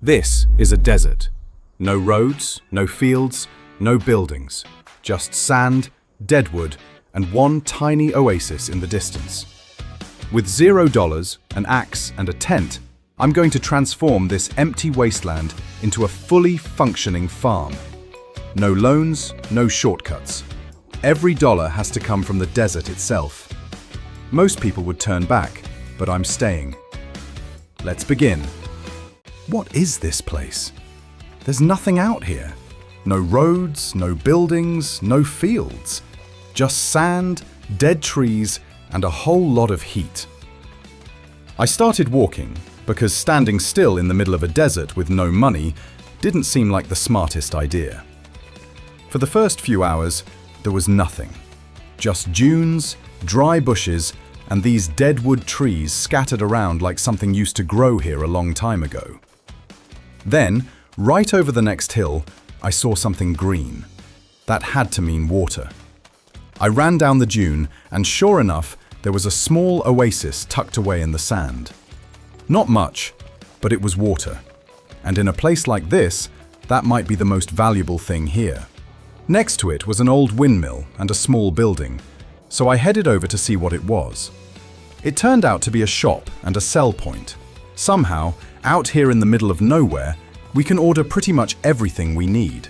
This is a desert. No roads, no fields, no buildings. Just sand, deadwood, and one tiny oasis in the distance. With $0, an axe, and a tent, I'm going to transform this empty wasteland into a fully functioning farm. No loans, no shortcuts. Every dollar has to come from the desert itself. Most people would turn back, but I'm staying. Let's begin. What is this place? There's nothing out here. No roads, no buildings, no fields. Just sand, dead trees, and a whole lot of heat. I started walking because standing still in the middle of a desert with no money didn't seem like the smartest idea. For the first few hours, there was nothing. Just dunes, dry bushes, and these deadwood trees scattered around like something used to grow here a long time ago. Then, right over the next hill, I saw something green. That had to mean water. I ran down the dune, and sure enough, there was a small oasis tucked away in the sand. Not much, but it was water. And in a place like this, that might be the most valuable thing here. Next to it was an old windmill and a small building, so I headed over to see what it was. It turned out to be a shop and a sell point. Somehow, out here in the middle of nowhere, we can order pretty much everything we need.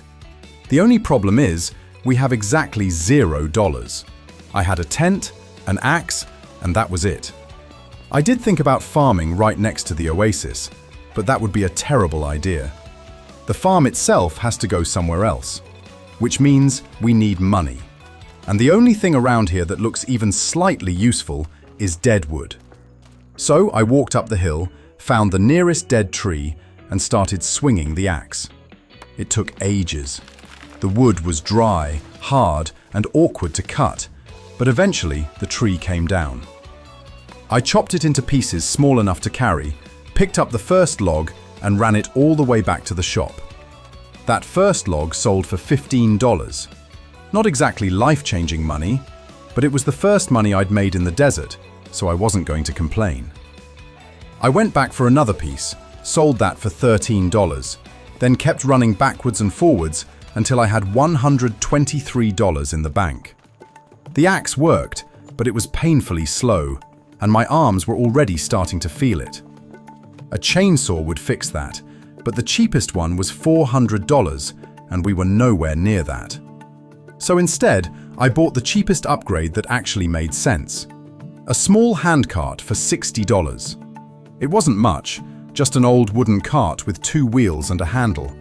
The only problem is, we have exactly $0. I had a tent, an axe, and that was it. I did think about farming right next to the oasis, but that would be a terrible idea. The farm itself has to go somewhere else, which means we need money. And the only thing around here that looks even slightly useful is deadwood. So I walked up the hill, found the nearest dead tree, and started swinging the axe. It took ages. The wood was dry, hard, and awkward to cut, but eventually the tree came down. I chopped it into pieces small enough to carry, picked up the first log, and ran it all the way back to the shop. That first log sold for $15. Not exactly life-changing money, but it was the first money I'd made in the desert, so I wasn't going to complain. I went back for another piece, sold that for $13, then kept running backwards and forwards until I had $123 in the bank. The axe worked, but it was painfully slow, and my arms were already starting to feel it. A chainsaw would fix that, but the cheapest one was $400, and we were nowhere near that. So instead, I bought the cheapest upgrade that actually made sense. A small handcart for $60. It wasn't much, just an old wooden cart with 2 wheels and a handle.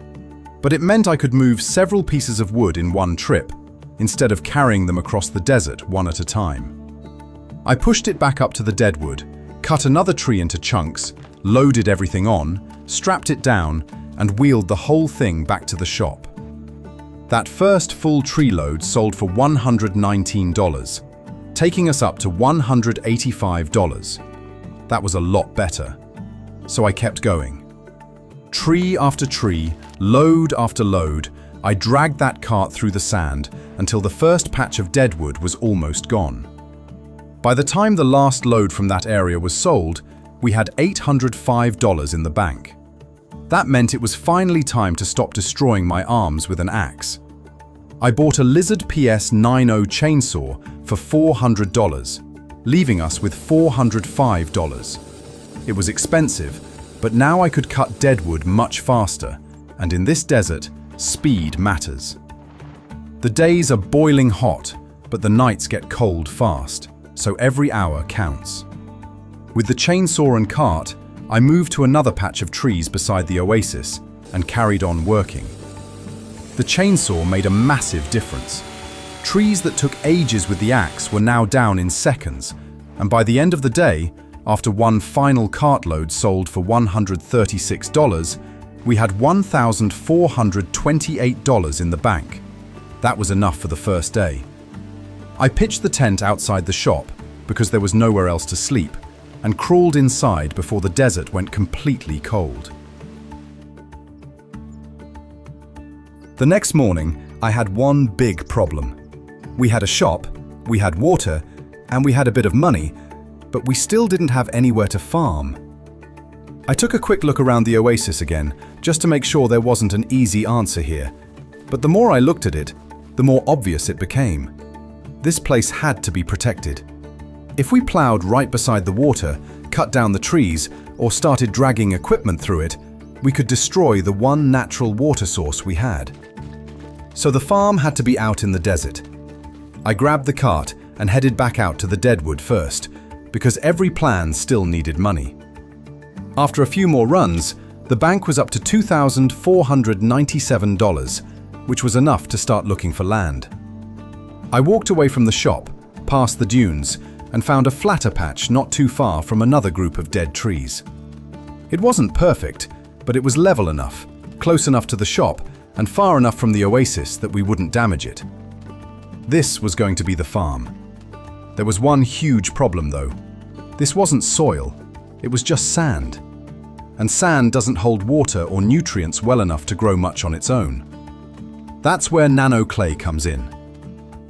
But it meant I could move several pieces of wood in one trip, instead of carrying them across the desert one at a time. I pushed it back up to the deadwood, cut another tree into chunks, loaded everything on, strapped it down, and wheeled the whole thing back to the shop. That first full tree load sold for $119, taking us up to $185. That was a lot better. So I kept going. Tree after tree, load after load, I dragged that cart through the sand until the first patch of deadwood was almost gone. By the time the last load from that area was sold, we had $805 in the bank. That meant it was finally time to stop destroying my arms with an axe. I bought a Lizard PS 90 chainsaw for $400, leaving us with $405. It was expensive, but now I could cut deadwood much faster, and in this desert, speed matters. The days are boiling hot, but the nights get cold fast, so every hour counts. With the chainsaw and cart, I moved to another patch of trees beside the oasis and carried on working. The chainsaw made a massive difference. Trees that took ages with the axe were now down in seconds, and by the end of the day, after one final cartload sold for $136, we had $1,428 in the bank. That was enough for the first day. I pitched the tent outside the shop because there was nowhere else to sleep, and crawled inside before the desert went completely cold. The next morning, I had one big problem. We had a shop, we had water, and we had a bit of money, but we still didn't have anywhere to farm. I took a quick look around the oasis again, just to make sure there wasn't an easy answer here. But the more I looked at it, the more obvious it became. This place had to be protected. If we ploughed right beside the water, cut down the trees, or started dragging equipment through it, we could destroy the one natural water source we had. So the farm had to be out in the desert. I grabbed the cart and headed back out to the deadwood first, because every plan still needed money. After a few more runs, the bank was up to $2,497, which was enough to start looking for land. I walked away from the shop, past the dunes, and found a flatter patch not too far from another group of dead trees. It wasn't perfect, but it was level enough, close enough to the shop, and far enough from the oasis that we wouldn't damage it. This was going to be the farm. There was one huge problem though. This wasn't soil, it was just sand. And sand doesn't hold water or nutrients well enough to grow much on its own. That's where Nano Clay comes in.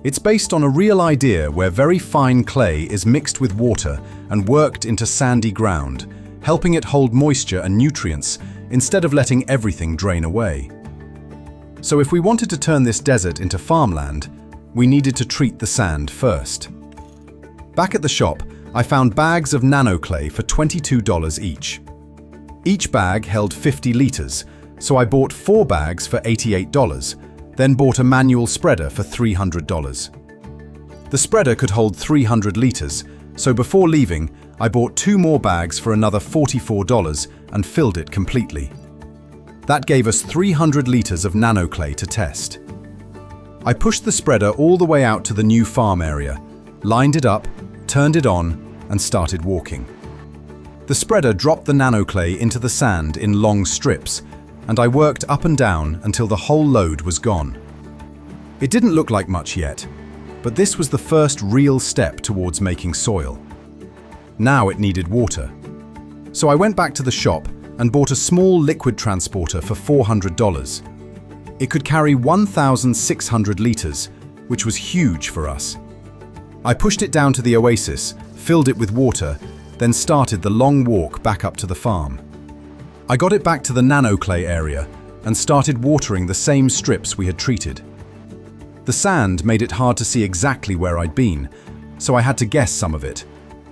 It's based on a real idea where very fine clay is mixed with water and worked into sandy ground, helping it hold moisture and nutrients instead of letting everything drain away. So if we wanted to turn this desert into farmland, we needed to treat the sand first. Back at the shop, I found bags of Nano Clay for $22 each. Each bag held 50 litres, so I bought 4 bags for $88, then bought a manual spreader for $300. The spreader could hold 300 litres, so before leaving, I bought 2 more bags for another $44 and filled it completely. That gave us 300 litres of Nano Clay to test. I pushed the spreader all the way out to the new farm area, lined it up, turned it on, and started walking. The spreader dropped the Nano Clay into the sand in long strips, and I worked up and down until the whole load was gone. It didn't look like much yet, but this was the first real step towards making soil. Now it needed water. So I went back to the shop and bought a small liquid transporter for $400. It could carry 1,600 litres, which was huge for us. I pushed it down to the oasis, filled it with water, then started the long walk back up to the farm. I got it back to the Nano Clay area and started watering the same strips we had treated. The sand made it hard to see exactly where I'd been, so I had to guess some of it.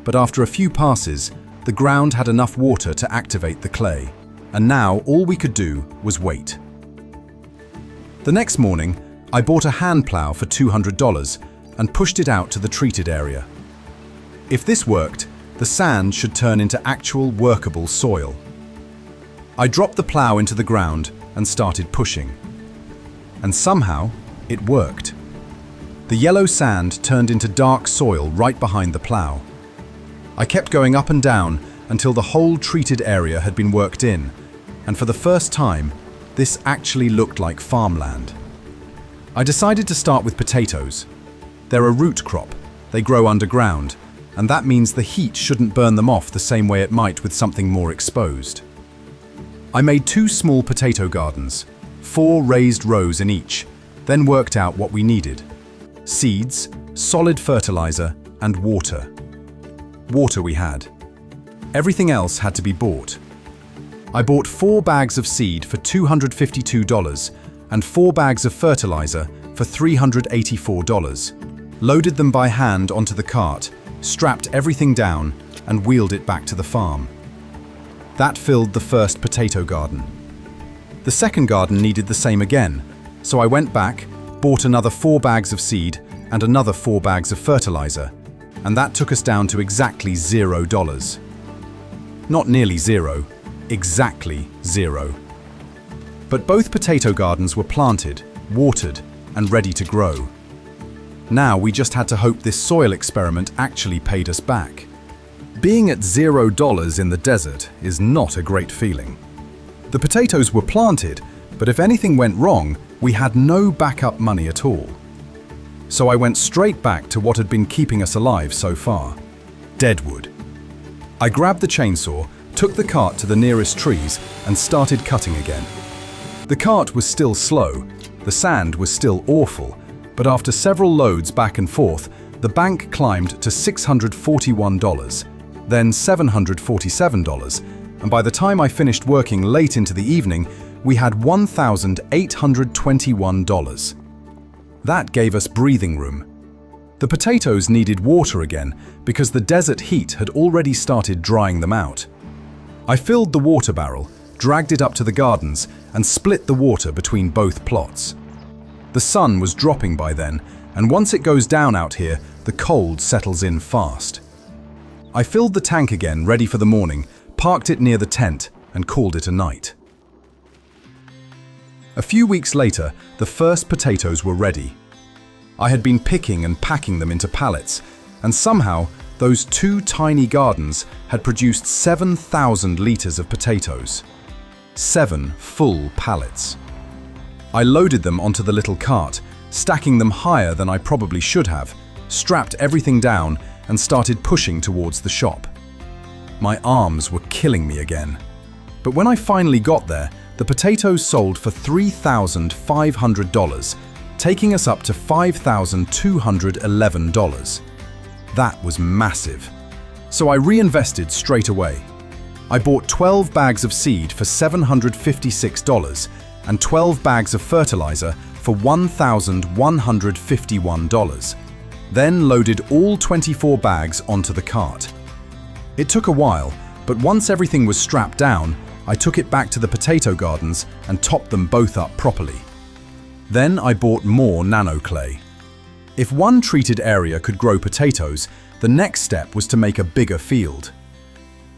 But after a few passes, the ground had enough water to activate the clay, and now all we could do was wait. The next morning, I bought a hand plough for $200 and pushed it out to the treated area. If this worked, the sand should turn into actual workable soil. I dropped the plough into the ground and started pushing. And somehow, it worked. The yellow sand turned into dark soil right behind the plough. I kept going up and down until the whole treated area had been worked in, and for the first time, this actually looked like farmland. I decided to start with potatoes. They're a root crop, they grow underground, and that means the heat shouldn't burn them off the same way it might with something more exposed. I made 2 small potato gardens, 4 raised rows in each, then worked out what we needed: seeds, solid fertilizer, and water. Water we had. Everything else had to be bought. I bought 4 bags of seed for $252 and 4 bags of fertilizer for $384, loaded them by hand onto the cart, strapped everything down, and wheeled it back to the farm. That filled the first potato garden. The second garden needed the same again, so I went back, bought another 4 bags of seed and another 4 bags of fertilizer, and that took us down to exactly $0. Not nearly zero, exactly 0. But both potato gardens were planted, watered, and ready to grow. Now we just had to hope this soil experiment actually paid us back. Being at $0 in the desert is not a great feeling. The potatoes were planted, but if anything went wrong, we had no backup money at all. So I went straight back to what had been keeping us alive so far: deadwood. I grabbed the chainsaw, took the cart to the nearest trees, and started cutting again. The cart was still slow, the sand was still awful, but after several loads back and forth, the bank climbed to $641, then $747, and by the time I finished working late into the evening, we had $1,821. That gave us breathing room. The potatoes needed water again because the desert heat had already started drying them out. I filled the water barrel, dragged it up to the gardens, and split the water between both plots. The sun was dropping by then, and once it goes down out here, the cold settles in fast. I filled the tank again, ready for the morning, parked it near the tent, and called it a night. A few weeks later, the first potatoes were ready. I had been picking and packing them into pallets, and somehow those two tiny gardens had produced 7,000 liters of potatoes. 7 full pallets. I loaded them onto the little cart, stacking them higher than I probably should have, strapped everything down, and started pushing towards the shop. My arms were killing me again. But when I finally got there, the potatoes sold for $3,500, taking us up to $5,211. That was massive. So I reinvested straight away. I bought 12 bags of seed for $756 and 12 bags of fertilizer for $1,151. Then loaded all 24 bags onto the cart. It took a while, but once everything was strapped down, I took it back to the potato gardens and topped them both up properly. Then I bought more Nano Clay. If one treated area could grow potatoes, the next step was to make a bigger field.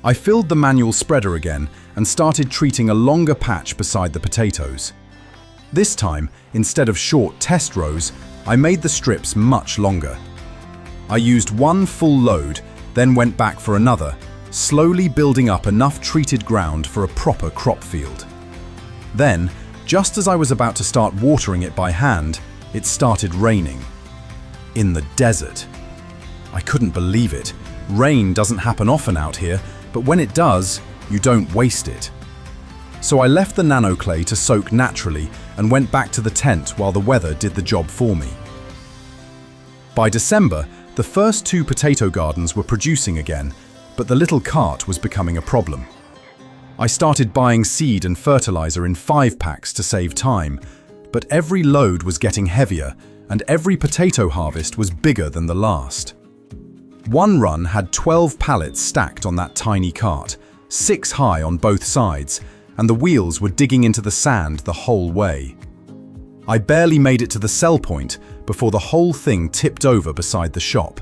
I filled the manual spreader again and started treating a longer patch beside the potatoes. This time, instead of short test rows, I made the strips much longer. I used one full load, then went back for another, slowly building up enough treated ground for a proper crop field. Then, just as I was about to start watering it by hand, it started raining. In the desert. I couldn't believe it. Rain doesn't happen often out here, but when it does, you don't waste it. So I left the Nano Clay to soak naturally and went back to the tent while the weather did the job for me. By December, the first 2 potato gardens were producing again, but the little cart was becoming a problem. I started buying seed and fertilizer in 5-packs to save time, but every load was getting heavier and every potato harvest was bigger than the last. One run had 12 pallets stacked on that tiny cart, 6 high on both sides, and the wheels were digging into the sand the whole way. I barely made it to the sell point before the whole thing tipped over beside the shop.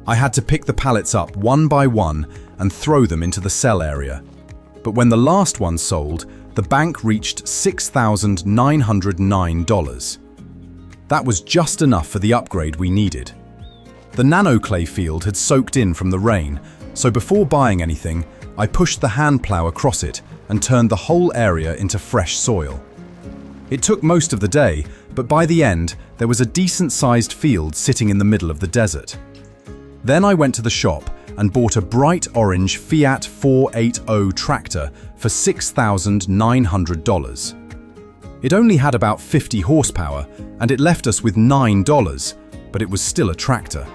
I had to pick the pallets up one by one and throw them into the sell area. But when the last one sold, the bank reached $6,909. That was just enough for the upgrade we needed. The Nano Clay field had soaked in from the rain, so before buying anything, I pushed the hand plow across it and turned the whole area into fresh soil. It took most of the day, but by the end, there was a decent-sized field sitting in the middle of the desert. Then I went to the shop and bought a bright orange Fiat 480 tractor for $6,900. It only had about 50 horsepower and it left us with $9, but it was still a tractor.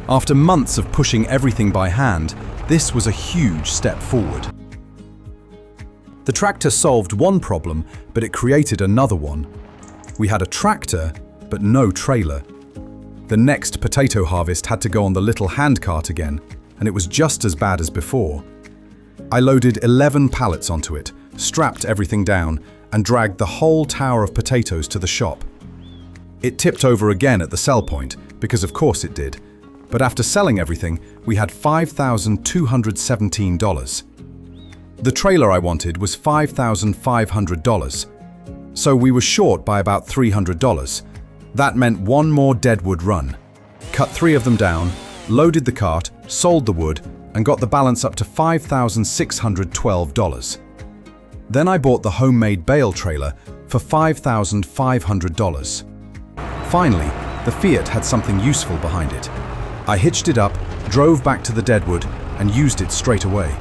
After months of pushing everything by hand, this was a huge step forward. The tractor solved one problem, but it created another one. We had a tractor, but no trailer. The next potato harvest had to go on the little handcart again, and it was just as bad as before. I loaded 11 pallets onto it, strapped everything down, and dragged the whole tower of potatoes to the shop. It tipped over again at the sell point, because of course it did, but after selling everything, we had $5,217. The trailer I wanted was $5,500, so we were short by about $300. That meant one more deadwood run. Cut 3 of them down, loaded the cart, sold the wood, and got the balance up to $5,612. Then I bought the homemade bale trailer for $5,500. Finally, the Fiat had something useful behind it. I hitched it up, drove back to the deadwood, and used it straight away.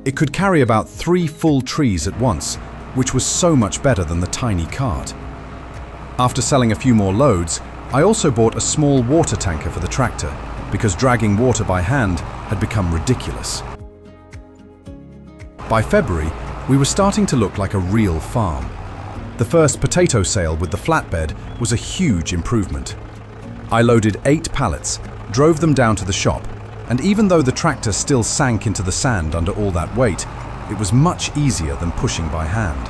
It could carry about 3 full trees at once, which was so much better than the tiny cart. After selling a few more loads, I also bought a small water tanker for the tractor, because dragging water by hand had become ridiculous. By February, we were starting to look like a real farm. The first potato sale with the flatbed was a huge improvement. I loaded 8 pallets, drove them down to the shop, and even though the tractor still sank into the sand under all that weight, it was much easier than pushing by hand.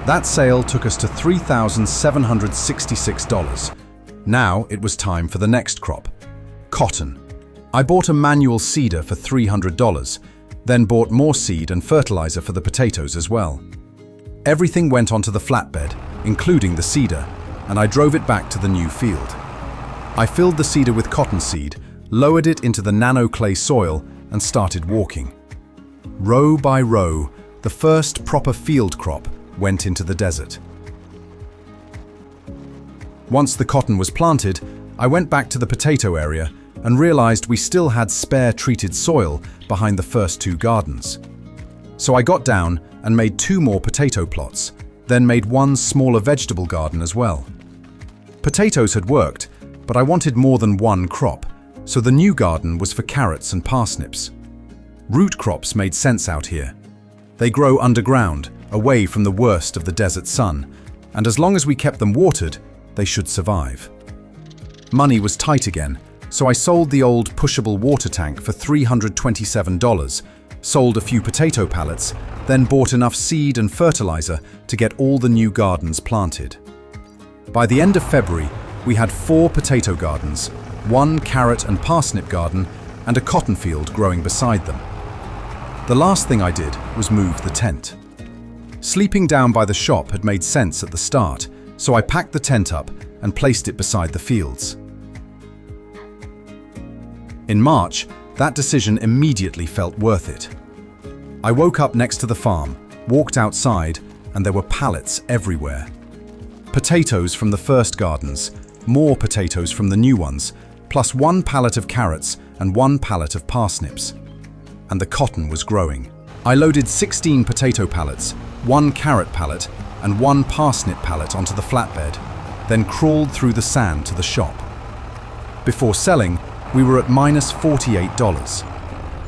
That sale took us to $3,766. Now it was time for the next crop, cotton. I bought a manual seeder for $300, then bought more seed and fertilizer for the potatoes as well. Everything went onto the flatbed, including the seeder, and I drove it back to the new field. I filled the seeder with cottonseed, lowered it into the Nano Clay soil, and started walking. Row by row, the first proper field crop went into the desert. Once the cotton was planted, I went back to the potato area and realized we still had spare treated soil behind the first 2 gardens. So I got down and made 2 more potato plots, then made 1 smaller vegetable garden as well. Potatoes had worked, but I wanted more than 1 crop, so the new garden was for carrots and parsnips. Root crops made sense out here. They grow underground, away from the worst of the desert sun, and as long as we kept them watered, they should survive. Money was tight again, so I sold the old pushable water tank for $327, sold a few potato pallets, then bought enough seed and fertilizer to get all the new gardens planted. By the end of February, we had 4 potato gardens, 1 carrot and parsnip garden, and a cotton field growing beside them. The last thing I did was move the tent. Sleeping down by the shop had made sense at the start, so I packed the tent up and placed it beside the fields. In March, that decision immediately felt worth it. I woke up next to the farm, walked outside, and there were pallets everywhere. Potatoes from the first gardens, more potatoes from the new ones, plus 1 pallet of carrots and 1 pallet of parsnips. And the cotton was growing. I loaded 16 potato pallets, 1 carrot pallet, and 1 parsnip pallet onto the flatbed, then crawled through the sand to the shop. Before selling, we were at -$48.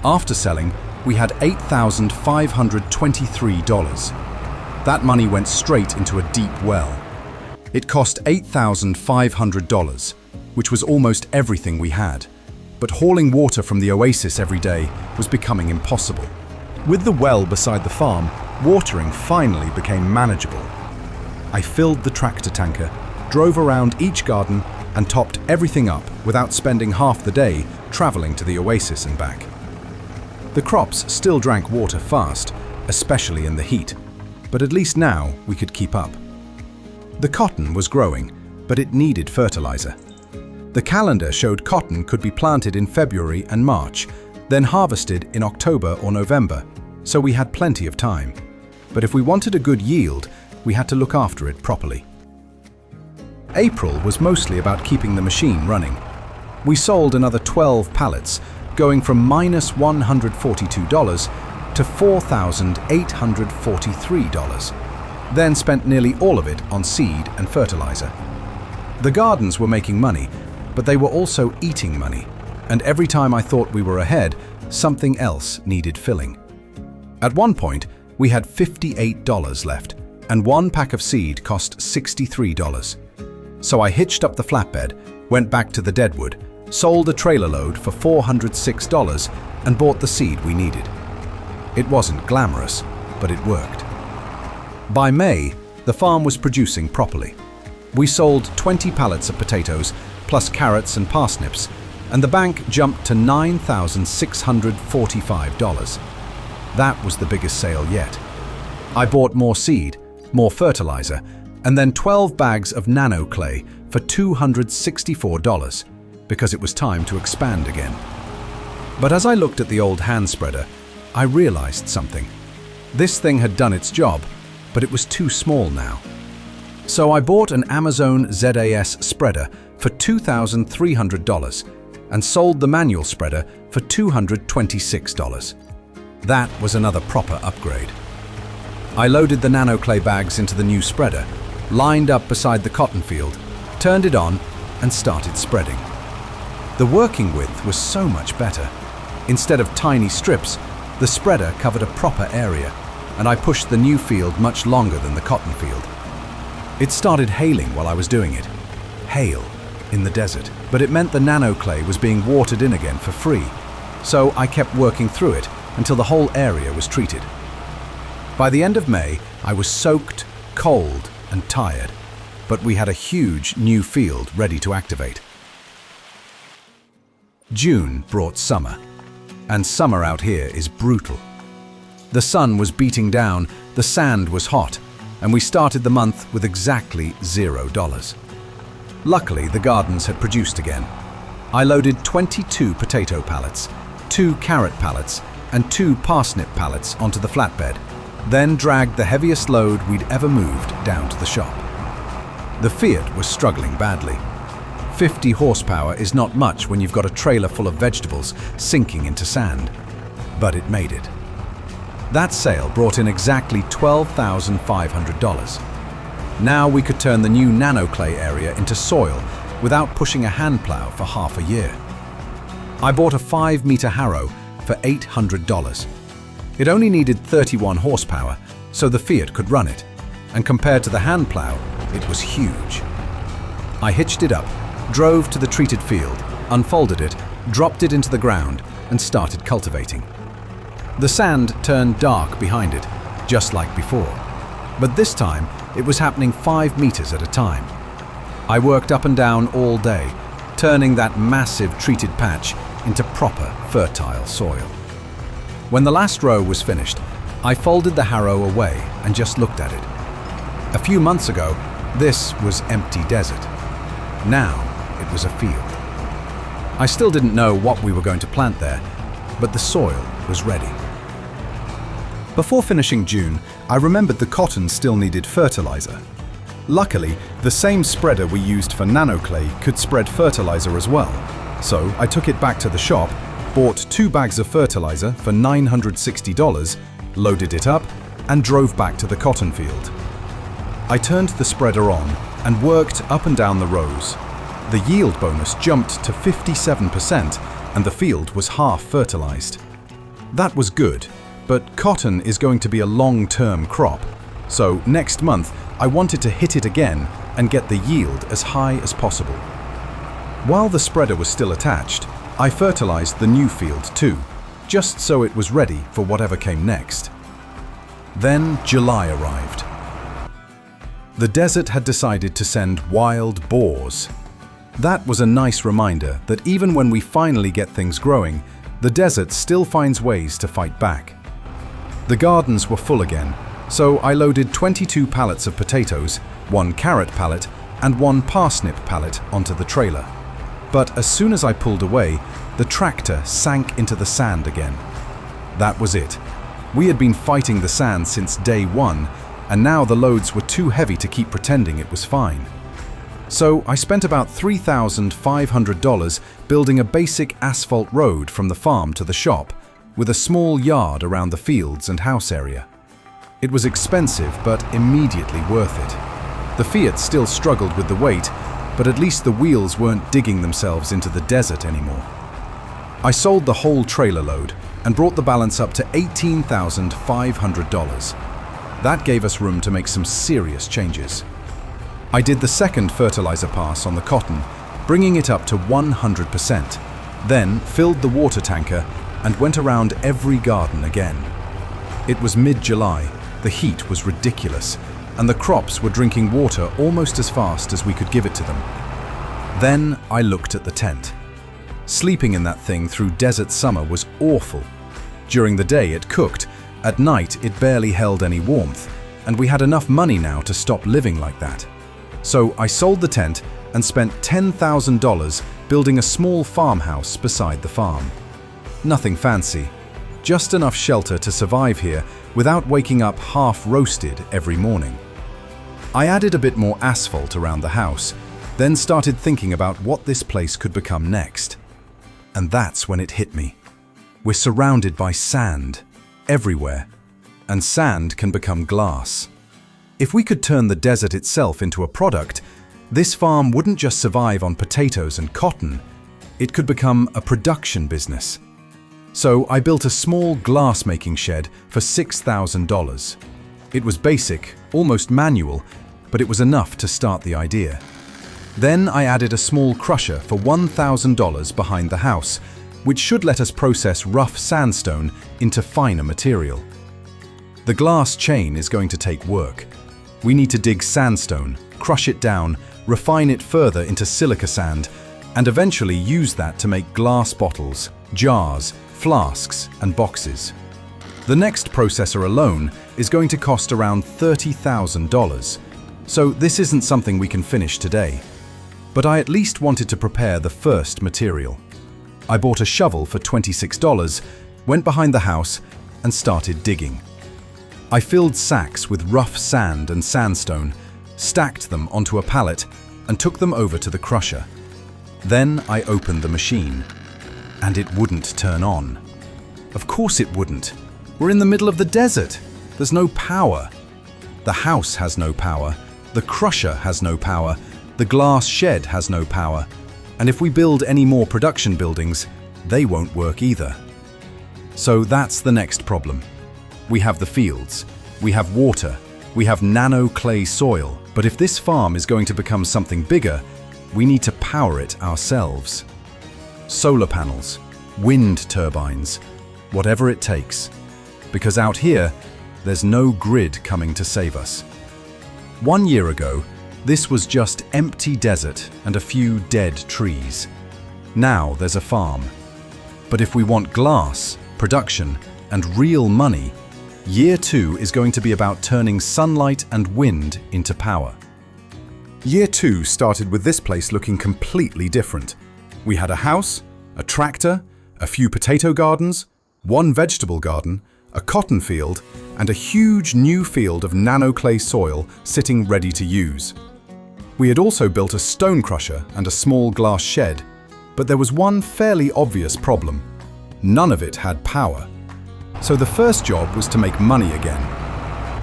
After selling, we had $8,523. That money went straight into a deep well. It cost $8,500, which was almost everything we had. But hauling water from the oasis every day was becoming impossible. With the well beside the farm, watering finally became manageable. I filled the tractor tanker, drove around each garden, and topped everything up without spending half the day traveling to the oasis and back. The crops still drank water fast, especially in the heat, but at least now we could keep up. The cotton was growing, but it needed fertilizer. The calendar showed cotton could be planted in February and March, then harvested in October or November, so we had plenty of time. But if we wanted a good yield, we had to look after it properly. April was mostly about keeping the machine running. We sold another 12 pallets, going from -$142 to $4,843, then spent nearly all of it on seed and fertilizer. The gardens were making money, but they were also eating money, and every time I thought we were ahead, something else needed filling. At one point, we had $58 left, and 1 pack of seed cost $63. So I hitched up the flatbed, went back to the Deadwood, sold a trailer load for $406, and bought the seed we needed. It wasn't glamorous, but it worked. By May, the farm was producing properly. We sold 20 pallets of potatoes, plus carrots and parsnips, and the bank jumped to $9,645. That was the biggest sale yet. I bought more seed, more fertilizer, and then 12 bags of Nano Clay for $264, because it was time to expand again. But as I looked at the old hand spreader, I realized something. This thing had done its job, but it was too small now. So I bought an Amazon ZAS spreader for $2,300 and sold the manual spreader for $226. That was another proper upgrade. I loaded the Nano Clay bags into the new spreader, lined up beside the cotton field, turned it on, and started spreading. The working width was so much better. Instead of tiny strips, The spreader covered a proper area, and I pushed the new field much longer than the cotton field. It started hailing while I was doing it. Hail in the desert, but it meant the nano clay was being watered in again for free. So I kept working through it until the whole area was treated. By the end of May, I was soaked, cold, and tired, but we had a huge new field ready to activate. June brought summer, and summer out here is brutal. The sun was beating down, the sand was hot, and we started the month with exactly $0. Luckily, the gardens had produced again. I loaded 22 potato pallets, 2 carrot pallets, and 2 parsnip pallets onto the flatbed, then dragged the heaviest load we'd ever moved down to the shop. The Fiat was struggling badly. 50 horsepower is not much when you've got a trailer full of vegetables sinking into sand, but it made it. That sale brought in exactly $12,500. Now we could turn the new Nano Clay area into soil without pushing a hand plow for half a year. I bought a 5-meter harrow for $800. It only needed 31 horsepower, so the Fiat could run it, and compared to the hand plow, it was huge. I hitched it up, drove to the treated field, unfolded it, dropped it into the ground, and started cultivating. The sand turned dark behind it, just like before, but this time it was happening 5 meters at a time. I worked up and down all day, turning that massive treated patch into proper fertile soil. When the last row was finished, I folded the harrow away and just looked at it. A few months ago, this was empty desert. Now it was a field. I still didn't know what we were going to plant there, but the soil was ready. Before finishing June, I remembered the cotton still needed fertilizer. Luckily, the same spreader we used for Nano Clay could spread fertilizer as well. So I took it back to the shop, bought 2 bags of fertilizer for $960, loaded it up, and drove back to the cotton field. I turned the spreader on and worked up and down the rows. The yield bonus jumped to 57%, and the field was half fertilized. That was good, but cotton is going to be a long-term crop, so next month I wanted to hit it again and get the yield as high as possible. While the spreader was still attached, I fertilized the new field too, just so it was ready for whatever came next. Then July arrived. The desert had decided to send wild boars. That was a nice reminder that even when we finally get things growing, the desert still finds ways to fight back. The gardens were full again, so I loaded 22 pallets of potatoes, 1 carrot pallet, and 1 parsnip pallet onto the trailer. But as soon as I pulled away, the tractor sank into the sand again. That was it. We had been fighting the sand since day 1, and now the loads were too heavy to keep pretending it was fine. So I spent about $3,500 building a basic asphalt road from the farm to the shop, with a small yard around the fields and house area. It was expensive, but immediately worth it. The Fiat still struggled with the weight, but at least the wheels weren't digging themselves into the desert anymore. I sold the whole trailer load and brought the balance up to $18,500. That gave us room to make some serious changes. I did the second fertilizer pass on the cotton, bringing it up to 100%, then filled the water tanker and went around every garden again. It was mid-July, the heat was ridiculous, and the crops were drinking water almost as fast as we could give it to them. Then I looked at the tent. Sleeping in that thing through desert summer was awful. During the day it cooked, at night it barely held any warmth, and we had enough money now to stop living like that. So I sold the tent and spent $10,000 building a small farmhouse beside the farm. Nothing fancy, just enough shelter to survive here without waking up half-roasted every morning. I added a bit more asphalt around the house, then started thinking about what this place could become next. And that's when it hit me. We're surrounded by sand, everywhere, and sand can become glass. If we could turn the desert itself into a product, this farm wouldn't just survive on potatoes and cotton, it could become a production business. So I built a small glass-making shed for $6,000. It was basic, almost manual, but it was enough to start the idea. Then I added a small crusher for $1,000 behind the house, which should let us process rough sandstone into finer material. The glass chain is going to take work. We need to dig sandstone, crush it down, refine it further into silica sand, and eventually use that to make glass bottles, jars, flasks, and boxes. The next processor alone is going to cost around $30,000, so this isn't something we can finish today. But I at least wanted to prepare the first material. I bought a shovel for $26, went behind the house, and started digging. I filled sacks with rough sand and sandstone, stacked them onto a pallet, and took them over to the crusher. Then I opened the machine, and it wouldn't turn on. Of course it wouldn't. We're in the middle of the desert. There's no power. The house has no power. The crusher has no power. The glass shed has no power. And if we build any more production buildings, they won't work either. So that's the next problem. We have the fields, we have water, we have nano clay soil, but if this farm is going to become something bigger, we need to power it ourselves. Solar panels, wind turbines, whatever it takes. Because out here, there's no grid coming to save us. 1 year ago, this was just empty desert and a few dead trees. Now there's a farm. But if we want glass, production, and real money, Year 2 is going to be about turning sunlight and wind into power. Year 2 started with this place looking completely different. We had a house, a tractor, a few potato gardens, one vegetable garden, a cotton field, and a huge new field of nano clay soil sitting ready to use. We had also built a stone crusher and a small glass shed, but there was one fairly obvious problem. None of it had power. So the first job was to make money again.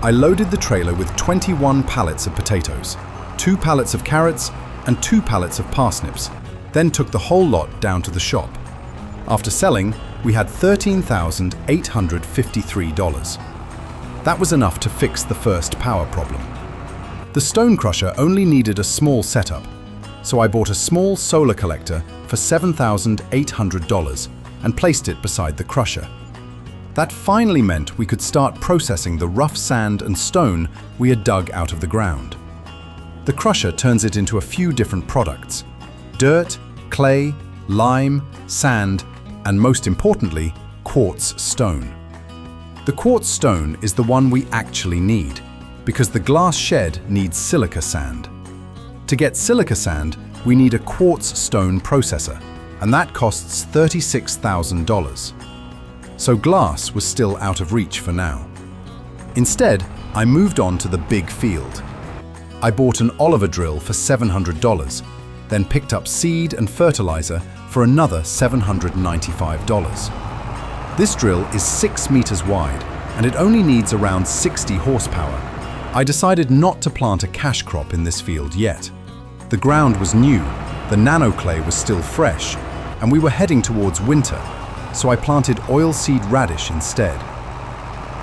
I loaded the trailer with 21 pallets of potatoes, 2 pallets of carrots, and 2 pallets of parsnips, then took the whole lot down to the shop. After selling, we had $13,853. That was enough to fix the first power problem. The stone crusher only needed a small setup, so I bought a small solar collector for $7,800 and placed it beside the crusher. That finally meant we could start processing the rough sand and stone we had dug out of the ground. The crusher turns it into a few different products: dirt, clay, lime, sand, and most importantly, quartz stone. The quartz stone is the one we actually need, because the glass shed needs silica sand. To get silica sand, we need a quartz stone processor, and that costs $36,000. So glass was still out of reach for now. Instead, I moved on to the big field. I bought an Oliver drill for $700, then picked up seed and fertilizer for another $795. This drill is 6 meters wide, and it only needs around 60 horsepower. I decided not to plant a cash crop in this field yet. The ground was new, the nano clay was still fresh, and we were heading towards winter, so I planted oilseed radish instead.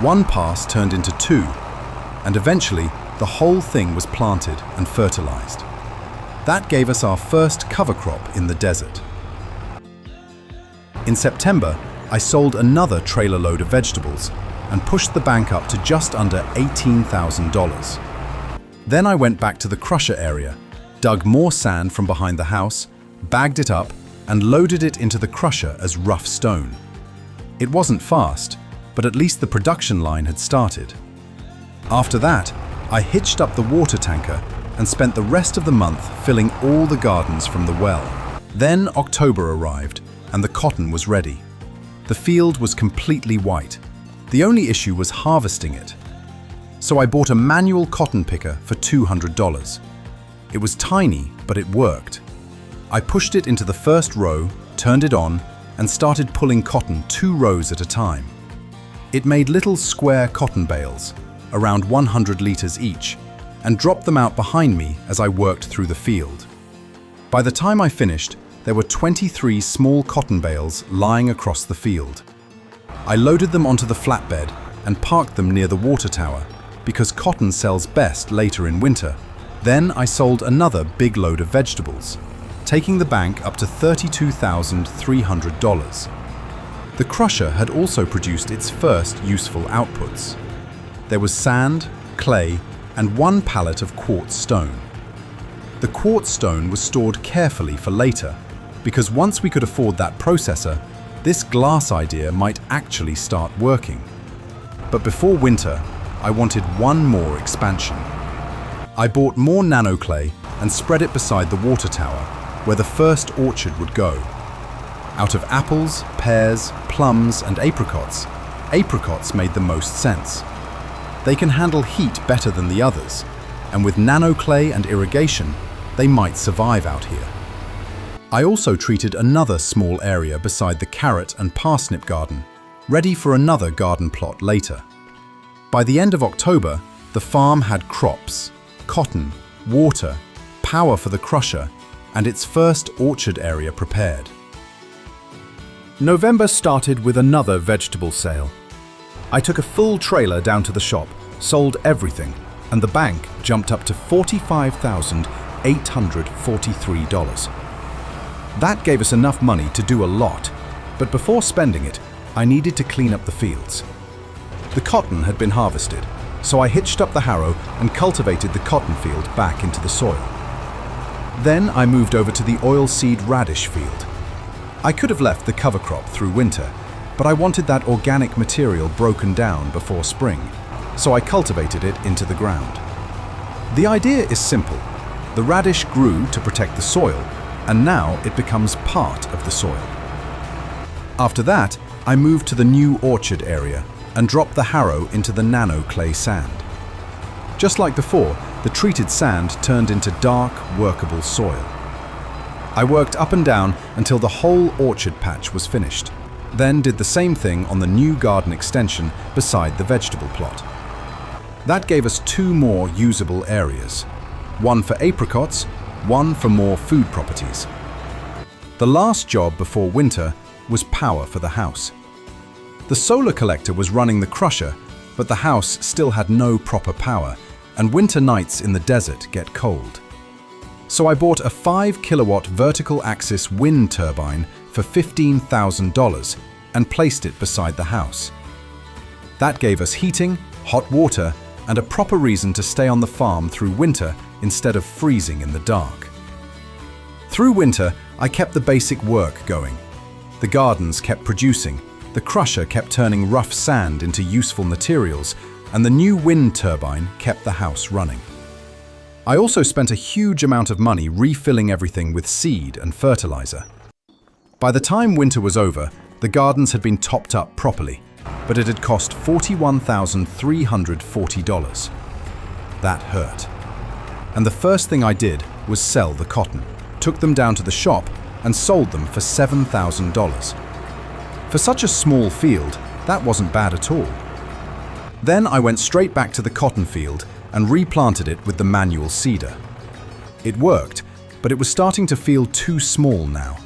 One pass turned into 2, and eventually the whole thing was planted and fertilized. That gave us our first cover crop in the desert. In September, I sold another trailer load of vegetables and pushed the bank up to just under $18,000. Then I went back to the crusher area, dug more sand from behind the house, bagged it up, and loaded it into the crusher as rough stone. It wasn't fast, but at least the production line had started. After that, I hitched up the water tanker and spent the rest of the month filling all the gardens from the well. Then October arrived, and the cotton was ready. The field was completely white. The only issue was harvesting it. So I bought a manual cotton picker for $200. It was tiny, but it worked. I pushed it into the first row, turned it on, and started pulling cotton 2 rows at a time. It made little square cotton bales, around 100 liters each, and dropped them out behind me as I worked through the field. By the time I finished, there were 23 small cotton bales lying across the field. I loaded them onto the flatbed and parked them near the water tower because cotton sells best later in winter. Then I sold another big load of vegetables, taking the bank up to $32,300. The crusher had also produced its first useful outputs. There was sand, clay, and 1 pallet of quartz stone. The quartz stone was stored carefully for later, because once we could afford that processor, this glass idea might actually start working. But before winter, I wanted one more expansion. I bought more Nano Clay and spread it beside the water tower, where the first orchard would go. Out of apples, pears, plums, and apricots made the most sense. They can handle heat better than the others, and with Nano Clay and irrigation, they might survive out here. I also treated another small area beside the carrot and parsnip garden, ready for another garden plot later. By the end of October, the farm had crops, cotton, water, power for the crusher, and its first orchard area prepared. November started with another vegetable sale. I took a full trailer down to the shop, sold everything, and the bank jumped up to $45,843. That gave us enough money to do a lot, but before spending it, I needed to clean up the fields. The cotton had been harvested, so I hitched up the harrow and cultivated the cotton field back into the soil. Then I moved over to the oilseed radish field. I could have left the cover crop through winter, but I wanted that organic material broken down before spring, so I cultivated it into the ground. The idea is simple. The radish grew to protect the soil, and now it becomes part of the soil. After that, I moved to the new orchard area and dropped the harrow into the Nano Clay sand. Just like before, the treated sand turned into dark, workable soil. I worked up and down until the whole orchard patch was finished, then did the same thing on the new garden extension beside the vegetable plot. That gave us 2 more usable areas, one for apricots, one for more food properties. The last job before winter was power for the house. The solar collector was running the crusher, but the house still had no proper power, and winter nights in the desert get cold. So I bought a 5-kilowatt vertical axis wind turbine for $15,000 and placed it beside the house. That gave us heating, hot water, and a proper reason to stay on the farm through winter instead of freezing in the dark. Through winter, I kept the basic work going. The gardens kept producing, the crusher kept turning rough sand into useful materials, and the new wind turbine kept the house running. I also spent a huge amount of money refilling everything with seed and fertilizer. By the time winter was over, the gardens had been topped up properly, but it had cost $41,340. That hurt. And the first thing I did was sell the cotton, took them down to the shop, and sold them for $7,000. For such a small field, that wasn't bad at all. Then I went straight back to the cotton field and replanted it with the manual seeder. It worked, but it was starting to feel too small now.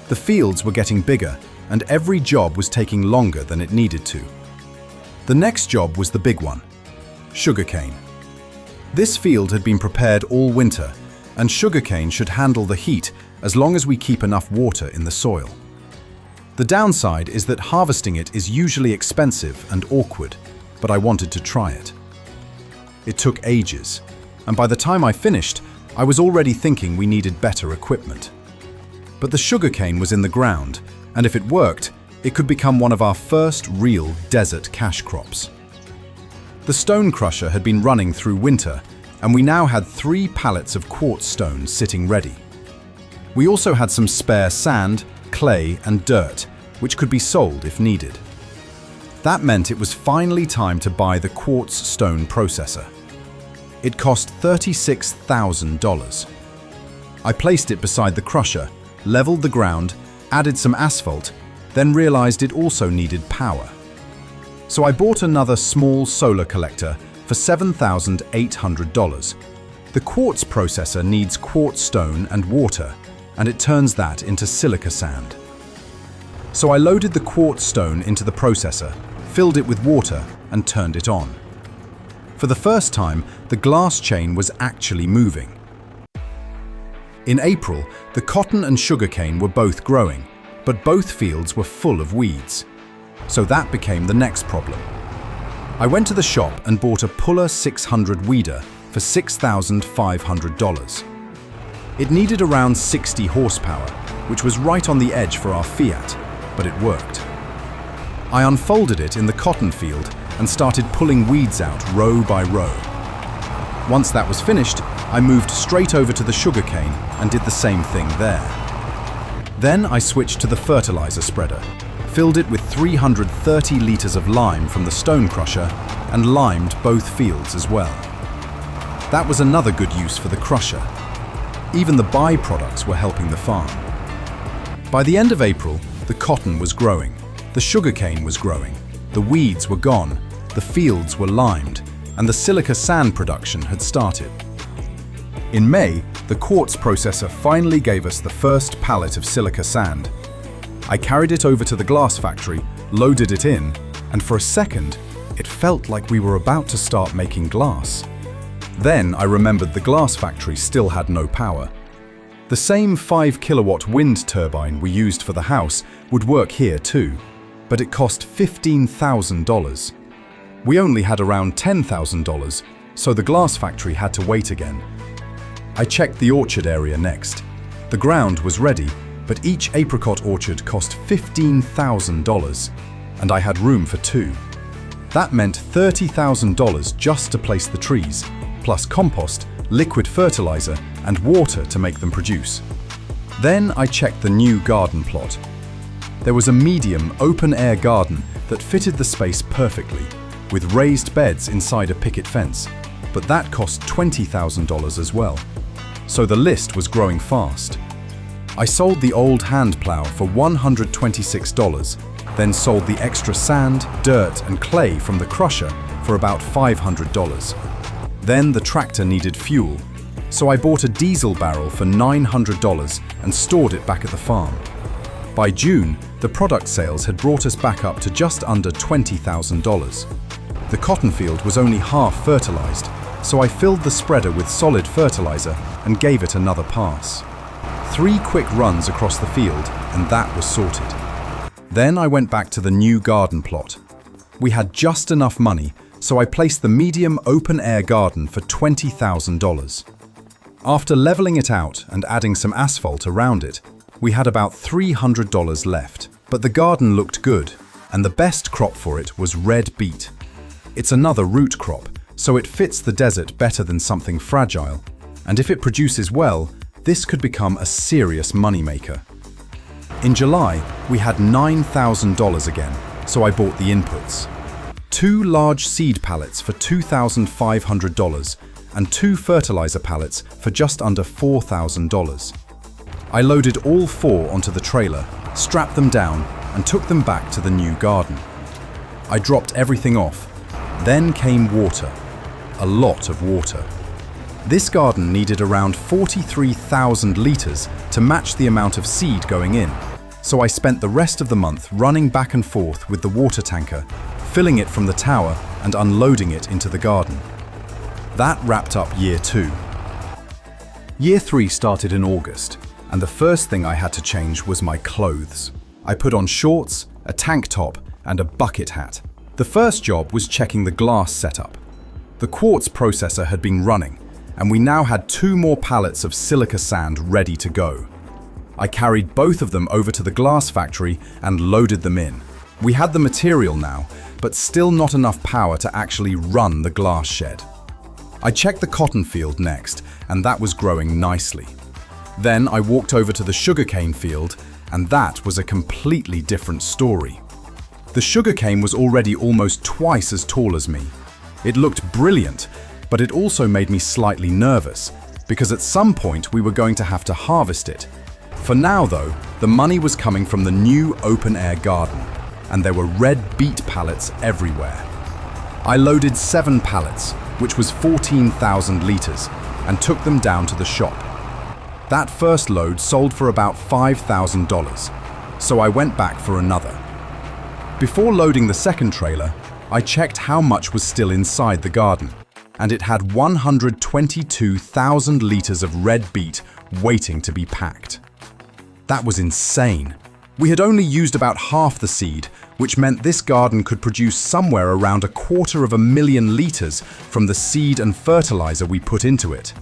The fields were getting bigger, and every job was taking longer than it needed to. The next job was the big one: sugarcane. This field had been prepared all winter, and sugarcane should handle the heat as long as we keep enough water in the soil. The downside is that harvesting it is usually expensive and awkward, but I wanted to try it. It took ages, and by the time I finished, I was already thinking we needed better equipment. But the sugarcane was in the ground, and if it worked, it could become one of our first real desert cash crops. The stone crusher had been running through winter, and we now had 3 pallets of quartz stone sitting ready. We also had some spare sand, clay, and dirt, which could be sold if needed. That meant it was finally time to buy the quartz stone processor. It cost $36,000. I placed it beside the crusher, leveled the ground, added some asphalt, then realized it also needed power. So I bought another small solar collector for $7,800. The quartz processor needs quartz stone and water, and it turns that into silica sand. So I loaded the quartz stone into the processor, filled it with water, and turned it on. For the first time, the glass chain was actually moving. In April, the cotton and sugarcane were both growing, but both fields were full of weeds. So that became the next problem. I went to the shop and bought a Puller 600 weeder for $6,500. It needed around 60 horsepower, which was right on the edge for our Fiat, but it worked. I unfolded it in the cotton field and started pulling weeds out row by row. Once that was finished, I moved straight over to the sugarcane and did the same thing there. Then I switched to the fertilizer spreader, filled it with 330 liters of lime from the stone crusher, and limed both fields as well. That was another good use for the crusher. Even the byproducts were helping the farm. By the end of April, the cotton was growing, the sugarcane was growing, the weeds were gone, the fields were limed, and the silica sand production had started. In May, the quartz processor finally gave us the first pallet of silica sand. I carried it over to the glass factory, loaded it in, and for a second, it felt like we were about to start making glass. Then I remembered the glass factory still had no power. The same 5 kilowatt wind turbine we used for the house would work here too, but it cost $15,000. We only had around $10,000, so the glass factory had to wait again. I checked the orchard area next. The ground was ready, but each apricot orchard cost $15,000, and I had room for 2. That meant $30,000 just to place the trees, plus compost, liquid fertilizer, and water to make them produce. Then I checked the new garden plot. There was a medium, open-air garden that fitted the space perfectly, with raised beds inside a picket fence, but that cost $20,000 as well. So the list was growing fast. I sold the old hand plow for $126, then sold the extra sand, dirt, and clay from the crusher for about $500. Then the tractor needed fuel, so I bought a diesel barrel for $900 and stored it back at the farm. By June, the product sales had brought us back up to just under $20,000. The cotton field was only half fertilized, so I filled the spreader with solid fertilizer and gave it another pass. 3 quick runs across the field, and that was sorted. Then I went back to the new garden plot. We had just enough money, so I placed the medium open-air garden for $20,000. After leveling it out and adding some asphalt around it, we had about $300 left. But the garden looked good, and the best crop for it was red beet. It's another root crop, so it fits the desert better than something fragile, and if it produces well, this could become a serious moneymaker. In July, we had $9,000 again, so I bought the inputs. 2 large seed pallets for $2,500 and 2 fertilizer pallets for just under $4,000. I loaded all 4 onto the trailer, strapped them down, and took them back to the new garden. I dropped everything off. Then came water. A lot of water. This garden needed around 43,000 liters to match the amount of seed going in, so I spent the rest of the month running back and forth with the water tanker, filling it from the tower and unloading it into the garden. That wrapped up year 2. Year 3 started in August, and the first thing I had to change was my clothes. I put on shorts, a tank top, and a bucket hat. The first job was checking the glass setup. The quartz processor had been running, and we now had 2 more pallets of silica sand ready to go. I carried both of them over to the glass factory and loaded them in. We had the material now, but still not enough power to actually run the glass shed. I checked the cotton field next, and that was growing nicely. Then I walked over to the sugarcane field, and that was a completely different story. The sugarcane was already almost twice as tall as me. It looked brilliant, but it also made me slightly nervous, because at some point we were going to have to harvest it. For now though, the money was coming from the new open-air garden, and there were red beet pallets everywhere. I loaded 7 pallets, which was 14,000 liters, and took them down to the shop. That first load sold for about $5,000. so I went back for another. Before loading the second trailer, I checked how much was still inside the garden, and it had 122,000 liters of red beet waiting to be packed. That was insane. We had only used about half the seed, which meant this garden could produce somewhere around 250,000 liters from the seed and fertilizer we put into it.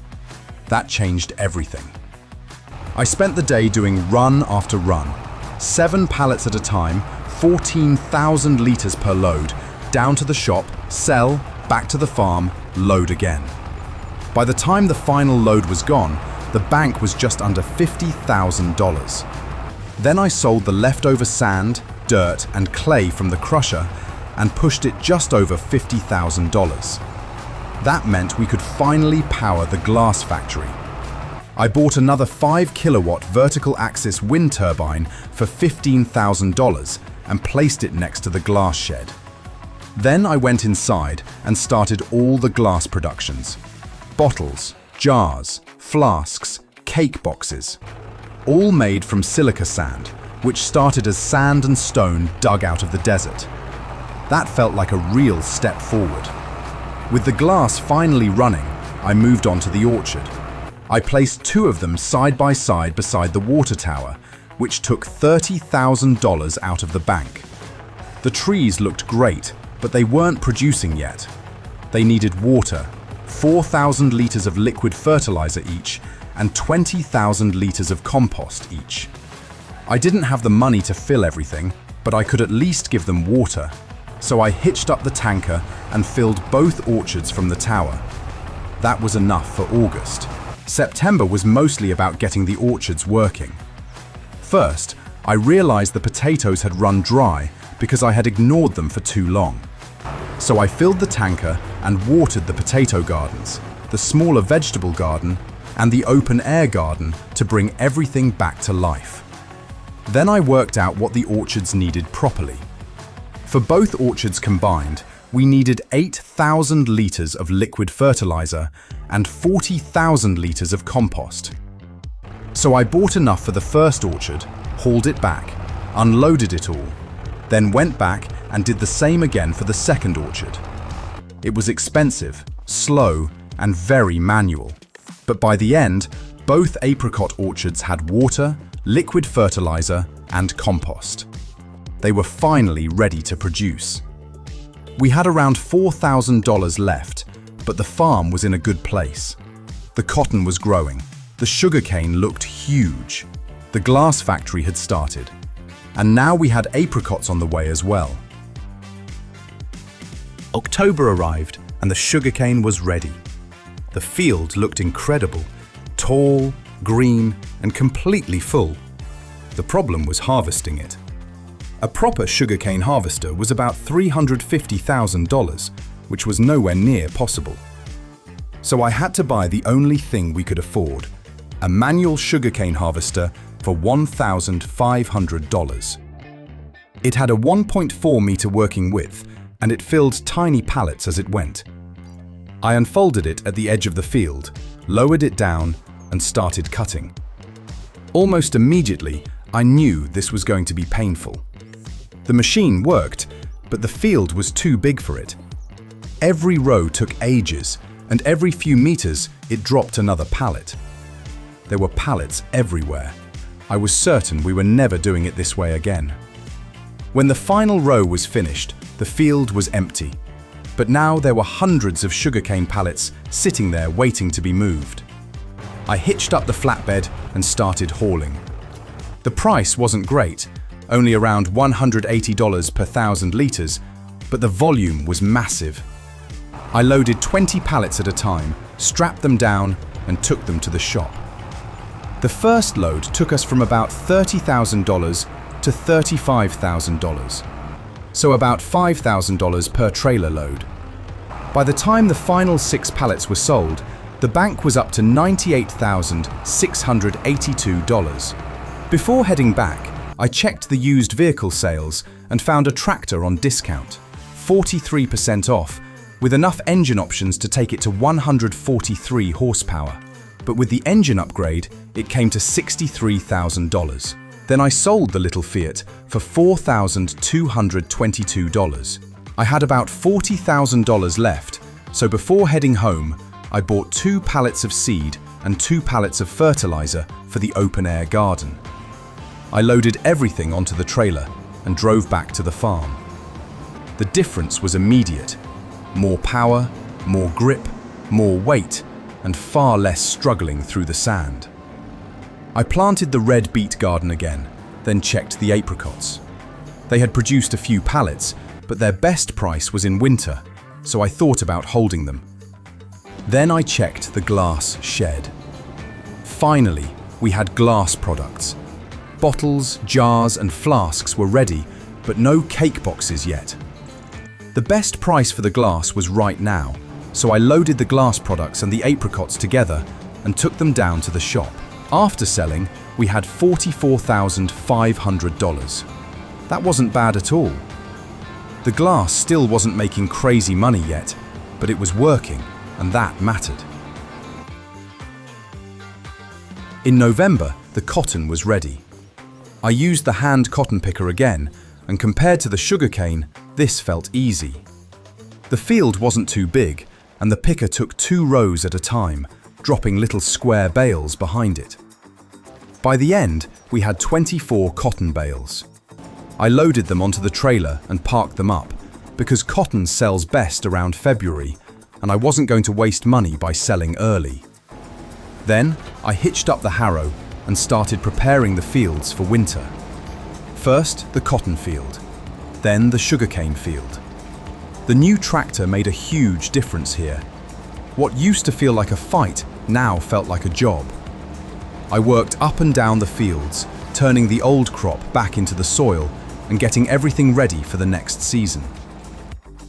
That changed everything. I spent the day doing run after run, 7 pallets at a time, 14,000 liters per load, down to the shop, sell, back to the farm, load again. By the time the final load was gone, the bank was just under $50,000. Then I sold the leftover sand, dirt, and clay from the crusher and pushed it just over $50,000. That meant we could finally power the glass factory. I bought another 5-kilowatt vertical axis wind turbine for $15,000 and placed it next to the glass shed. Then I went inside and started all the glass productions. Bottles, jars, flasks, cake boxes. All made from silica sand, which started as sand and stone dug out of the desert. That felt like a real step forward. With the glass finally running, I moved on to the orchard. I placed 2 of them side by side beside the water tower, which took $30,000 out of the bank. The trees looked great, but they weren't producing yet. They needed water, 4,000 liters of liquid fertilizer each, and 20,000 liters of compost each. I didn't have the money to fill everything, but I could at least give them water. So I hitched up the tanker and filled both orchards from the tower. That was enough for August. September was mostly about getting the orchards working. First, I realized the potatoes had run dry because I had ignored them for too long. So I filled the tanker and watered the potato gardens, the smaller vegetable garden, and the open-air garden to bring everything back to life. Then I worked out what the orchards needed properly. For both orchards combined, we needed 8,000 liters of liquid fertilizer and 40,000 liters of compost. So I bought enough for the first orchard, hauled it back, unloaded it all, then went back and did the same again for the second orchard. It was expensive, slow, and very manual. But by the end, both apricot orchards had water, liquid fertilizer, and compost. They were finally ready to produce. We had around $4,000 left, but the farm was in a good place. The cotton was growing. The sugarcane looked huge. The glass factory had started. And now we had apricots on the way as well. October arrived and the sugarcane was ready. The field looked incredible, tall, green, and completely full. The problem was harvesting it. A proper sugarcane harvester was about $350,000, which was nowhere near possible. So I had to buy the only thing we could afford, a manual sugarcane harvester for $1,500. It had a 1.4 meter working width, and it filled tiny pallets as it went. I unfolded it at the edge of the field, lowered it down, and started cutting. Almost immediately, I knew this was going to be painful. The machine worked, but the field was too big for it. Every row took ages, and every few meters it dropped another pallet. There were pallets everywhere. I was certain we were never doing it this way again. When the final row was finished, the field was empty. But now there were hundreds of sugarcane pallets sitting there waiting to be moved. I hitched up the flatbed and started hauling. The price wasn't great, only around $180 per 1,000 liters, but the volume was massive. I loaded 20 pallets at a time, strapped them down, and took them to the shop. The first load took us from about $30,000 to $35,000, so about $5,000 per trailer load. By the time the final 6 pallets were sold, the bank was up to $98,682. Before heading back, I checked the used vehicle sales and found a tractor on discount, 43% off, with enough engine options to take it to 143 horsepower. But with the engine upgrade, it came to $63,000. Then I sold the little Fiat for $4,222. I had about $40,000 left, so before heading home, I bought 2 pallets of seed and 2 pallets of fertilizer for the open-air garden. I loaded everything onto the trailer and drove back to the farm. The difference was immediate. More power, more grip, more weight, and far less struggling through the sand. I planted the red beet garden again, then checked the apricots. They had produced a few pallets, but their best price was in winter, so I thought about holding them. Then I checked the glass shed. Finally, we had glass products. Bottles, jars, and flasks were ready, but no cake boxes yet. The best price for the glass was right now, so I loaded the glass products and the apricots together and took them down to the shop. After selling, we had $44,500. That wasn't bad at all. The glass still wasn't making crazy money yet, but it was working, and that mattered. In November, the cotton was ready. I used the hand cotton picker again, and compared to the sugarcane, this felt easy. The field wasn't too big, and the picker took 2 rows at a time, dropping little square bales behind it. By the end, we had 24 cotton bales. I loaded them onto the trailer and parked them up, because cotton sells best around February, and I wasn't going to waste money by selling early. Then, I hitched up the harrow and started preparing the fields for winter. First, the cotton field, then the sugarcane field. The new tractor made a huge difference here. What used to feel like a fight now felt like a job. I worked up and down the fields, turning the old crop back into the soil and getting everything ready for the next season.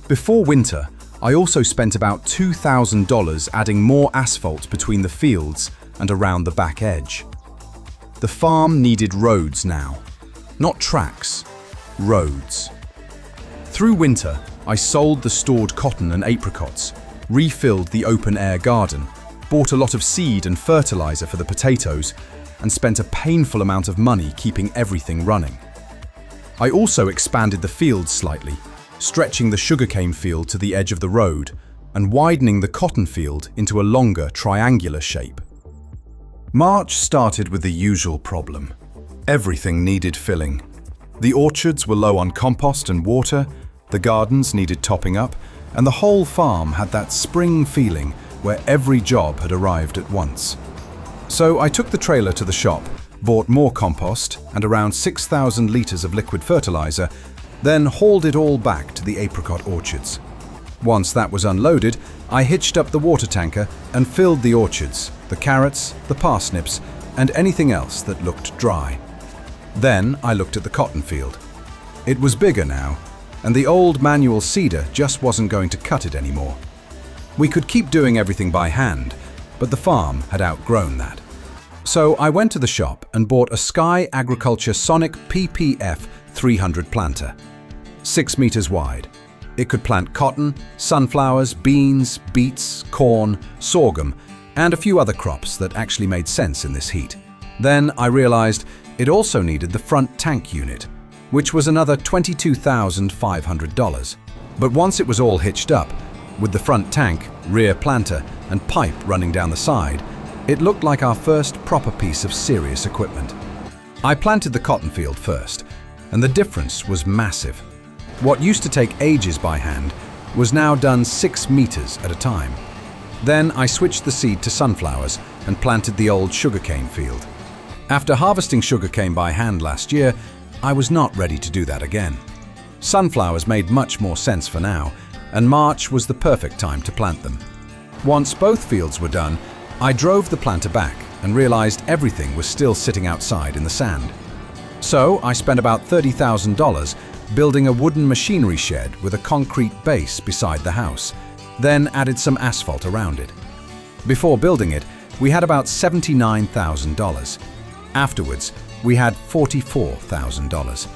Before winter, I also spent about $2,000 adding more asphalt between the fields and around the back edge. The farm needed roads now. Not tracks, roads. Through winter, I sold the stored cotton and apricots, refilled the open-air garden, bought a lot of seed and fertilizer for the potatoes, and spent a painful amount of money keeping everything running. I also expanded the field slightly, stretching the sugarcane field to the edge of the road and widening the cotton field into a longer triangular shape. March started with the usual problem. Everything needed filling. The orchards were low on compost and water, the gardens needed topping up, and the whole farm had that spring feeling where every job had arrived at once. So I took the trailer to the shop, bought more compost and around 6,000 litres of liquid fertilizer, then hauled it all back to the apricot orchards. Once that was unloaded, I hitched up the water tanker and filled the orchards, the carrots, the parsnips, and anything else that looked dry. Then I looked at the cotton field. It was bigger now, and the old manual seeder just wasn't going to cut it anymore. We could keep doing everything by hand, but the farm had outgrown that. So I went to the shop and bought a Sky Agriculture Sonic PPF 300 planter, 6 meters wide. It could plant cotton, sunflowers, beans, beets, corn, sorghum, and a few other crops that actually made sense in this heat. Then I realized it also needed the front tank unit, which was another $22,500. But once it was all hitched up, with the front tank, rear planter, and pipe running down the side, it looked like our first proper piece of serious equipment. I planted the cotton field first, and the difference was massive. What used to take ages by hand was now done 6 meters at a time. Then I switched the seed to sunflowers and planted the old sugarcane field. After harvesting sugarcane by hand last year, I was not ready to do that again. Sunflowers made much more sense for now, and March was the perfect time to plant them. Once both fields were done, I drove the planter back and realized everything was still sitting outside in the sand. So I spent about $30,000 building a wooden machinery shed with a concrete base beside the house, then added some asphalt around it. Before building it, we had about $79,000. Afterwards, we had $44,000.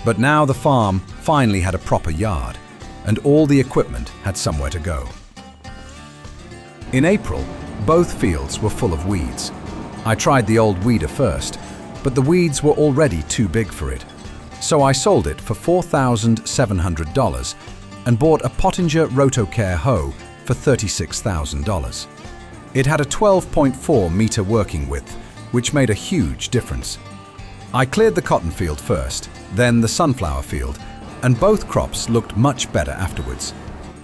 But now the farm finally had a proper yard, and all the equipment had somewhere to go. In April, both fields were full of weeds. I tried the old weeder first, but the weeds were already too big for it. So I sold it for $4,700 and bought a Pottinger Rotocare hoe for $36,000. It had a 12.4 meter working width, which made a huge difference. I cleared the cotton field first, then the sunflower field, and both crops looked much better afterwards.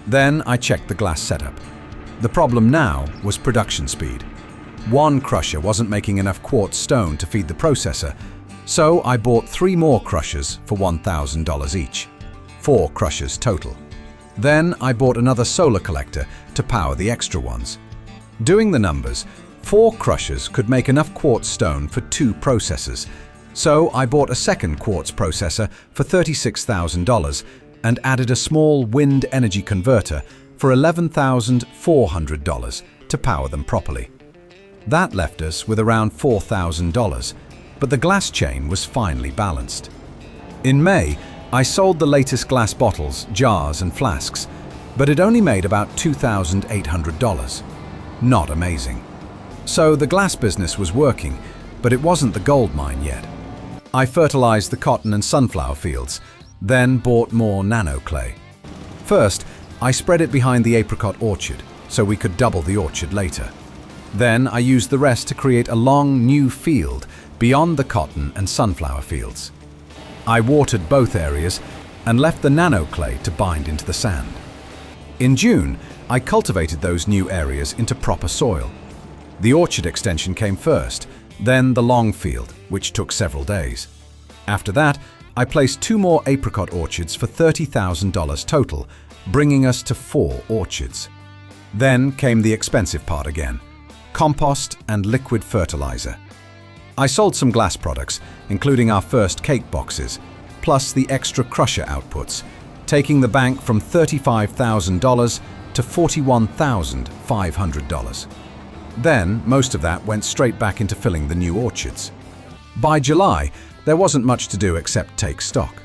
Then I checked the glass setup. The problem now was production speed. One crusher wasn't making enough quartz stone to feed the processor, so I bought 3 more crushers for $1,000 each. 4 crushers total. Then I bought another solar collector to power the extra ones. Doing the numbers, 4 crushers could make enough quartz stone for 2 processors, so I bought a second quartz processor for $36,000 and added a small wind energy converter for $11,400 to power them properly. That left us with around $4,000, but the glass chain was finely balanced. In May, I sold the latest glass bottles, jars and flasks, but it only made about $2,800. Not amazing. So the glass business was working, but it wasn't the gold mine yet. I fertilized the cotton and sunflower fields, then bought more Nano Clay. First, I spread it behind the apricot orchard, so we could double the orchard later. Then I used the rest to create a long new field beyond the cotton and sunflower fields. I watered both areas and left the Nano Clay to bind into the sand. In June, I cultivated those new areas into proper soil. The orchard extension came first, then the long field, which took several days. After that, I placed 2 more apricot orchards for $30,000 total, bringing us to 4 orchards. Then came the expensive part again: compost and liquid fertilizer. I sold some glass products, including our first cake boxes, plus the extra crusher outputs, taking the bank from $35,000 to $41,500. Then, most of that went straight back into filling the new orchards. By July, there wasn't much to do except take stock.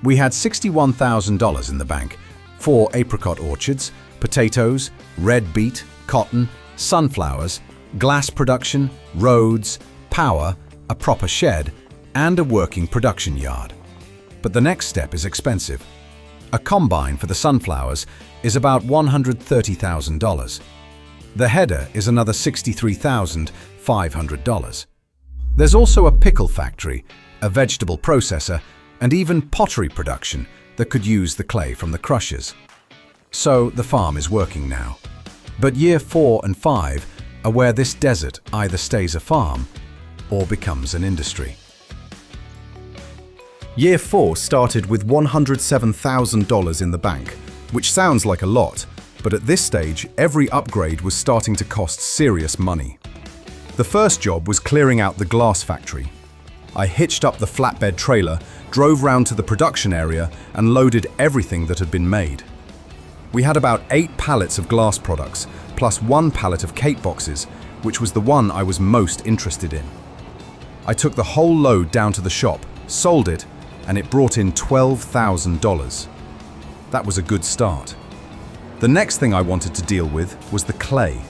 We had $61,000 in the bank: 4 apricot orchards, potatoes, red beet, cotton, sunflowers, glass production, roads, power, a proper shed, and a working production yard. But the next step is expensive. A combine for the sunflowers is about $130,000. The header is another $63,500. There's also a pickle factory, a vegetable processor, and even pottery production that could use the clay from the crushers. So the farm is working now. But year 4 and 5 are where this desert either stays a farm or becomes an industry. Year 4 started with $107,000 in the bank, which sounds like a lot, but at this stage, every upgrade was starting to cost serious money. The first job was clearing out the glass factory. I hitched up the flatbed trailer, drove round to the production area, and loaded everything that had been made. We had about 8 pallets of glass products, plus 1 pallet of cake boxes, which was the one I was most interested in. I took the whole load down to the shop, sold it, and it brought in $12,000. That was a good start. The next thing I wanted to deal with was the clay.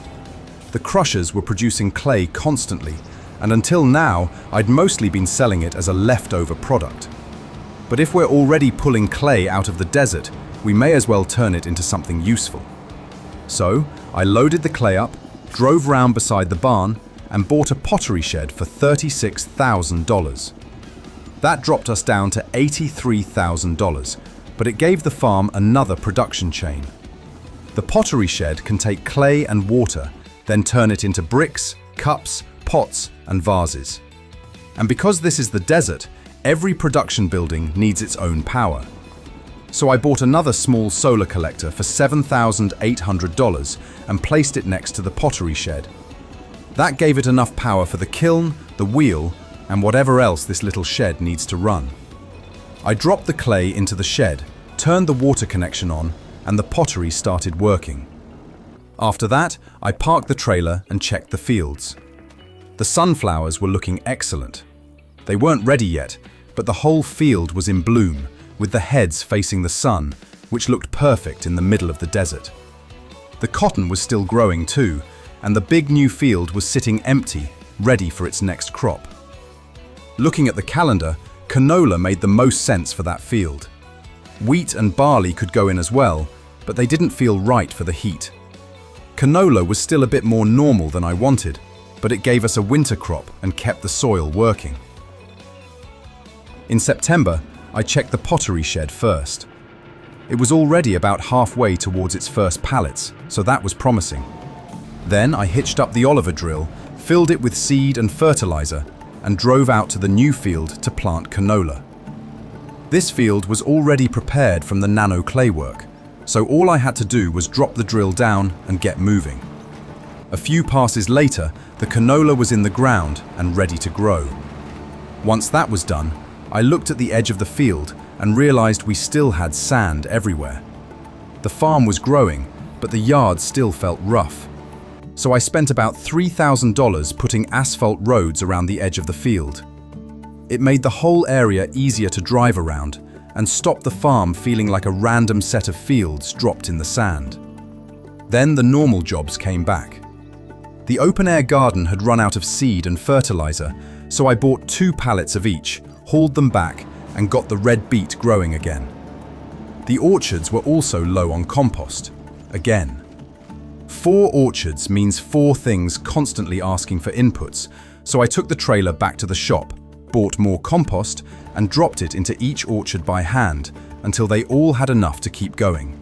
The crushers were producing clay constantly, and until now, I'd mostly been selling it as a leftover product. But if we're already pulling clay out of the desert, we may as well turn it into something useful. So, I loaded the clay up, drove round beside the barn, and bought a pottery shed for $36,000. That dropped us down to $83,000, but it gave the farm another production chain. The pottery shed can take clay and water, then turn it into bricks, cups, pots, and vases. And because this is the desert, every production building needs its own power. So I bought another small solar collector for $7,800 and placed it next to the pottery shed. That gave it enough power for the kiln, the wheel, and whatever else this little shed needs to run. I dropped the clay into the shed, turned the water connection on, and the pottery started working. After that, I parked the trailer and checked the fields. The sunflowers were looking excellent. They weren't ready yet, but the whole field was in bloom, with the heads facing the sun, which looked perfect in the middle of the desert. The cotton was still growing too, and the big new field was sitting empty, ready for its next crop. Looking at the calendar, canola made the most sense for that field. Wheat and barley could go in as well, but they didn't feel right for the heat. Canola was still a bit more normal than I wanted, but it gave us a winter crop and kept the soil working. In September, I checked the pottery shed first. It was already about halfway towards its first pallets, so that was promising. Then I hitched up the Oliver drill, filled it with seed and fertilizer, and drove out to the new field to plant canola. This field was already prepared from the Nano Clay work, so all I had to do was drop the drill down and get moving. A few passes later, the canola was in the ground and ready to grow. Once that was done, I looked at the edge of the field and realized we still had sand everywhere. The farm was growing, but the yard still felt rough. So I spent about $3,000 putting asphalt roads around the edge of the field. It made the whole area easier to drive around and stopped the farm feeling like a random set of fields dropped in the sand. Then the normal jobs came back. The open-air garden had run out of seed and fertilizer, so I bought 2 pallets of each, hauled them back, and got the red beet growing again. The orchards were also low on compost. Again. 4 orchards means 4 things constantly asking for inputs, so I took the trailer back to the shop, bought more compost, and dropped it into each orchard by hand until they all had enough to keep going.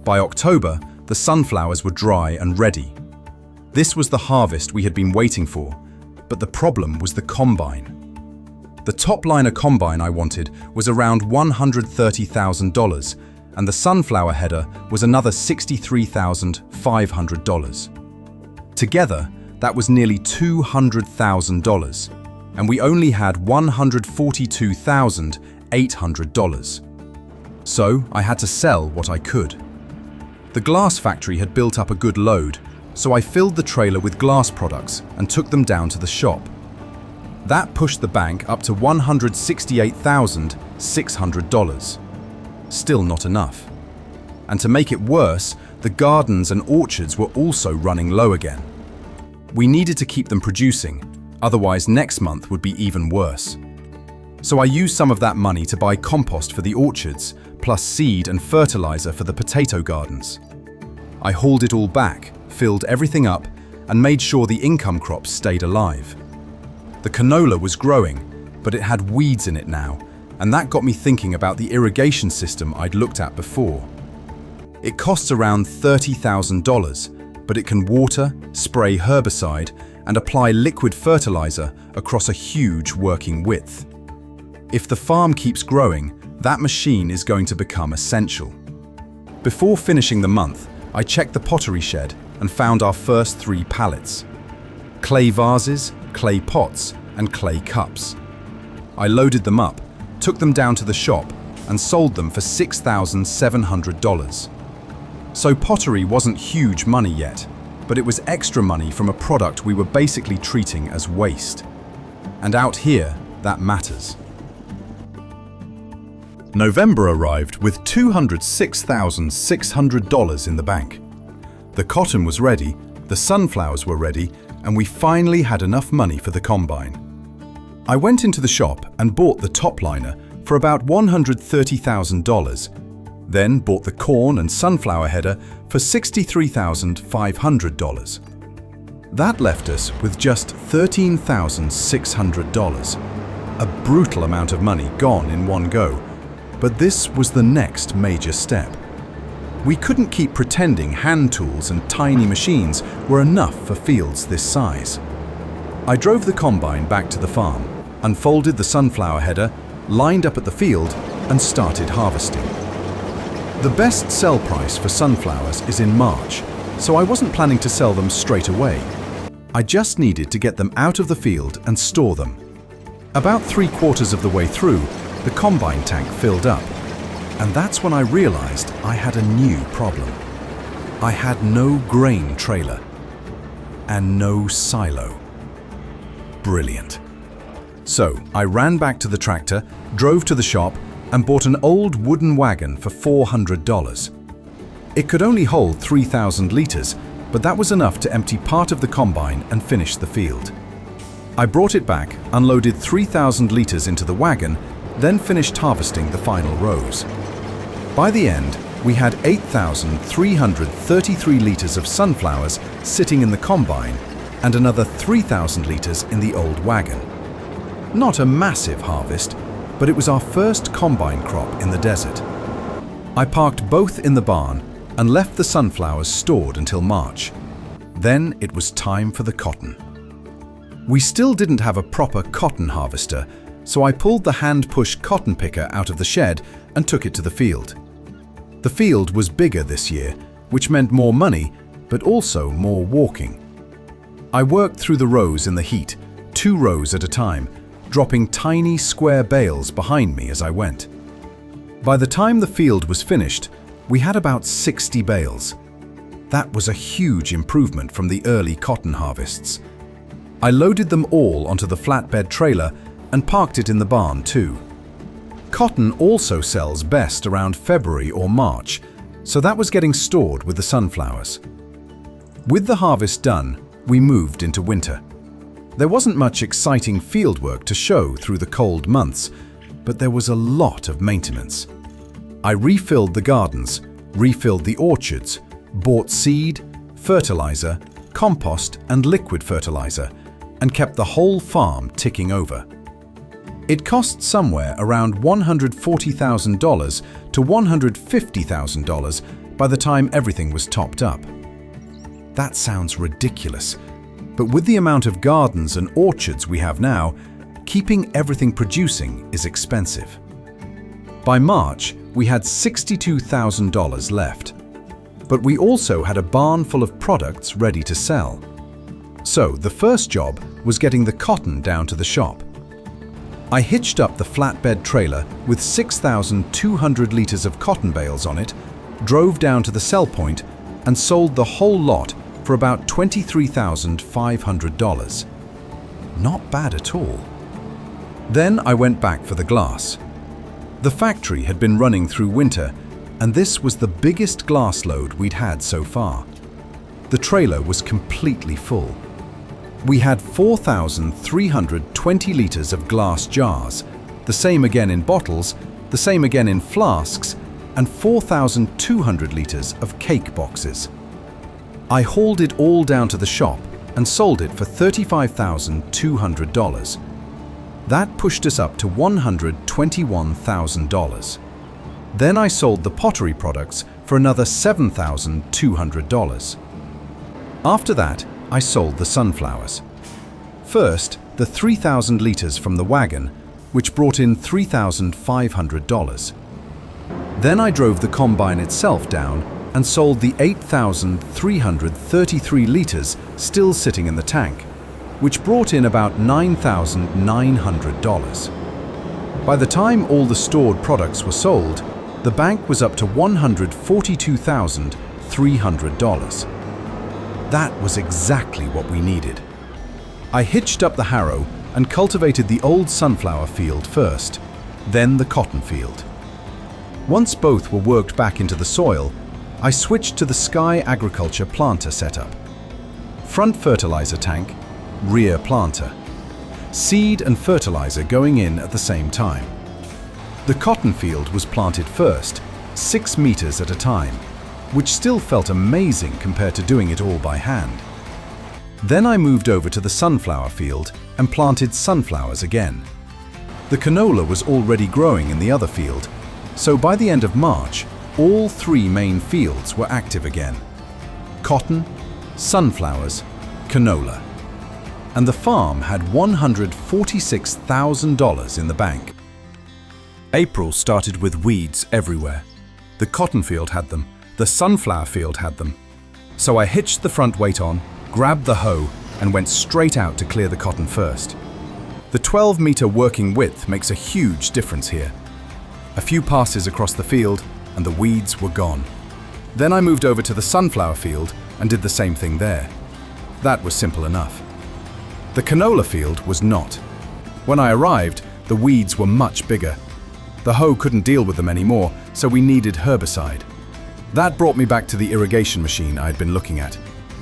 By October, the sunflowers were dry and ready. This was the harvest we had been waiting for, but the problem was the combine. The top-liner combine I wanted was around $130,000, and the sunflower header was another $63,500. Together, that was nearly $200,000, and we only had $142,800. So I had to sell what I could. The glass factory had built up a good load, so I filled the trailer with glass products and took them down to the shop. That pushed the bank up to $168,600. Still not enough. And to make it worse, the gardens and orchards were also running low again. We needed to keep them producing, otherwise next month would be even worse. So I used some of that money to buy compost for the orchards, plus seed and fertilizer for the potato gardens. I hauled it all back, filled everything up, and made sure the income crops stayed alive. The canola was growing, but it had weeds in it now, and that got me thinking about the irrigation system I'd looked at before. It costs around $30,000, but it can water, spray herbicide, and apply liquid fertilizer across a huge working width. If the farm keeps growing, that machine is going to become essential. Before finishing the month, I checked the pottery shed and found our first 3 pallets. Clay vases, clay pots, and clay cups. I loaded them up, took them down to the shop, and sold them for $6,700. So pottery wasn't huge money yet, but it was extra money from a product we were basically treating as waste. And out here, that matters. November arrived with $206,600 in the bank. The cotton was ready, the sunflowers were ready, and we finally had enough money for the combine. I went into the shop and bought the top liner for about $130,000, then bought the corn and sunflower header for $63,500. That left us with just $13,600, a brutal amount of money gone in one go. But this was the next major step. We couldn't keep pretending hand tools and tiny machines were enough for fields this size. I drove the combine back to the farm, unfolded the sunflower header, lined up at the field, and started harvesting. The best sell price for sunflowers is in March, so I wasn't planning to sell them straight away. I just needed to get them out of the field and store them. About 3/4 of the way through, the combine tank filled up, and that's when I realized I had a new problem. I had no grain trailer and no silo. Brilliant. So I ran back to the tractor, drove to the shop, and bought an old wooden wagon for $400. It could only hold 3,000 liters, but that was enough to empty part of the combine and finish the field. I brought it back, unloaded 3,000 litres into the wagon, then finished harvesting the final rows. By the end, we had 8,333 litres of sunflowers sitting in the combine and another 3,000 litres in the old wagon. Not a massive harvest, but it was our first combine crop in the desert. I parked both in the barn and left the sunflowers stored until March. Then it was time for the cotton. We still didn't have a proper cotton harvester, so I pulled the hand-push cotton picker out of the shed and took it to the field. The field was bigger this year, which meant more money, but also more walking. I worked through the rows in the heat, 2 rows at a time, dropping tiny square bales behind me as I went. By the time the field was finished, we had about 60 bales. That was a huge improvement from the early cotton harvests. I loaded them all onto the flatbed trailer and parked it in the barn too. Cotton also sells best around February or March, so that was getting stored with the sunflowers. With the harvest done, we moved into winter. There wasn't much exciting fieldwork to show through the cold months, but there was a lot of maintenance. I refilled the gardens, refilled the orchards, bought seed, fertilizer, compost and liquid fertilizer, and kept the whole farm ticking over. It cost somewhere around $140,000 to $150,000 by the time everything was topped up. That sounds ridiculous, but with the amount of gardens and orchards we have now, keeping everything producing is expensive. By March, we had $62,000 left, but we also had a barn full of products ready to sell. So the first job was getting the cotton down to the shop. I hitched up the flatbed trailer with 6,200 litres of cotton bales on it, drove down to the sell point, and sold the whole lot for about $23,500. Not bad at all. Then I went back for the glass. The factory had been running through winter, and this was the biggest glass load we'd had so far. The trailer was completely full. We had 4,320 litres of glass jars, the same again in bottles, the same again in flasks, and 4,200 litres of cake boxes. I hauled it all down to the shop and sold it for $35,200. That pushed us up to $121,000. Then I sold the pottery products for another $7,200. After that, I sold the sunflowers. First, the 3,000 litres from the wagon, which brought in $3,500. Then I drove the combine itself down and sold the 8,333 litres still sitting in the tank, which brought in about $9,900. By the time all the stored products were sold, the bank was up to $142,300. That was exactly what we needed. I hitched up the harrow and cultivated the old sunflower field first, then the cotton field. Once both were worked back into the soil, I switched to the Sky Agriculture planter setup. Front fertilizer tank, rear planter. Seed and fertilizer going in at the same time. The cotton field was planted first, 6 meters at a time, which still felt amazing compared to doing it all by hand. Then I moved over to the sunflower field and planted sunflowers again. The canola was already growing in the other field, so by the end of March, all 3 main fields were active again. Cotton, sunflowers, canola. And the farm had $146,000 in the bank. April started with weeds everywhere. The cotton field had them, the sunflower field had them. So I hitched the front weight on, grabbed the hoe, and went straight out to clear the cotton first. The 12-meter working width makes a huge difference here. A few passes across the field, and the weeds were gone. Then I moved over to the sunflower field and did the same thing there. That was simple enough. The canola field was not. When I arrived, the weeds were much bigger. The hoe couldn't deal with them anymore, so we needed herbicide. That brought me back to the irrigation machine I had been looking at.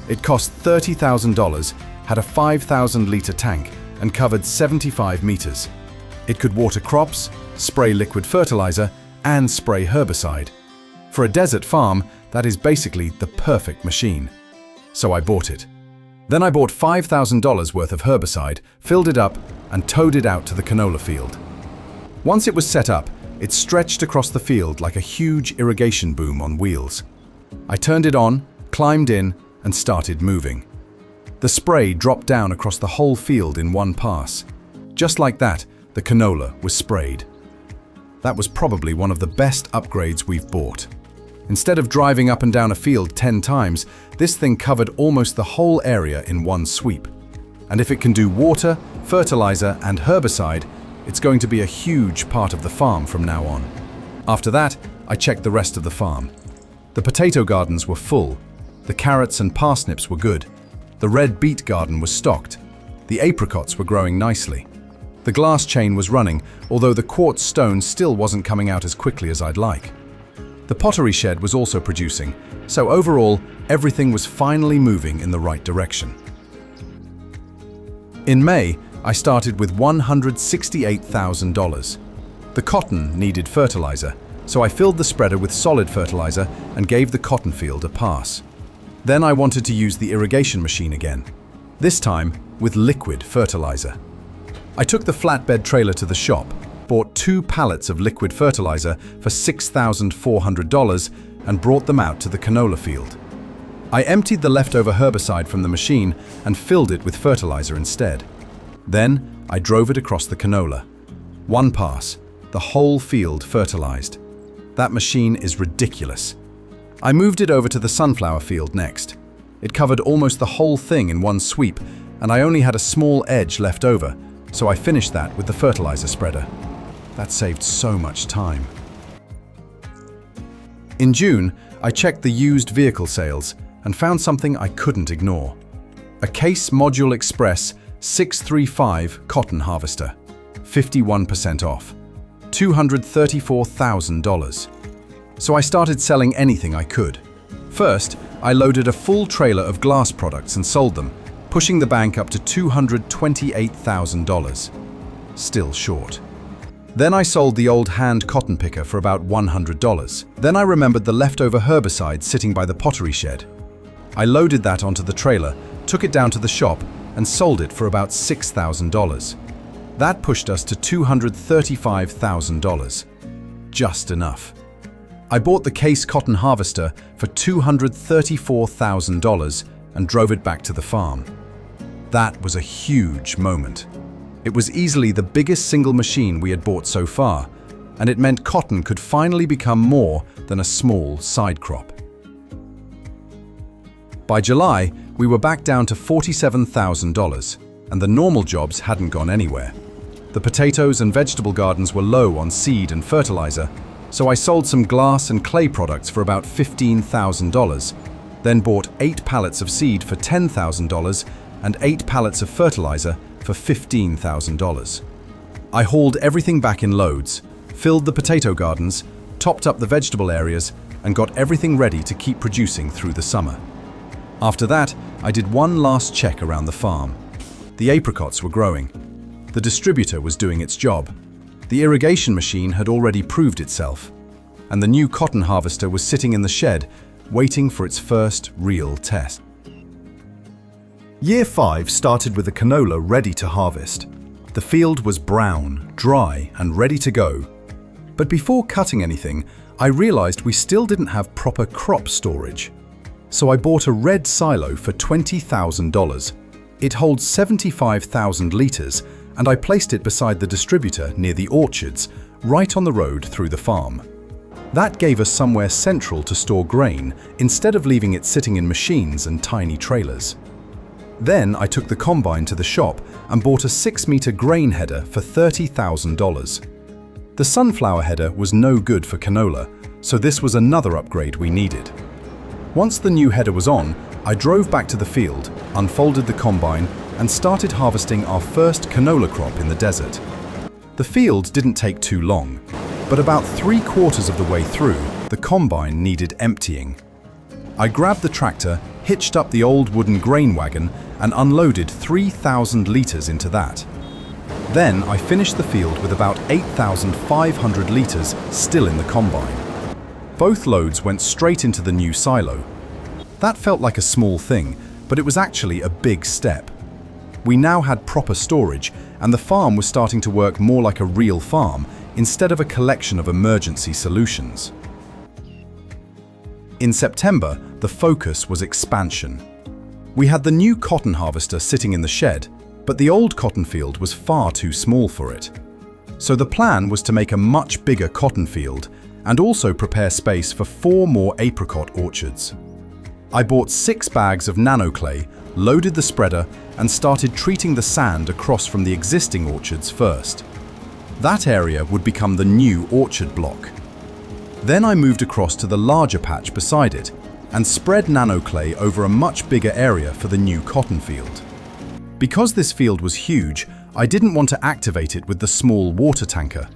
It cost $30,000, had a 5,000-litre tank, and covered 75 meters. It could water crops, spray liquid fertilizer, and spray herbicide. For a desert farm, that is basically the perfect machine. So I bought it. Then I bought $5,000 worth of herbicide, filled it up, and towed it out to the canola field. Once it was set up, it stretched across the field like a huge irrigation boom on wheels. I turned it on, climbed in, and started moving. The spray dropped down across the whole field in one pass. Just like that, the canola was sprayed. That was probably one of the best upgrades we've bought. Instead of driving up and down a field 10 times, this thing covered almost the whole area in one sweep. And if it can do water, fertilizer, and herbicide, it's going to be a huge part of the farm from now on. After that, I checked the rest of the farm. The potato gardens were full. The carrots and parsnips were good. The red beet garden was stocked. The apricots were growing nicely. The glass chain was running, although the quartz stone still wasn't coming out as quickly as I'd like. The pottery shed was also producing, so overall, everything was finally moving in the right direction. In May, I started with $168,000. The cotton needed fertilizer, so I filled the spreader with solid fertilizer and gave the cotton field a pass. Then I wanted to use the irrigation machine again, this time with liquid fertilizer. I took the flatbed trailer to the shop, bought 2 pallets of liquid fertilizer for $6,400 and brought them out to the canola field. I emptied the leftover herbicide from the machine and filled it with fertilizer instead. Then I drove it across the canola. One pass, the whole field fertilized. That machine is ridiculous. I moved it over to the sunflower field next. It covered almost the whole thing in one sweep, and I only had a small edge left over, so I finished that with the fertilizer spreader. That saved so much time. In June, I checked the used vehicle sales and found something I couldn't ignore. A Case Module Express 635 cotton harvester, 51% off, $234,000. So I started selling anything I could. First, I loaded a full trailer of glass products and sold them, pushing the bank up to $228,000. Still short. Then I sold the old hand cotton picker for about $100. Then I remembered the leftover herbicide sitting by the pottery shed. I loaded that onto the trailer, took it down to the shop, and sold it for about $6,000. That pushed us to $235,000. Just enough. I bought the Case cotton harvester for $234,000 and drove it back to the farm. That was a huge moment. It was easily the biggest single machine we had bought so far, and it meant cotton could finally become more than a small side crop. By July, we were back down to $47,000, and the normal jobs hadn't gone anywhere. The potatoes and vegetable gardens were low on seed and fertilizer, so I sold some glass and clay products for about $15,000, then bought 8 pallets of seed for $10,000 and 8 pallets of fertilizer for $15,000. I hauled everything back in loads, filled the potato gardens, topped up the vegetable areas, and got everything ready to keep producing through the summer. After that, I did one last check around the farm. The apricots were growing. The distributor was doing its job. The irrigation machine had already proved itself, and the new cotton harvester was sitting in the shed, waiting for its first real test. Year 5 started with the canola ready to harvest. The field was brown, dry, and ready to go. But before cutting anything, I realized we still didn't have proper crop storage. So I bought a red silo for $20,000. It holds 75,000 liters, and I placed it beside the distributor near the orchards, right on the road through the farm. That gave us somewhere central to store grain instead of leaving it sitting in machines and tiny trailers. Then I took the combine to the shop and bought a 6-meter grain header for $30,000. The sunflower header was no good for canola, so this was another upgrade we needed. Once the new header was on, I drove back to the field, unfolded the combine, and started harvesting our first canola crop in the desert. The field didn't take too long, but about 3/4 of the way through, the combine needed emptying. I grabbed the tractor, hitched up the old wooden grain wagon, and unloaded 3,000 liters into that. Then I finished the field with about 8,500 litres still in the combine. Both loads went straight into the new silo. That felt like a small thing, but it was actually a big step. We now had proper storage, and the farm was starting to work more like a real farm instead of a collection of emergency solutions. In September, the focus was expansion. We had the new cotton harvester sitting in the shed, but the old cotton field was far too small for it. So the plan was to make a much bigger cotton field and also prepare space for 4 more apricot orchards. I bought 6 bags of Nano Clay, loaded the spreader, and started treating the sand across from the existing orchards first. That area would become the new orchard block. Then I moved across to the larger patch beside it and spread Nano Clay over a much bigger area for the new cotton field. Because this field was huge, I didn't want to activate it with the small water tanker.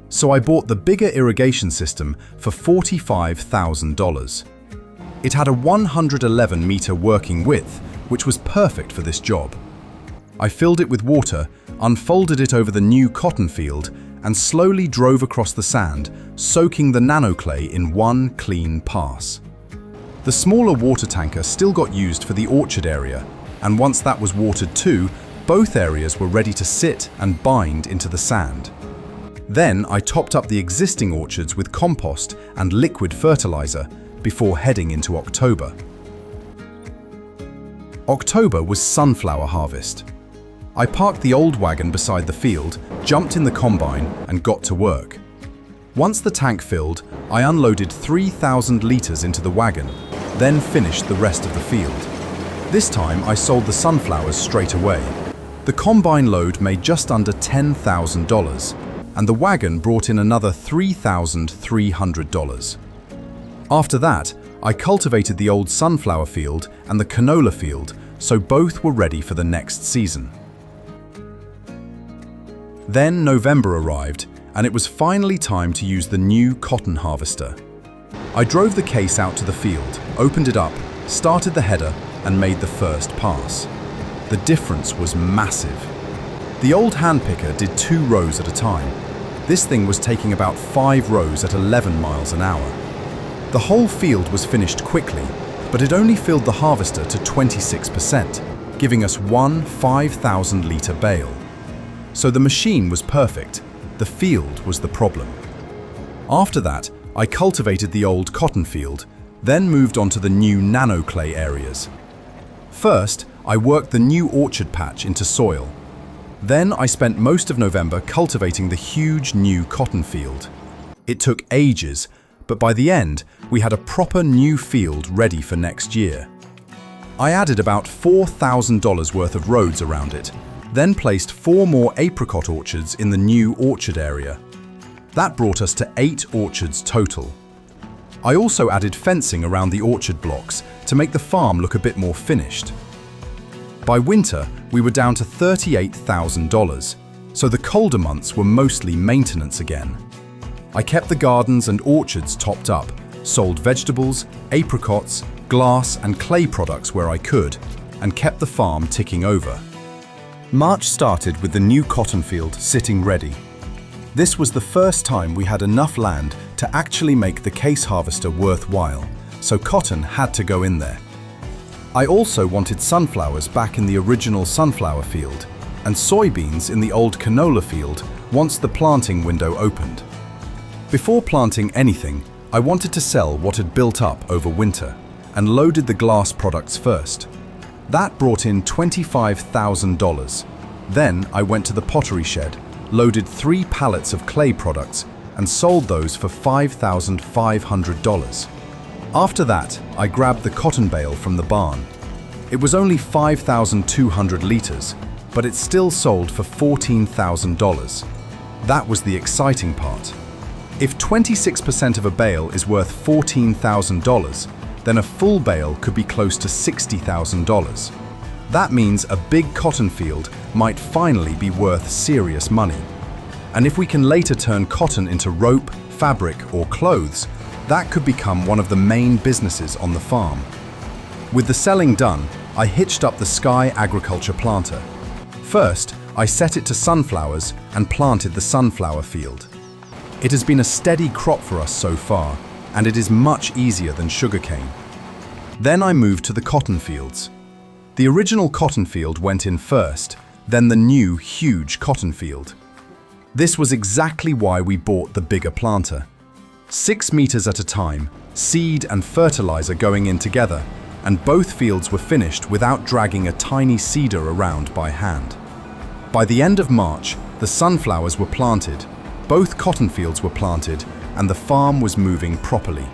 So I bought the bigger irrigation system for $45,000. It had a 111-meter working width, which was perfect for this job. I filled it with water, unfolded it over the new cotton field, and slowly drove across the sand, soaking the Nano Clay in one clean pass. The smaller water tanker still got used for the orchard area, and once that was watered too, both areas were ready to sit and bind into the sand. Then I topped up the existing orchards with compost and liquid fertilizer before heading into October. October was sunflower harvest. I parked the old wagon beside the field, jumped in the combine, and got to work. Once the tank filled, I unloaded 3,000 litres into the wagon, then finished the rest of the field. This time I sold the sunflowers straight away. The combine load made just under $10,000, and the wagon brought in another $3,300. After that, I cultivated the old sunflower field and the canola field, so both were ready for the next season. Then November arrived, and it was finally time to use the new cotton harvester. I drove the case out to the field, opened it up, started the header, and made the first pass. The difference was massive. The old hand picker did 2 rows at a time. This thing was taking about 5 rows at 11 miles an hour. The whole field was finished quickly, but it only filled the harvester to 26%, giving us one 5,000-litre bale. So the machine was perfect, the field was the problem. After that, I cultivated the old cotton field, then moved on to the new Nano Clay areas. First, I worked the new orchard patch into soil. Then I spent most of November cultivating the huge new cotton field. It took ages, but by the end, we had a proper new field ready for next year. I added about $4,000 worth of roads around it, then placed 4 more apricot orchards in the new orchard area. That brought us to 8 orchards total. I also added fencing around the orchard blocks to make the farm look a bit more finished. By winter, we were down to $38,000, so the colder months were mostly maintenance again. I kept the gardens and orchards topped up, sold vegetables, apricots, glass and clay products where I could, and kept the farm ticking over. March started with the new cotton field sitting ready. This was the first time we had enough land to actually make the case harvester worthwhile, so cotton had to go in there. I also wanted sunflowers back in the original sunflower field and soybeans in the old canola field once the planting window opened. Before planting anything, I wanted to sell what had built up over winter and loaded the glass products first. That brought in $25,000. Then I went to the pottery shed, loaded 3 pallets of clay products, and sold those for $5,500. After that, I grabbed the cotton bale from the barn. It was only 5,200 litres, but it still sold for $14,000. That was the exciting part. If 26% of a bale is worth $14,000, then a full bale could be close to $60,000. That means a big cotton field might finally be worth serious money. And if we can later turn cotton into rope, fabric, or clothes, that could become one of the main businesses on the farm. With the selling done, I hitched up the Sky agriculture planter. First, I set it to sunflowers and planted the sunflower field. It has been a steady crop for us so far, and it is much easier than sugarcane. Then I moved to the cotton fields. The original cotton field went in first, then the new, huge cotton field. This was exactly why we bought the bigger planter. 6 meters at a time, seed and fertilizer going in together, and both fields were finished without dragging a tiny seeder around by hand. By the end of March, the sunflowers were planted, both cotton fields were planted, and the farm was moving properly.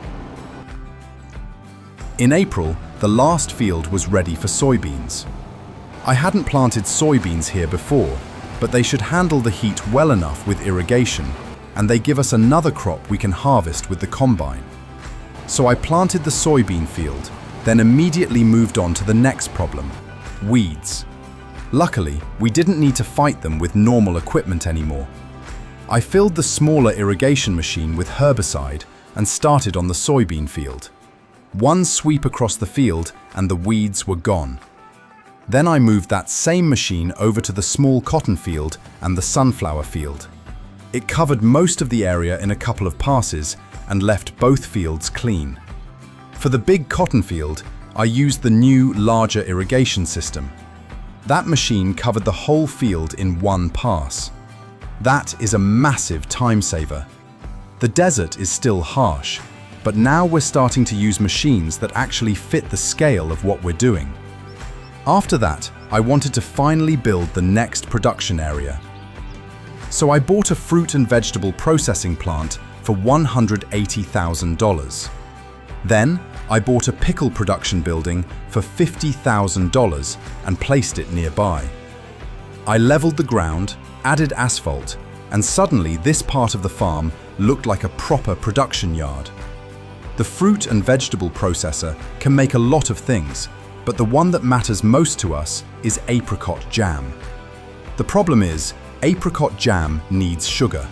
In April, the last field was ready for soybeans. I hadn't planted soybeans here before, but they should handle the heat well enough with irrigation, and they give us another crop we can harvest with the combine. So I planted the soybean field, then immediately moved on to the next problem, weeds. Luckily, we didn't need to fight them with normal equipment anymore. I filled the smaller irrigation machine with herbicide and started on the soybean field. One sweep across the field and the weeds were gone. Then I moved that same machine over to the small cotton field and the sunflower field. It covered most of the area in a couple of passes and left both fields clean. For the big cotton field, I used the new, larger irrigation system. That machine covered the whole field in one pass. That is a massive time saver. The desert is still harsh, but now we're starting to use machines that actually fit the scale of what we're doing. After that, I wanted to finally build the next production area. So I bought a fruit and vegetable processing plant for $180,000. Then, I bought a pickle production building for $50,000 and placed it nearby. I leveled the ground, added asphalt, and suddenly this part of the farm looked like a proper production yard. The fruit and vegetable processor can make a lot of things, but the one that matters most to us is apricot jam. The problem is, apricot jam needs sugar.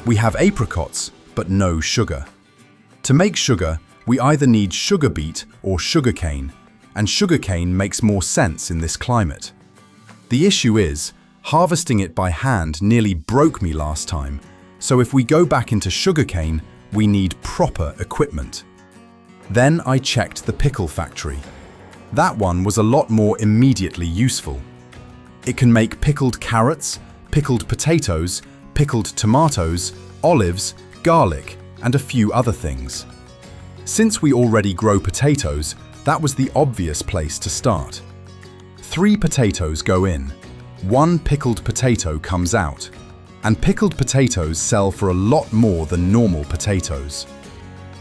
We have apricots, but no sugar. To make sugar, we either need sugar beet or sugarcane, and sugarcane makes more sense in this climate. The issue is, harvesting it by hand nearly broke me last time, so if we go back into sugarcane, we need proper equipment. Then I checked the pickle factory. That one was a lot more immediately useful. It can make pickled carrots, pickled potatoes, pickled tomatoes, olives, garlic, and a few other things. Since we already grow potatoes, that was the obvious place to start. 3 potatoes go in, 1 pickled potato comes out, and pickled potatoes sell for a lot more than normal potatoes.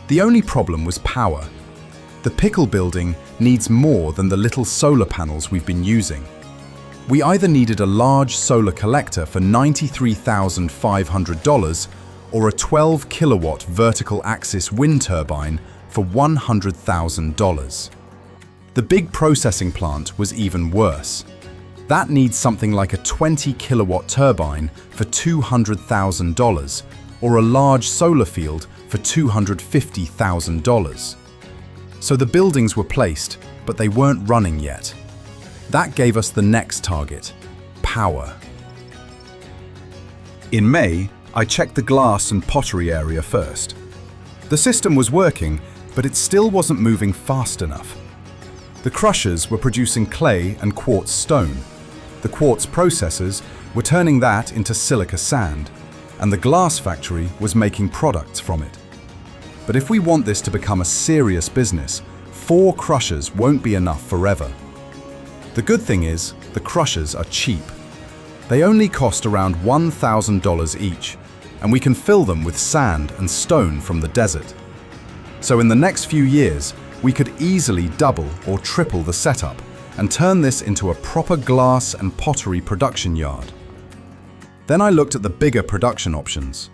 The only problem was power. The pickle building needs more than the little solar panels we've been using. We either needed a large solar collector for $93,500 or a 12 kilowatt vertical axis wind turbine for $100,000. The big processing plant was even worse. That needs something like a 20 kilowatt turbine for $200,000 or a large solar field for $250,000. So the buildings were placed, but they weren't running yet. That gave us the next target, power. In May, I checked the glass and pottery area first. The system was working, but it still wasn't moving fast enough. The crushers were producing clay and quartz stone. The quartz processors were turning that into silica sand, and the glass factory was making products from it. But if we want this to become a serious business, 4 crushers won't be enough forever. The good thing is, the crushers are cheap. They only cost around $1,000 each, and we can fill them with sand and stone from the desert. So in the next few years, we could easily double or triple the setup and turn this into a proper glass and pottery production yard. Then I looked at the bigger production options.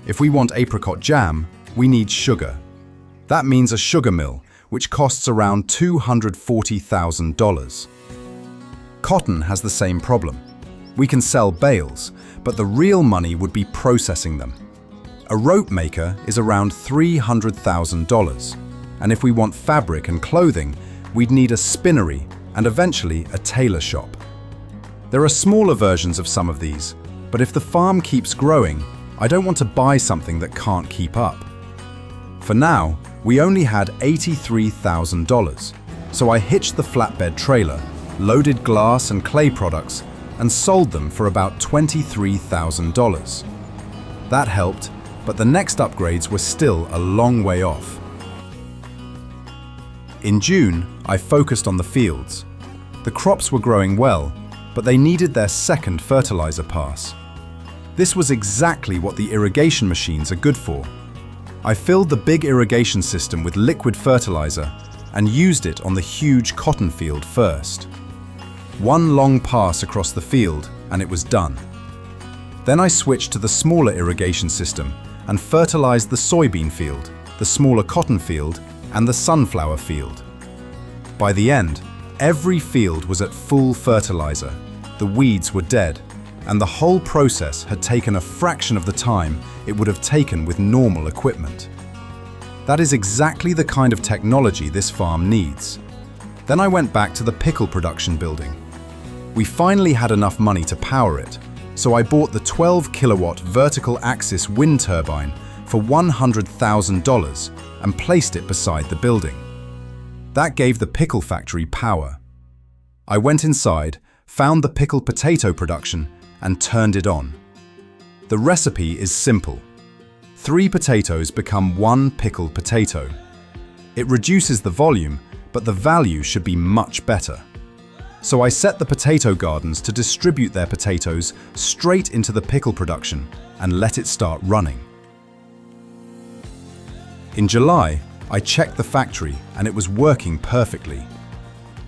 If we want apricot jam, we need sugar. That means a sugar mill, which costs around $240,000. Cotton has the same problem. We can sell bales, but the real money would be processing them. A rope maker is around $300,000, and if we want fabric and clothing, we'd need a spinnery and eventually a tailor shop. There are smaller versions of some of these, but if the farm keeps growing, I don't want to buy something that can't keep up. For now, we only had $83,000, so I hitched the flatbed trailer, loaded glass and clay products, and sold them for about $23,000. That helped, but the next upgrades were still a long way off. In June, I focused on the fields. The crops were growing well, but they needed their second fertilizer pass. This was exactly what the irrigation machines are good for. I filled the big irrigation system with liquid fertilizer and used it on the huge cotton field first. One long pass across the field and it was done. Then I switched to the smaller irrigation system and fertilized the soybean field, the smaller cotton field, and the sunflower field. By the end, every field was at full fertilizer, the weeds were dead, and the whole process had taken a fraction of the time it would have taken with normal equipment. That is exactly the kind of technology this farm needs. Then I went back to the pickle production building. We finally had enough money to power it, so I bought the 12 kilowatt vertical axis wind turbine for $100,000 and placed it beside the building. That gave the pickle factory power. I went inside, found the pickled potato production, and turned it on. The recipe is simple. 3 potatoes become 1 pickled potato. It reduces the volume, but the value should be much better. So I set the potato gardens to distribute their potatoes straight into the pickle production and let it start running. In July, I checked the factory and it was working perfectly.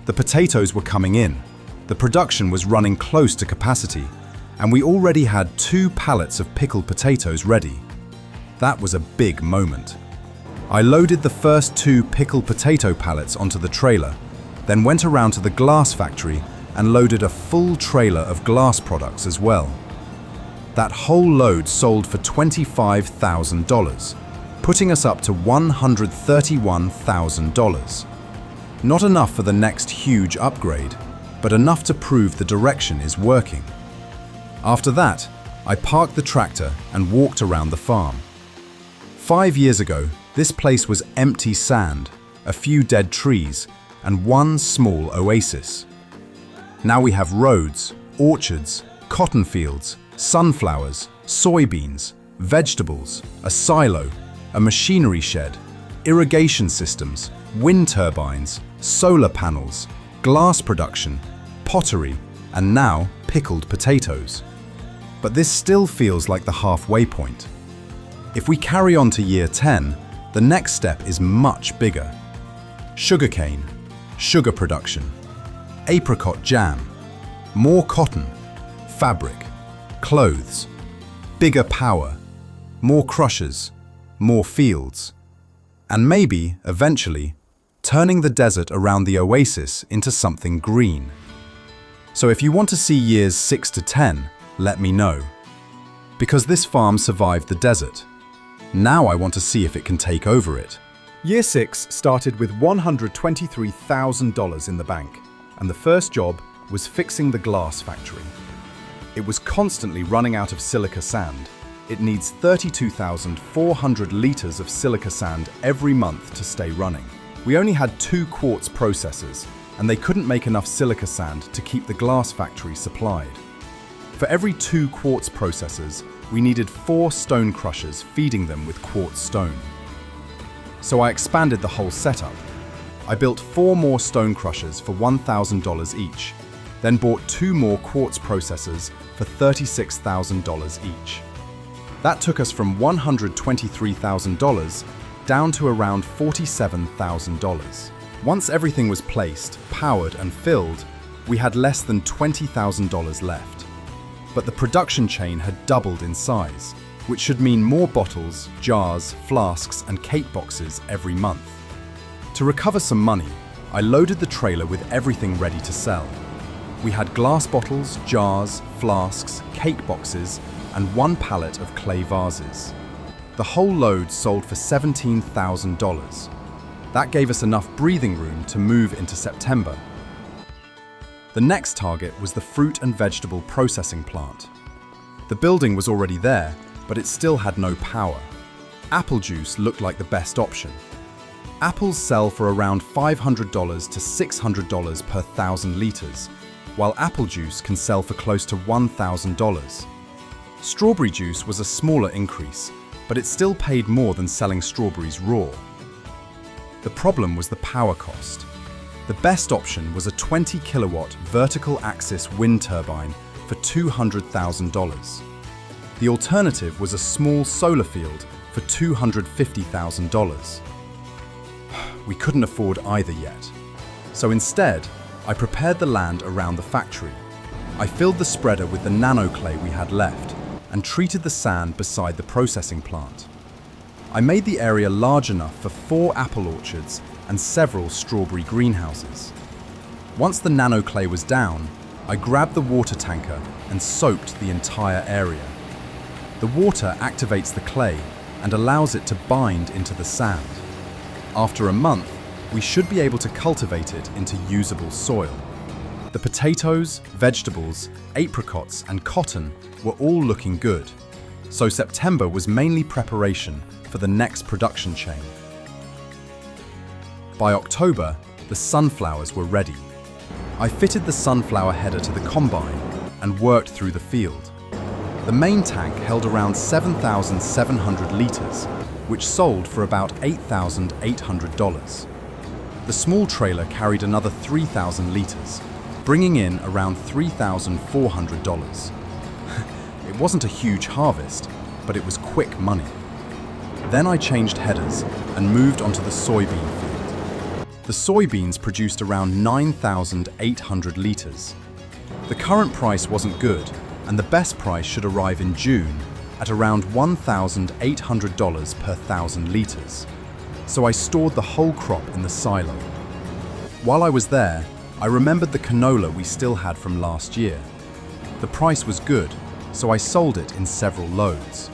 The potatoes were coming in, the production was running close to capacity, and we already had 2 pallets of pickled potatoes ready. That was a big moment. I loaded the first 2 pickled potato pallets onto the trailer, then went around to the glass factory and loaded a full trailer of glass products as well. That whole load sold for $25,000, putting us up to $131,000. Not enough for the next huge upgrade, but enough to prove the direction is working. After that, I parked the tractor and walked around the farm. 5 years ago, this place was empty sand, a few dead trees, and one small oasis. Now we have roads, orchards, cotton fields, sunflowers, soybeans, vegetables, a silo, a machinery shed, irrigation systems, wind turbines, solar panels, glass production, pottery, and now pickled potatoes. But this still feels like the halfway point. If we carry on to year 10, the next step is much bigger. Sugarcane, sugar production, apricot jam, more cotton, fabric, clothes, bigger power, more crushers, more fields, and maybe, eventually, turning the desert around the oasis into something green. So if you want to see years 6 to 10, let me know. Because this farm survived the desert. Now I want to see if it can take over it. Year 6 started with $123,000 in the bank, and the first job was fixing the glass factory. It was constantly running out of silica sand. It needs 32,400 liters of silica sand every month to stay running. We only had 2 quartz processors, and they couldn't make enough silica sand to keep the glass factory supplied. For every 2 quartz processors, we needed 4 stone crushers feeding them with quartz stone. So I expanded the whole setup. I built 4 more stone crushers for $1,000 each, then bought 2 more quartz processors for $36,000 each. That took us from $123,000 down to around $47,000. Once everything was placed, powered, and filled, we had less than $20,000 left. But the production chain had doubled in size, which should mean more bottles, jars, flasks, and cake boxes every month. To recover some money, I loaded the trailer with everything ready to sell. We had glass bottles, jars, flasks, cake boxes, and 1 pallet of clay vases. The whole load sold for $17,000. That gave us enough breathing room to move into September. The next target was the fruit and vegetable processing plant. The building was already there, but it still had no power. Apple juice looked like the best option. Apples sell for around $500 to $600 per 1,000 liters, while apple juice can sell for close to $1,000. Strawberry juice was a smaller increase, but it still paid more than selling strawberries raw. The problem was the power cost. The best option was a 20 kilowatt vertical axis wind turbine for $200,000. The alternative was a small solar field for $250,000. We couldn't afford either yet. So instead, I prepared the land around the factory. I filled the spreader with the nano clay we had left and treated the sand beside the processing plant. I made the area large enough for 4 apple orchards and several strawberry greenhouses. Once the nano clay was down, I grabbed the water tanker and soaked the entire area. The water activates the clay and allows it to bind into the sand. After a month, we should be able to cultivate it into usable soil. The potatoes, vegetables, apricots, and cotton were all looking good, so September was mainly preparation for the next production chain. By October, the sunflowers were ready. I fitted the sunflower header to the combine and worked through the field. The main tank held around 7,700 liters, which sold for about $8,800. The small trailer carried another 3,000 liters, bringing in around $3,400. It wasn't a huge harvest, but it was quick money. Then I changed headers and moved onto the soybean field. The soybeans produced around 9,800 liters. The current price wasn't good, and the best price should arrive in June at around $1,800 per 1,000 liters. So I stored the whole crop in the silo. While I was there, I remembered the canola we still had from last year. The price was good, so I sold it in several loads.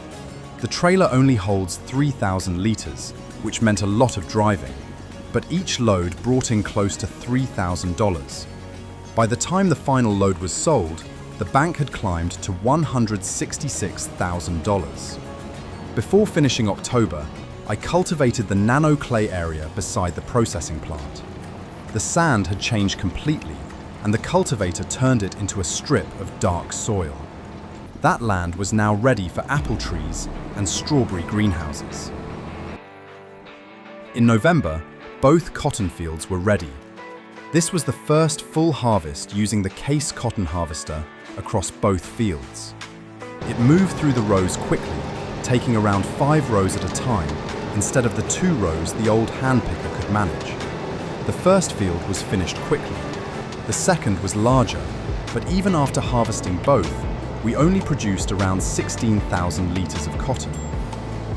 The trailer only holds 3,000 liters, which meant a lot of driving, but each load brought in close to $3,000. By the time the final load was sold, the bank had climbed to $166,000. Before finishing October, I cultivated the nano clay area beside the processing plant. The sand had changed completely, and the cultivator turned it into a strip of dark soil. That land was now ready for apple trees and strawberry greenhouses. In November, both cotton fields were ready. This was the first full harvest using the case cotton harvester across both fields. It moved through the rows quickly, taking around 5 rows at a time, instead of the 2 rows the old hand picker could manage. The first field was finished quickly. The second was larger, but even after harvesting both, we only produced around 16,000 liters of cotton.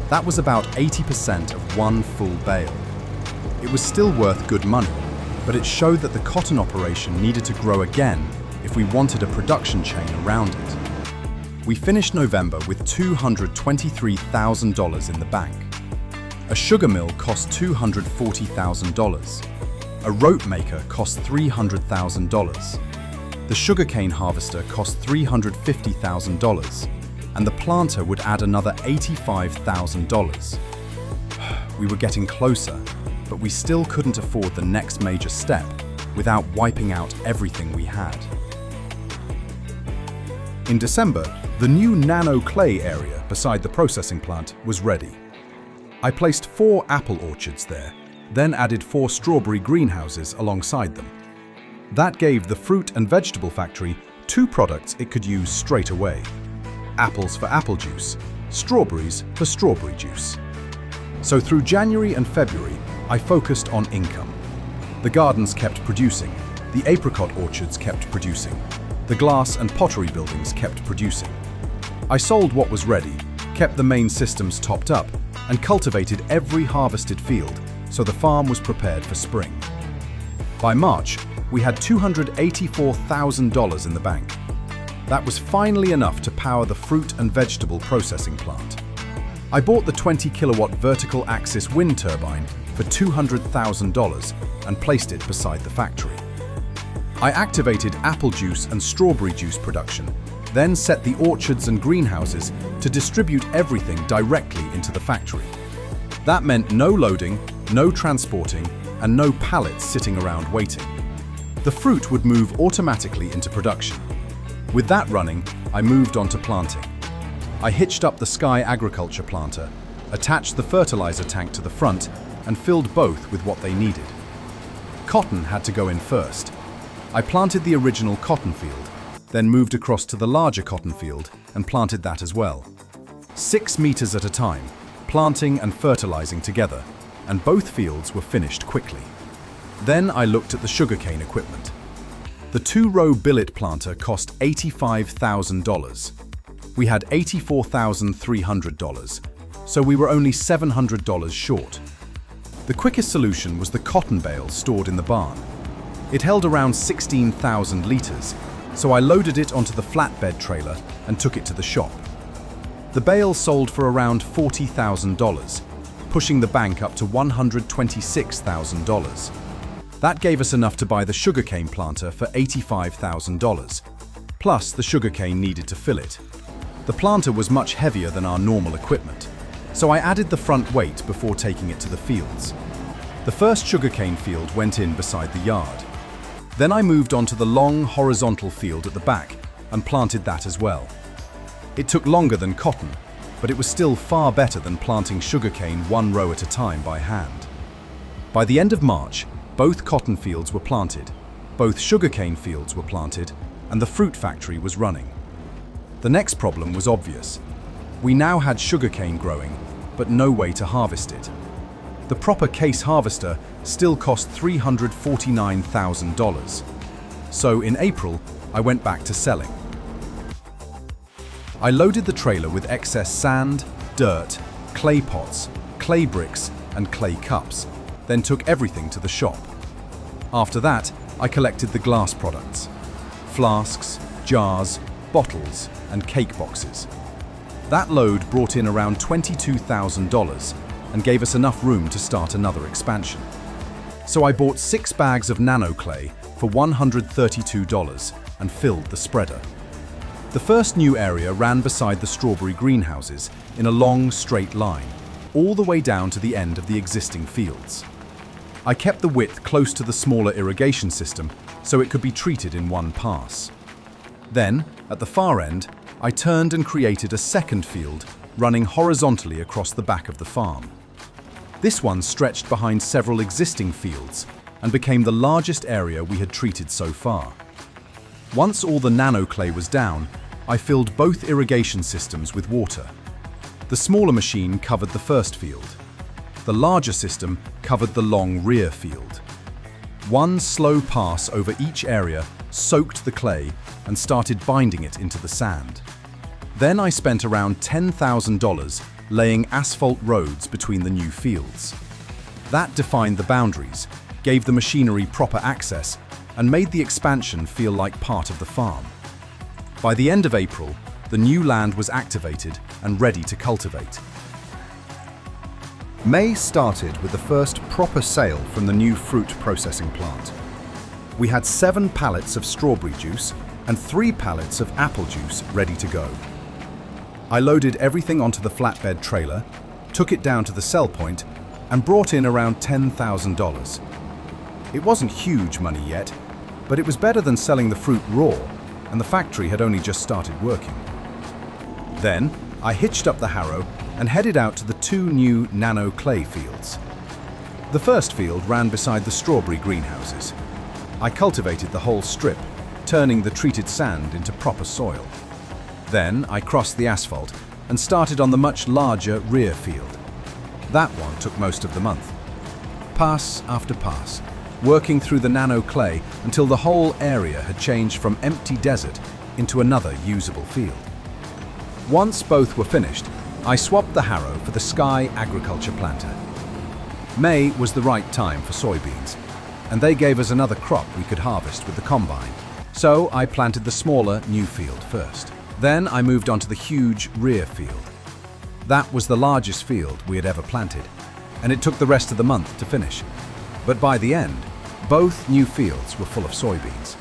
That was about 80% of one full bale. It was still worth good money, but it showed that the cotton operation needed to grow again if we wanted a production chain around it. We finished November with $223,000 in the bank. A sugar mill cost $240,000. A rope maker cost $300,000. The sugarcane harvester cost $350,000, and the planter would add another $85,000. We were getting closer, but we still couldn't afford the next major step without wiping out everything we had. In December, the new nano clay area beside the processing plant was ready. I placed 4 apple orchards there, then added 4 strawberry greenhouses alongside them. That gave the fruit and vegetable factory 2 products it could use straight away: apples for apple juice, strawberries for strawberry juice. So through January and February, I focused on income. The gardens kept producing, the apricot orchards kept producing, the glass and pottery buildings kept producing. I sold what was ready, kept the main systems topped up, and cultivated every harvested field, so the farm was prepared for spring. By March, we had $284,000 in the bank. That was finally enough to power the fruit and vegetable processing plant. I bought the 20 kilowatt vertical axis wind turbine for $200,000 and placed it beside the factory. I activated apple juice and strawberry juice production, then set the orchards and greenhouses to distribute everything directly into the factory. That meant no loading, no transporting, and no pallets sitting around waiting. The fruit would move automatically into production. With that running, I moved on to planting. I hitched up the Sky agriculture planter, attached the fertilizer tank to the front, and filled both with what they needed. Cotton had to go in first. I planted the original cotton field, then moved across to the larger cotton field and planted that as well. 6 meters at a time, planting and fertilizing together, and both fields were finished quickly. Then I looked at the sugarcane equipment. The 2-row billet planter cost $85,000. We had $84,300, so we were only $700 short. The quickest solution was the cotton bale stored in the barn. It held around 16,000 liters, so I loaded it onto the flatbed trailer and took it to the shop. The bale sold for around $40,000, pushing the bank up to $126,000. That gave us enough to buy the sugarcane planter for $85,000, plus the sugarcane needed to fill it. The planter was much heavier than our normal equipment, so I added the front weight before taking it to the fields. The first sugarcane field went in beside the yard. Then I moved on to the long horizontal field at the back and planted that as well. It took longer than cotton, but it was still far better than planting sugarcane 1 row at a time by hand. By the end of March, both cotton fields were planted, both sugarcane fields were planted, and the fruit factory was running. The next problem was obvious. We now had sugarcane growing, but no way to harvest it. The proper case harvester still cost $349,000. So in April, I went back to selling. I loaded the trailer with excess sand, dirt, clay pots, clay bricks, and clay cups, then took everything to the shop. After that, I collected the glass products: flasks, jars, bottles, and cake boxes. That load brought in around $22,000 and gave us enough room to start another expansion. So I bought 6 bags of Nano Clay for $132 and filled the spreader. The first new area ran beside the strawberry greenhouses in a long, straight line, all the way down to the end of the existing fields. I kept the width close to the smaller irrigation system so it could be treated in one pass. Then, at the far end, I turned and created a second field running horizontally across the back of the farm. This one stretched behind several existing fields and became the largest area we had treated so far. Once all the Nano Clay was down, I filled both irrigation systems with water. The smaller machine covered the first field. The larger system covered the long rear field. One slow pass over each area soaked the clay and started binding it into the sand. Then I spent around $10,000 laying asphalt roads between the new fields. That defined the boundaries, gave the machinery proper access, and made the expansion feel like part of the farm. By the end of April, the new land was activated and ready to cultivate. May started with the first proper sale from the new fruit processing plant. We had 7 pallets of strawberry juice and 3 pallets of apple juice ready to go. I loaded everything onto the flatbed trailer, took it down to the sell point, and brought in around $10,000. It wasn't huge money yet, but it was better than selling the fruit raw, and the factory had only just started working. Then, I hitched up the harrow and headed out to the 2 new Nano Clay fields. The first field ran beside the strawberry greenhouses. I cultivated the whole strip, turning the treated sand into proper soil. Then I crossed the asphalt and started on the much larger rear field. That one took most of the month. Pass after pass, working through the Nano Clay until the whole area had changed from empty desert into another usable field. Once both were finished, I swapped the harrow for the Sky agriculture planter. May was the right time for soybeans, and they gave us another crop we could harvest with the combine. So I planted the smaller new field first. Then I moved on to the huge rear field. That was the largest field we had ever planted, and it took the rest of the month to finish. But by the end, both new fields were full of soybeans.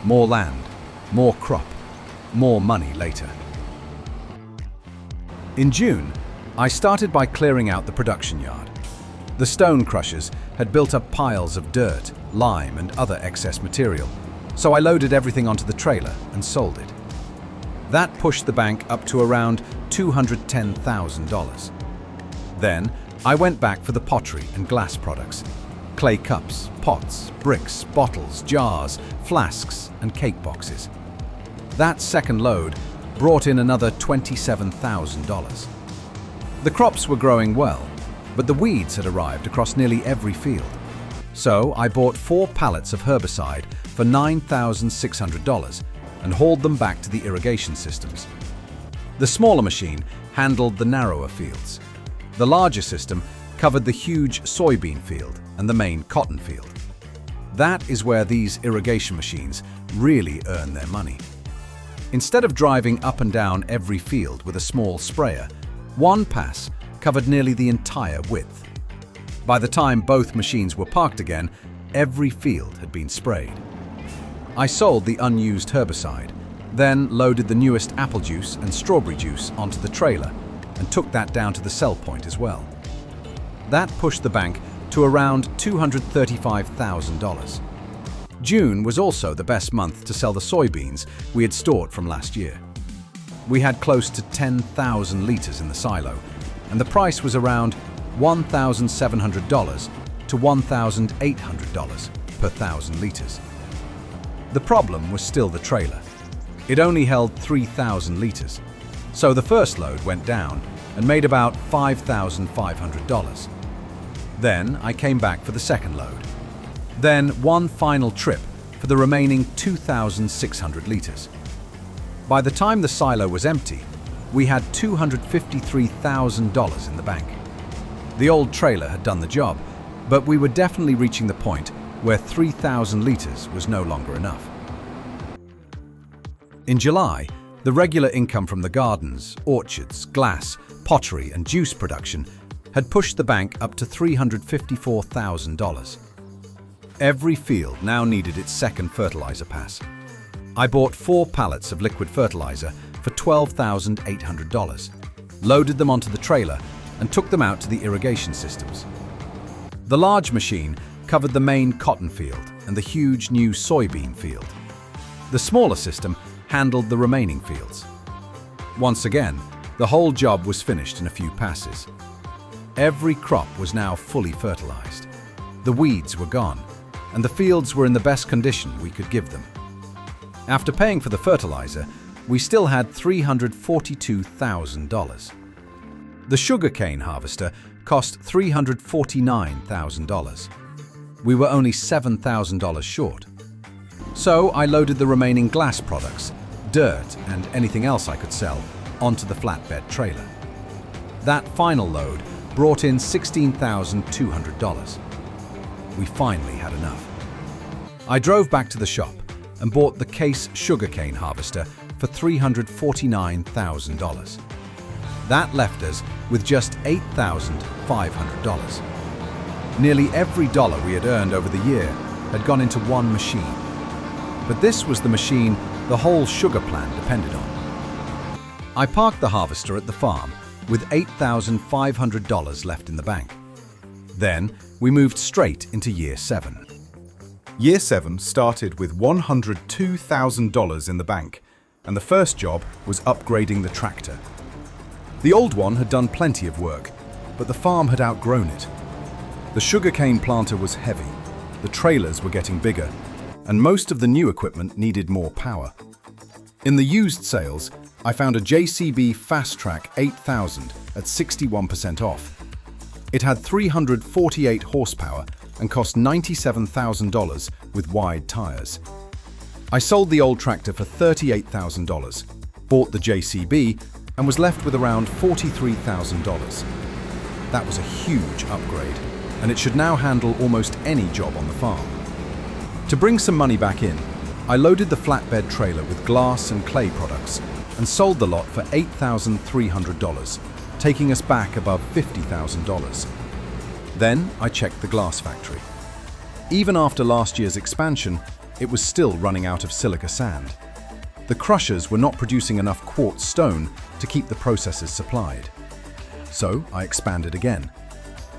More land, more crop, more money later. In June, I started by clearing out the production yard. The stone crushers had built up piles of dirt, lime, and other excess material, so I loaded everything onto the trailer and sold it. That pushed the bank up to around $210,000. Then, I went back for the pottery and glass products. Clay cups, pots, bricks, bottles, jars, flasks, and cake boxes. That second load brought in another $27,000. The crops were growing well, but the weeds had arrived across nearly every field. So I bought 4 pallets of herbicide for $9,600 and hauled them back to the irrigation systems. The smaller machine handled the narrower fields. The larger system covered the huge soybean field and the main cotton field. That is where these irrigation machines really earn their money. Instead of driving up and down every field with a small sprayer, one pass covered nearly the entire width. By the time both machines were parked again, every field had been sprayed. I sold the unused herbicide, then loaded the newest apple juice and strawberry juice onto the trailer and took that down to the sell point as well. That pushed the bank to around $235,000. June was also the best month to sell the soybeans we had stored from last year. We had close to 10,000 litres in the silo, and the price was around $1,700 to $1,800 per 1,000 litres. The problem was still the trailer. It only held 3,000 litres, so the first load went down and made about $5,500. Then I came back for the second load. Then one final trip for the remaining 2,600 litres. By the time the silo was empty, we had $253,000 in the bank. The old trailer had done the job, but we were definitely reaching the point where 3,000 litres was no longer enough. In July, the regular income from the gardens, orchards, glass, pottery and juice production had pushed the bank up to $354,000. Every field now needed its second fertilizer pass. I bought 4 pallets of liquid fertilizer for $12,800, loaded them onto the trailer and took them out to the irrigation systems. The large machine covered the main cotton field and the huge new soybean field. The smaller system handled the remaining fields. Once again, the whole job was finished in a few passes. Every crop was now fully fertilized. The weeds were gone, and the fields were in the best condition we could give them. After paying for the fertilizer, we still had $342,000. The sugarcane harvester cost $349,000. We were only $7,000 short. So I loaded the remaining glass products, dirt and anything else I could sell onto the flatbed trailer. That final load brought in $16,200. We finally had enough. I drove back to the shop and bought the Case sugarcane harvester for $349,000. That left us with just $8,500. Nearly every dollar we had earned over the year had gone into one machine. But this was the machine the whole sugar plan depended on. I parked the harvester at the farm with $8,500 left in the bank. Then we moved straight into Year 7. Year 7 started with $102,000 in the bank, and the first job was upgrading the tractor. The old one had done plenty of work, but the farm had outgrown it. The sugarcane planter was heavy, the trailers were getting bigger, and most of the new equipment needed more power. In the used sales, I found a JCB Fast Track 8000 at 61% off. It had 348 horsepower and cost $97,000 with wide tires. I sold the old tractor for $38,000, bought the JCB, and was left with around $43,000. That was a huge upgrade, and it should now handle almost any job on the farm. To bring some money back in, I loaded the flatbed trailer with glass and clay products and sold the lot for $8,300, taking us back above $50,000. Then I checked the glass factory. Even after last year's expansion, it was still running out of silica sand. The crushers were not producing enough quartz stone to keep the processes supplied. So I expanded again.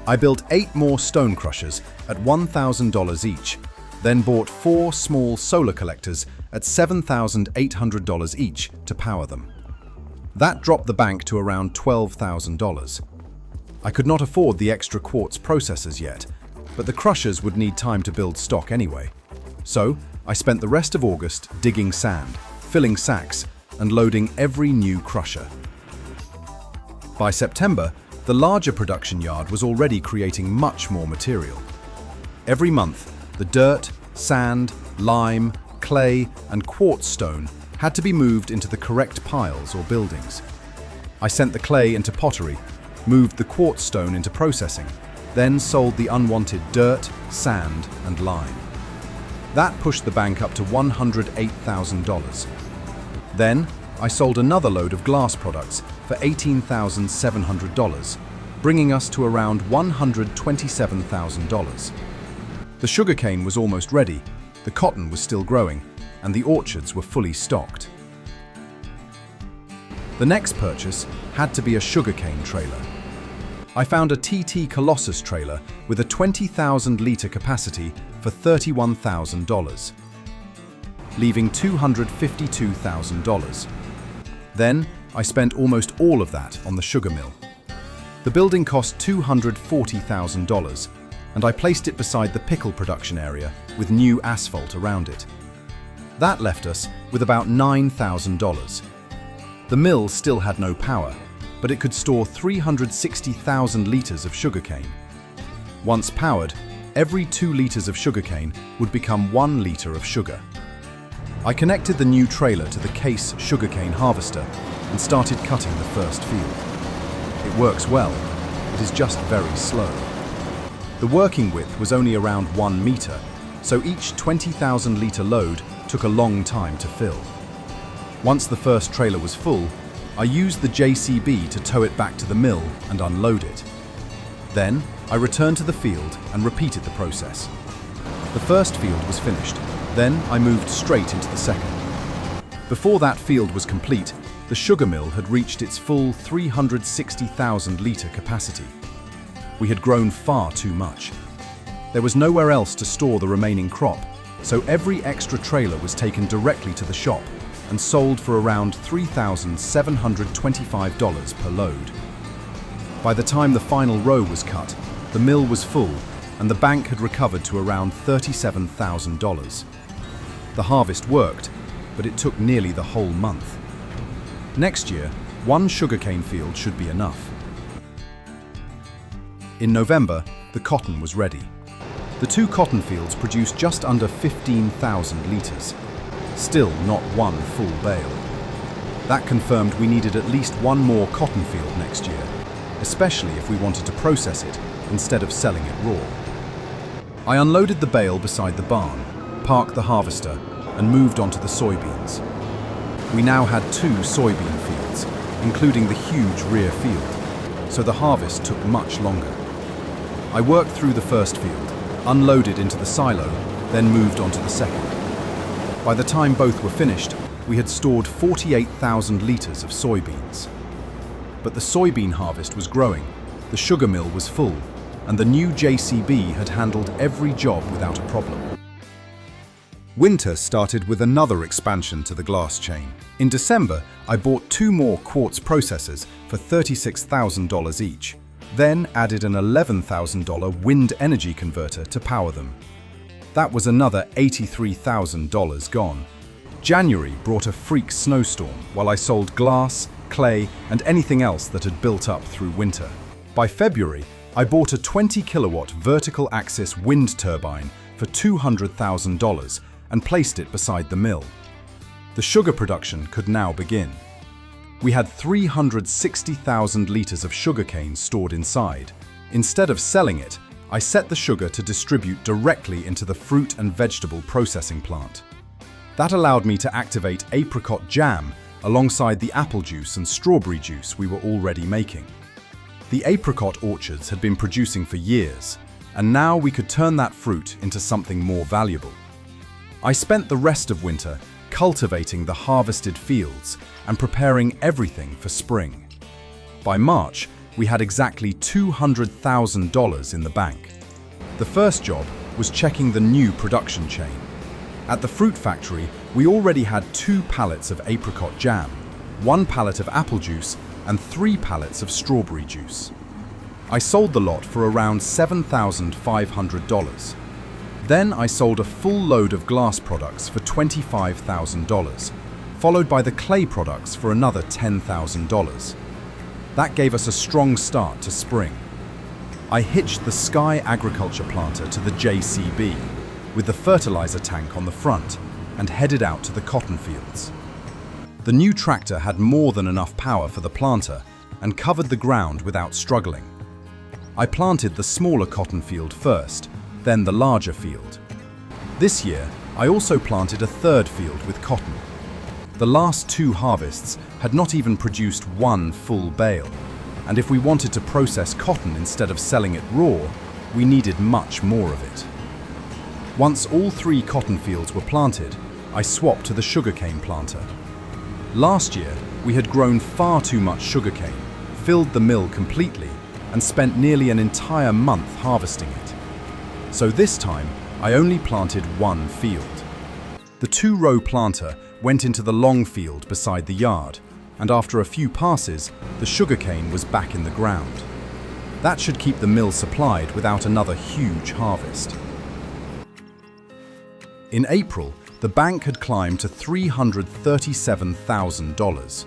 I built 8 more stone crushers at $1,000 each, then bought 4 small solar collectors at $7,800 each to power them. That dropped the bank to around $12,000. I could not afford the extra quartz processors yet, but the crushers would need time to build stock anyway. So I spent the rest of August digging sand, filling sacks, and loading every new crusher. By September, the larger production yard was already creating much more material. Every month, the dirt, sand, lime, clay, and quartz stone had to be moved into the correct piles or buildings. I sent the clay into pottery, moved the quartz stone into processing, then sold the unwanted dirt, sand, and lime. That pushed the bank up to $108,000. Then, I sold another load of glass products for $18,700, bringing us to around $127,000. The sugarcane was almost ready, the cotton was still growing, and the orchards were fully stocked. The next purchase had to be a sugarcane trailer. I found a TT Colossus trailer with a 20,000-litre capacity for $31,000, leaving $252,000. Then, I spent almost all of that on the sugar mill. The building cost $240,000, and I placed it beside the pickle production area with new asphalt around it. That left us with about $9,000. The mill still had no power, but it could store 360,000 litres of sugarcane. Once powered, every 2 litres of sugarcane would become 1 litre of sugar. I connected the new trailer to the Case sugarcane harvester and started cutting the first field. It works well, it is just very slow. The working width was only around 1 metre, so each 20,000 litre load took a long time to fill. Once the first trailer was full, I used the JCB to tow it back to the mill and unload it. Then, I returned to the field and repeated the process. The first field was finished, then I moved straight into the second. Before that field was complete, the sugar mill had reached its full 360,000 litre capacity. We had grown far too much. There was nowhere else to store the remaining crop, so every extra trailer was taken directly to the shop and sold for around $3,725 per load. By the time the final row was cut, the mill was full and the bank had recovered to around $37,000. The harvest worked, but it took nearly the whole month. Next year, 1 sugarcane field should be enough. In November, the cotton was ready. The 2 cotton fields produced just under 15,000 litres. Still not 1 full bale. That confirmed we needed at least 1 more cotton field next year, especially if we wanted to process it instead of selling it raw. I unloaded the bale beside the barn, parked the harvester, and moved on to the soybeans. We now had 2 soybean fields, including the huge rear field, so the harvest took much longer. I worked through the first field, unloaded into the silo, then moved on to the second. By the time both were finished, we had stored 48,000 litres of soybeans. But the soybean harvest was growing, the sugar mill was full, and the new JCB had handled every job without a problem. Winter started with another expansion to the glass chain. In December, I bought 2 more quartz processors for $36,000 each, then added an $11,000 wind energy converter to power them. That was another $83,000 gone. January brought a freak snowstorm while I sold glass, clay, and anything else that had built up through winter. By February, I bought a 20-kilowatt vertical axis wind turbine for $200,000 and placed it beside the mill. The sugar production could now begin. We had 360,000 litres of sugarcane stored inside. Instead of selling it, I set the sugar to distribute directly into the fruit and vegetable processing plant. That allowed me to activate apricot jam alongside the apple juice and strawberry juice we were already making. The apricot orchards had been producing for years, and now we could turn that fruit into something more valuable. I spent the rest of winter cultivating the harvested fields and preparing everything for spring. By March, we had exactly $200,000 in the bank. The first job was checking the new production chain. At the fruit factory, we already had 2 pallets of apricot jam, 1 pallet of apple juice, and 3 pallets of strawberry juice. I sold the lot for around $7,500. Then I sold a full load of glass products for $25,000, followed by the clay products for another $10,000. That gave us a strong start to spring. I hitched the Sky agriculture planter to the JCB with the fertilizer tank on the front and headed out to the cotton fields. The new tractor had more than enough power for the planter and covered the ground without struggling. I planted the smaller cotton field first, then the larger field. This year, I also planted a third field with cotton. The last 2 harvests had not even produced 1 full bale, and if we wanted to process cotton instead of selling it raw, we needed much more of it. Once all 3 cotton fields were planted, I swapped to the sugarcane planter. Last year, we had grown far too much sugarcane, filled the mill completely, and spent nearly an entire month harvesting it. So this time, I only planted 1 field. The 2-row planter went into the long field beside the yard, and after a few passes, the sugarcane was back in the ground. That should keep the mill supplied without another huge harvest. In April, the bank had climbed to $337,000.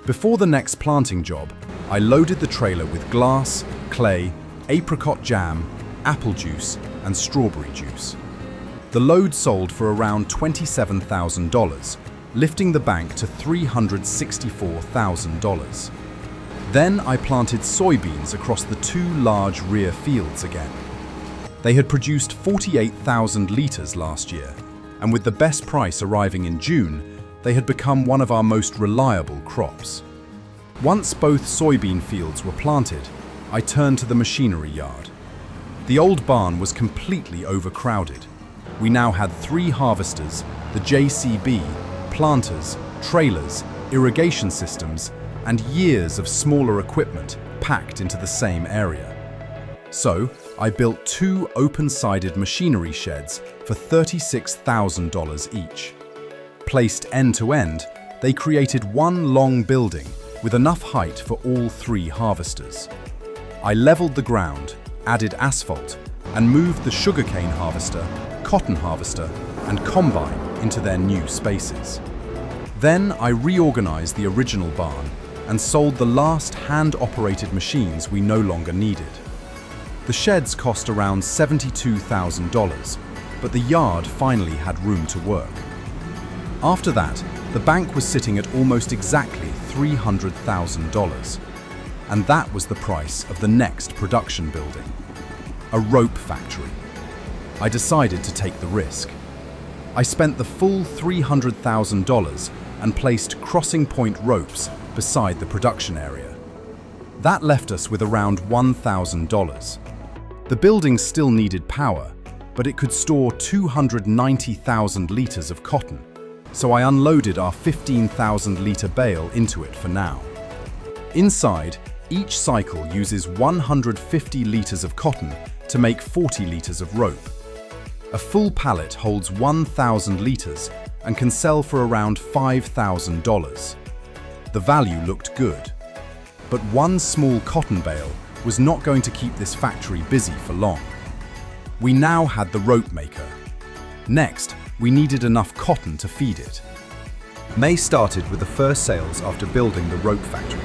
Before the next planting job, I loaded the trailer with glass, clay, apricot jam, apple juice, and strawberry juice. The load sold for around $27,000, lifting the bank to $364,000. Then I planted soybeans across the 2 large rear fields again. They had produced 48,000 litres last year, and with the best price arriving in June, they had become one of our most reliable crops. Once both soybean fields were planted, I turned to the machinery yard. The old barn was completely overcrowded. We now had 3 harvesters, the JCB, planters, trailers, irrigation systems, and years of smaller equipment packed into the same area. So, I built 2 open-sided machinery sheds for $36,000 each. Placed end to end, they created one long building with enough height for all 3 harvesters. I leveled the ground, added asphalt, and moved the sugarcane harvester, cotton harvester, and combine into their new spaces. Then I reorganized the original barn and sold the last hand-operated machines we no longer needed. The sheds cost around $72,000, but the yard finally had room to work. After that, the bank was sitting at almost exactly $300,000, and that was the price of the next production building, a rope factory. I decided to take the risk. I spent the full $300,000 and placed crossing point ropes beside the production area. That left us with around $1,000. The building still needed power, but it could store 290,000 litres of cotton, so I unloaded our 15,000-litre bale into it for now. Inside, each cycle uses 150 litres of cotton to make 40 litres of rope. A full pallet holds 1,000 litres and can sell for around $5,000. The value looked good. But one small cotton bale was not going to keep this factory busy for long. We now had the rope maker. Next, we needed enough cotton to feed it. May started with the first sales after building the rope factory.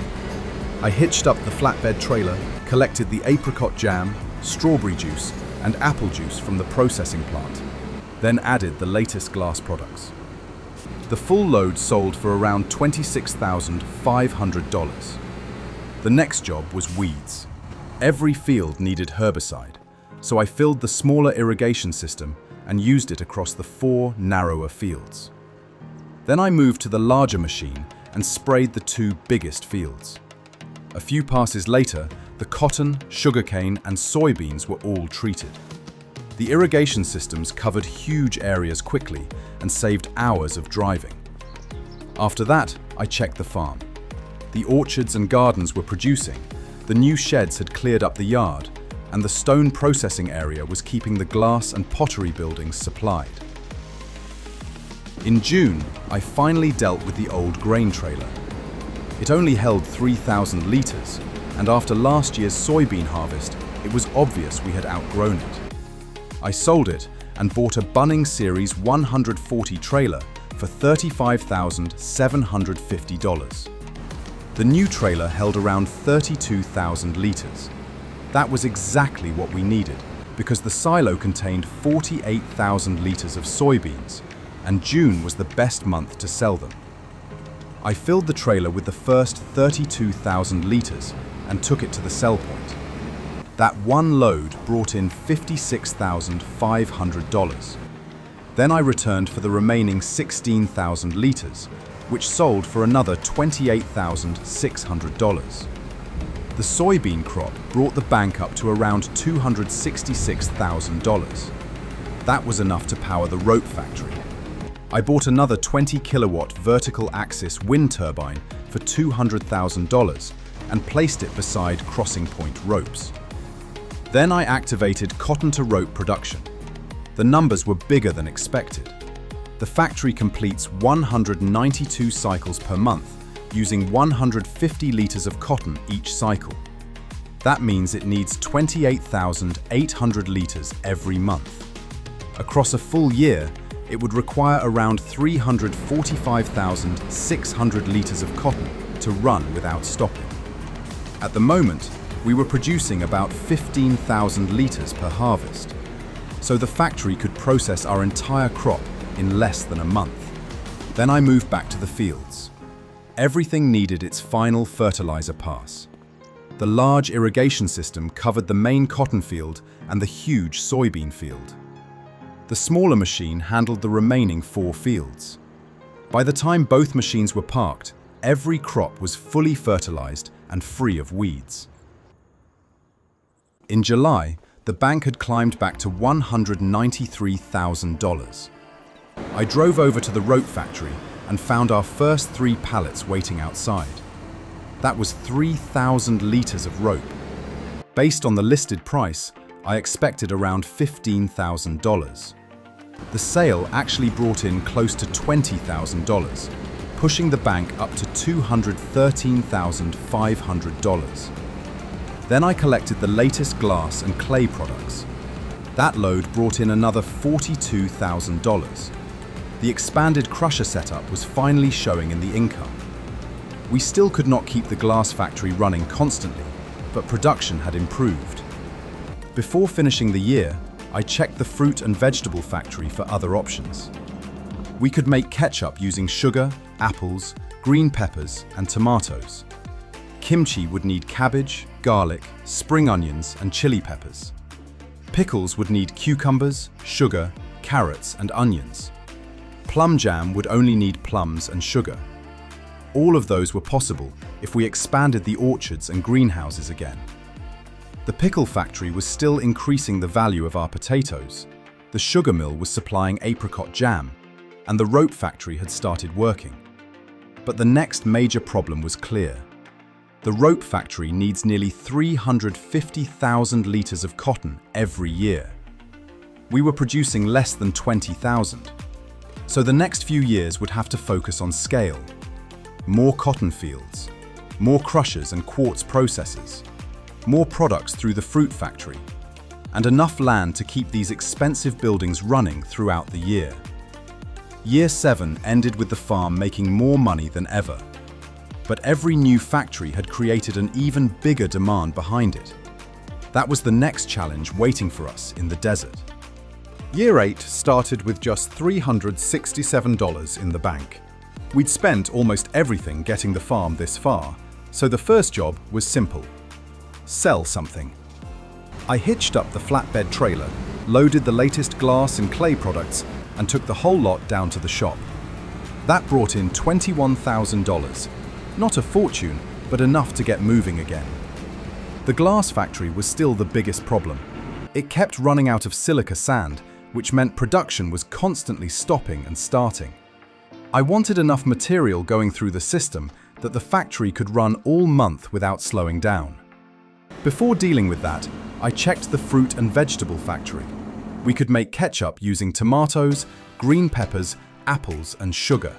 I hitched up the flatbed trailer, collected the apricot jam, strawberry juice, and apple juice from the processing plant, then added the latest glass products. The full load sold for around $26,500. The next job was weeds. Every field needed herbicide, so I filled the smaller irrigation system and used it across the 4 narrower fields. Then I moved to the larger machine and sprayed the 2 biggest fields. A few passes later, the cotton, sugarcane, and soybeans were all treated. The irrigation systems covered huge areas quickly and saved hours of driving. After that, I checked the farm. The orchards and gardens were producing, the new sheds had cleared up the yard, and the stone processing area was keeping the glass and pottery buildings supplied. In June, I finally dealt with the old grain trailer. It only held 3,000 litres, and after last year's soybean harvest, it was obvious we had outgrown it. I sold it and bought a Bunning Series 140 trailer for $35,750. The new trailer held around 32,000 litres. That was exactly what we needed, because the silo contained 48,000 litres of soybeans, and June was the best month to sell them. I filled the trailer with the first 32,000 litres and took it to the sell point. That one load brought in $56,500. Then I returned for the remaining 16,000 litres, which sold for another $28,600. The soybean crop brought the bank up to around $266,000. That was enough to power the rope factory. I bought another 20 kilowatt vertical axis wind turbine for $200,000 and placed it beside crossing point ropes. Then I activated cotton to rope production. The numbers were bigger than expected. The factory completes 192 cycles per month, using 150 litres of cotton each cycle. That means it needs 28,800 litres every month. Across a full year, it would require around 345,600 litres of cotton to run without stopping. At the moment, we were producing about 15,000 litres per harvest, so the factory could process our entire crop in less than a month. Then I moved back to the fields. Everything needed its final fertilizer pass. The large irrigation system covered the main cotton field and the huge soybean field. The smaller machine handled the remaining 4 fields. By the time both machines were parked, every crop was fully fertilized and free of weeds. In July, the bank had climbed back to $193,000. I drove over to the rope factory and found our first 3 pallets waiting outside. That was 3,000 litres of rope. Based on the listed price, I expected around $15,000. The sale actually brought in close to $20,000, pushing the bank up to $213,500. Then I collected the latest glass and clay products. That load brought in another $42,000. The expanded crusher setup was finally showing in the income. We still could not keep the glass factory running constantly, but production had improved. Before finishing the year, I checked the fruit and vegetable factory for other options. We could make ketchup using sugar, apples, green peppers, and tomatoes. Kimchi would need cabbage, garlic, spring onions, and chili peppers. Pickles would need cucumbers, sugar, carrots, and onions. Plum jam would only need plums and sugar. All of those were possible if we expanded the orchards and greenhouses again. The pickle factory was still increasing the value of our potatoes. The sugar mill was supplying apricot jam, and the rope factory had started working. But the next major problem was clear. The rope factory needs nearly 350,000 litres of cotton every year. We were producing less than 20,000. So the next few years would have to focus on scale. More cotton fields, more crushers and quartz processors, more products through the fruit factory, and enough land to keep these expensive buildings running throughout the year. Year 7 ended with the farm making more money than ever. But every new factory had created an even bigger demand behind it. That was the next challenge waiting for us in the desert. Year 8 started with just $367 in the bank. We'd spent almost everything getting the farm this far, so the first job was simple. Sell something. I hitched up the flatbed trailer, loaded the latest glass and clay products, and took the whole lot down to the shop. That brought in $21,000. Not a fortune, but enough to get moving again. The glass factory was still the biggest problem. It kept running out of silica sand, which meant production was constantly stopping and starting. I wanted enough material going through the system that the factory could run all month without slowing down. Before dealing with that, I checked the fruit and vegetable factory. We could make ketchup using tomatoes, green peppers, apples, and sugar.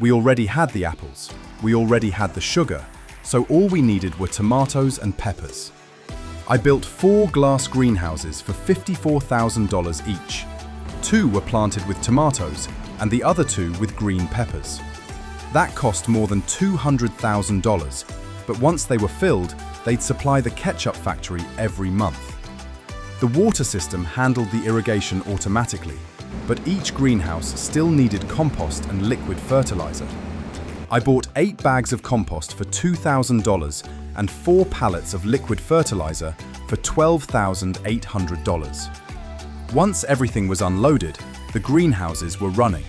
We already had the apples, we already had the sugar, so all we needed were tomatoes and peppers. I built 4 glass greenhouses for $54,000 each. 2 were planted with tomatoes and the other 2 with green peppers. That cost more than $200,000, but once they were filled, they'd supply the ketchup factory every month. The water system handled the irrigation automatically, but each greenhouse still needed compost and liquid fertilizer. I bought 8 bags of compost for $2,000 and 4 pallets of liquid fertilizer for $12,800. Once everything was unloaded, the greenhouses were running.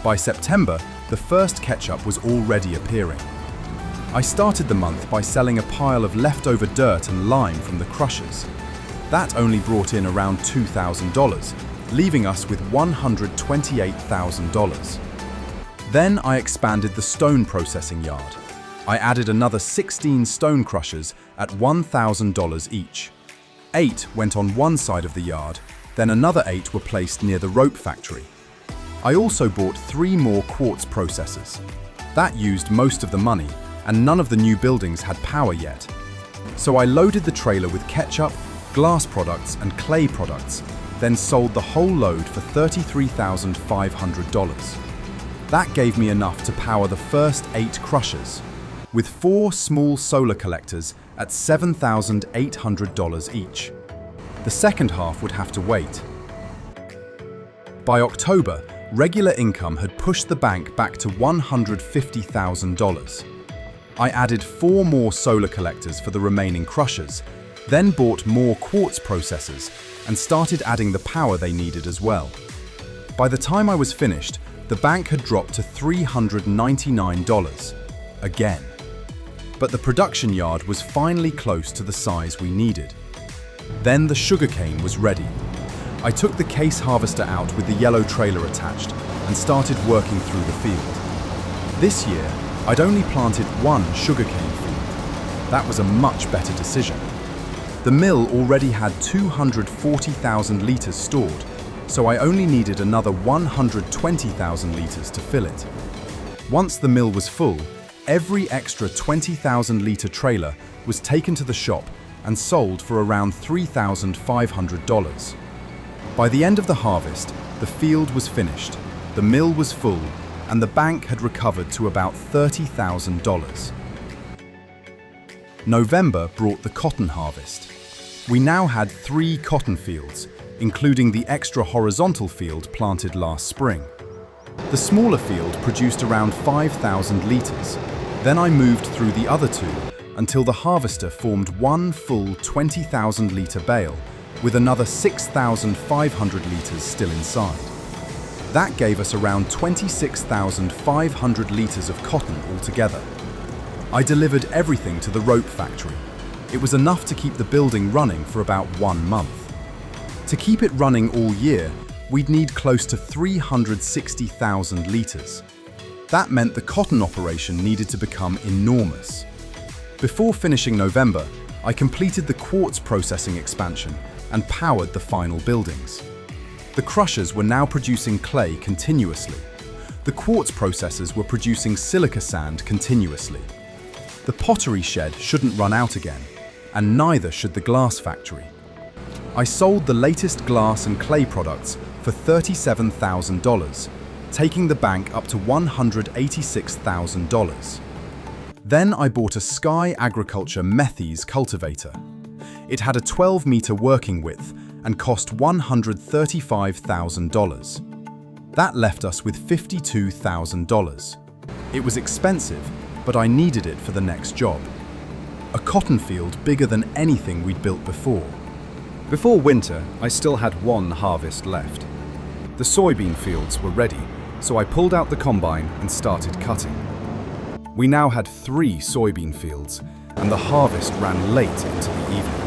By September, the first ketchup was already appearing. I started the month by selling a pile of leftover dirt and lime from the crushers. That only brought in around $2,000, leaving us with $128,000. Then I expanded the stone processing yard. I added another 16 stone crushers at $1,000 each. 8 went on one side of the yard, then another 8 were placed near the rope factory. I also bought 3 more quartz processors. That used most of the money, and none of the new buildings had power yet. So I loaded the trailer with ketchup, glass products, and clay products, then sold the whole load for $33,500. That gave me enough to power the first 8 crushers, with 4 small solar collectors at $7,800 each. The second half would have to wait. By October, regular income had pushed the bank back to $150,000. I added 4 more solar collectors for the remaining crushers, then bought more quartz processors and started adding the power they needed as well. By the time I was finished, the bank had dropped to $399 again. But the production yard was finally close to the size we needed. Then the sugarcane was ready. I took the case harvester out with the yellow trailer attached and started working through the field. This year, I'd only planted 1 sugarcane field. That was a much better decision. The mill already had 240,000 litres stored, so I only needed another 120,000 litres to fill it. Once the mill was full, every extra 20,000 litre trailer was taken to the shop and sold for around $3,500. By the end of the harvest, the field was finished, the mill was full, and the bank had recovered to about $30,000. November brought the cotton harvest. We now had 3 cotton fields, including the extra horizontal field planted last spring. The smaller field produced around 5,000 litres. Then I moved through the other 2 until the harvester formed 1 full 20,000 litre bale with another 6,500 litres still inside. That gave us around 26,500 litres of cotton altogether. I delivered everything to the rope factory. It was enough to keep the building running for about 1 month. To keep it running all year, we'd need close to 360,000 litres. That meant the cotton operation needed to become enormous. Before finishing November, I completed the quartz processing expansion and powered the final buildings. The crushers were now producing clay continuously. The quartz processors were producing silica sand continuously. The pottery shed shouldn't run out again, and neither should the glass factory. I sold the latest glass and clay products for $37,000, taking the bank up to $186,000. Then I bought a Sky Agriculture Methes cultivator. It had a 12-meter working width and cost $135,000. That left us with $52,000. It was expensive, but I needed it for the next job. A cotton field bigger than anything we'd built before. Before winter, I still had 1 harvest left. The soybean fields were ready, so I pulled out the combine and started cutting. We now had 3 soybean fields, and the harvest ran late into the evening.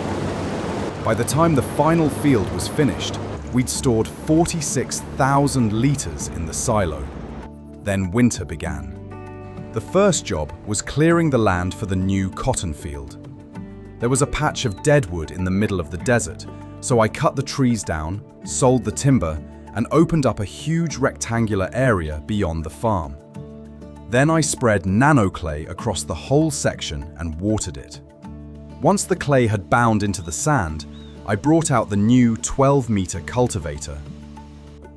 By the time the final field was finished, we'd stored 46,000 litres in the silo. Then winter began. The first job was clearing the land for the new cotton field. There was a patch of deadwood in the middle of the desert, so I cut the trees down, sold the timber, and opened up a huge rectangular area beyond the farm. Then I spread Nano Clay across the whole section and watered it. Once the clay had bound into the sand, I brought out the new 12-meter cultivator.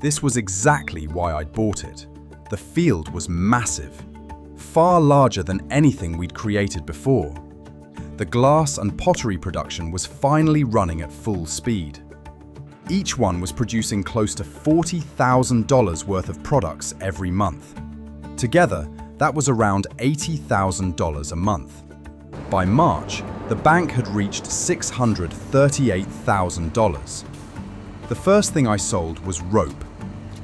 This was exactly why I'd bought it. The field was massive, far larger than anything we'd created before. The glass and pottery production was finally running at full speed. Each one was producing close to $40,000 worth of products every month. Together, that was around $80,000 a month. By March, the bank had reached $638,000. The first thing I sold was rope.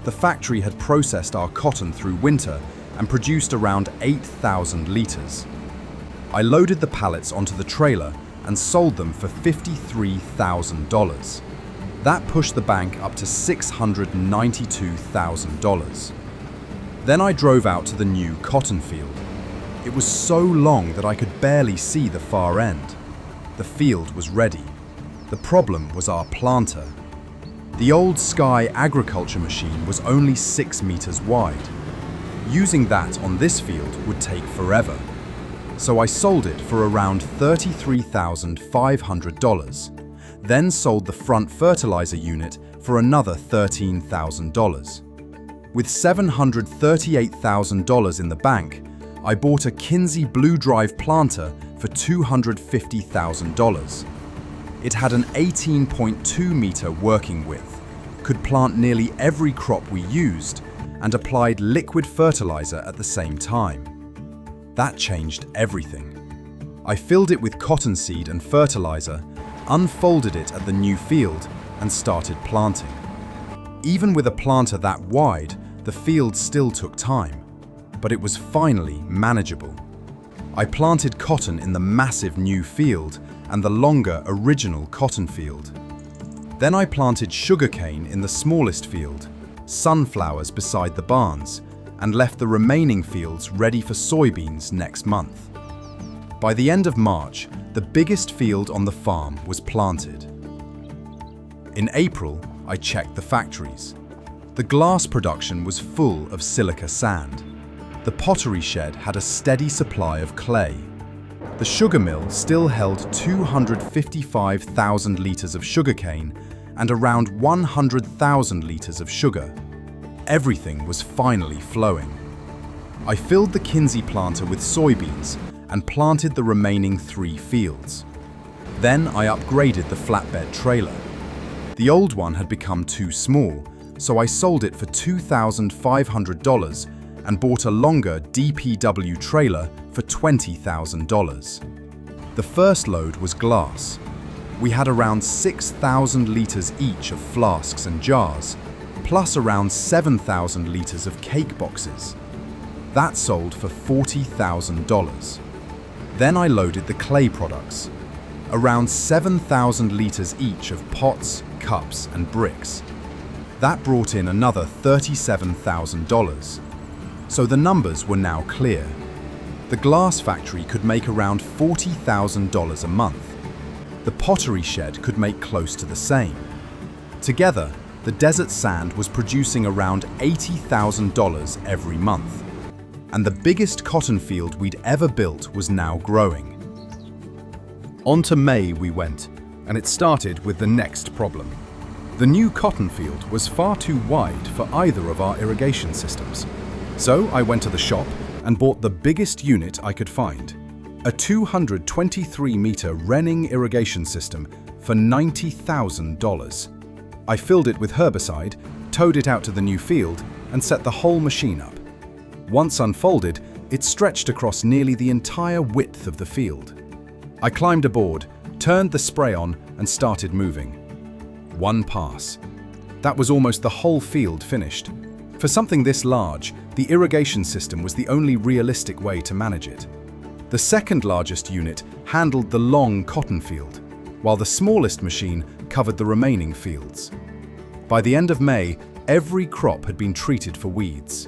The factory had processed our cotton through winter and produced around 8,000 litres. I loaded the pallets onto the trailer and sold them for $53,000. That pushed the bank up to $692,000. Then I drove out to the new cotton field. It was so long that I could barely see the far end. The field was ready. The problem was our planter. The old Sky agriculture machine was only 6 meters wide. Using that on this field would take forever. So I sold it for around $33,500, then sold the front fertilizer unit for another $13,000. With $738,000 in the bank, I bought a Kinsey Blue Drive planter for $250,000. It had an 18.2 meter working width, could plant nearly every crop we used, and applied liquid fertilizer at the same time. That changed everything. I filled it with cottonseed and fertilizer, unfolded it at the new field, and started planting. Even with a planter that wide, the field still took time, but it was finally manageable. I planted cotton in the massive new field and the longer original cotton field. Then I planted sugarcane in the smallest field, sunflowers beside the barns, and left the remaining fields ready for soybeans next month. By the end of March, the biggest field on the farm was planted. In April, I checked the factories. The glass production was full of silica sand. The pottery shed had a steady supply of clay. The sugar mill still held 255,000 litres of sugarcane and around 100,000 litres of sugar. Everything was finally flowing. I filled the Kinsey planter with soybeans and planted the remaining 3 fields. Then I upgraded the flatbed trailer. The old one had become too small, so I sold it for $2,500 and bought a longer DPW trailer for $20,000. The first load was glass. We had around 6,000 litres each of flasks and jars, plus around 7,000 litres of cake boxes. That sold for $40,000. Then I loaded the clay products, around 7,000 litres each of pots, cups and bricks. That brought in another $37,000. So the numbers were now clear. The glass factory could make around $40,000 a month. The pottery shed could make close to the same. Together, the desert sand was producing around $80,000 every month. And the biggest cotton field we'd ever built was now growing. On to May we went, and it started with the next problem. The new cotton field was far too wide for either of our irrigation systems. So I went to the shop and bought the biggest unit I could find, a 223-meter Renning irrigation system for $90,000. I filled it with herbicide, towed it out to the new field, and set the whole machine up. Once unfolded, it stretched across nearly the entire width of the field. I climbed aboard, turned the spray on, and started moving. One pass. That was almost the whole field finished. For something this large, the irrigation system was the only realistic way to manage it. The second largest unit handled the long cotton field. while the smallest machine covered the remaining fields. By the end of May, every crop had been treated for weeds.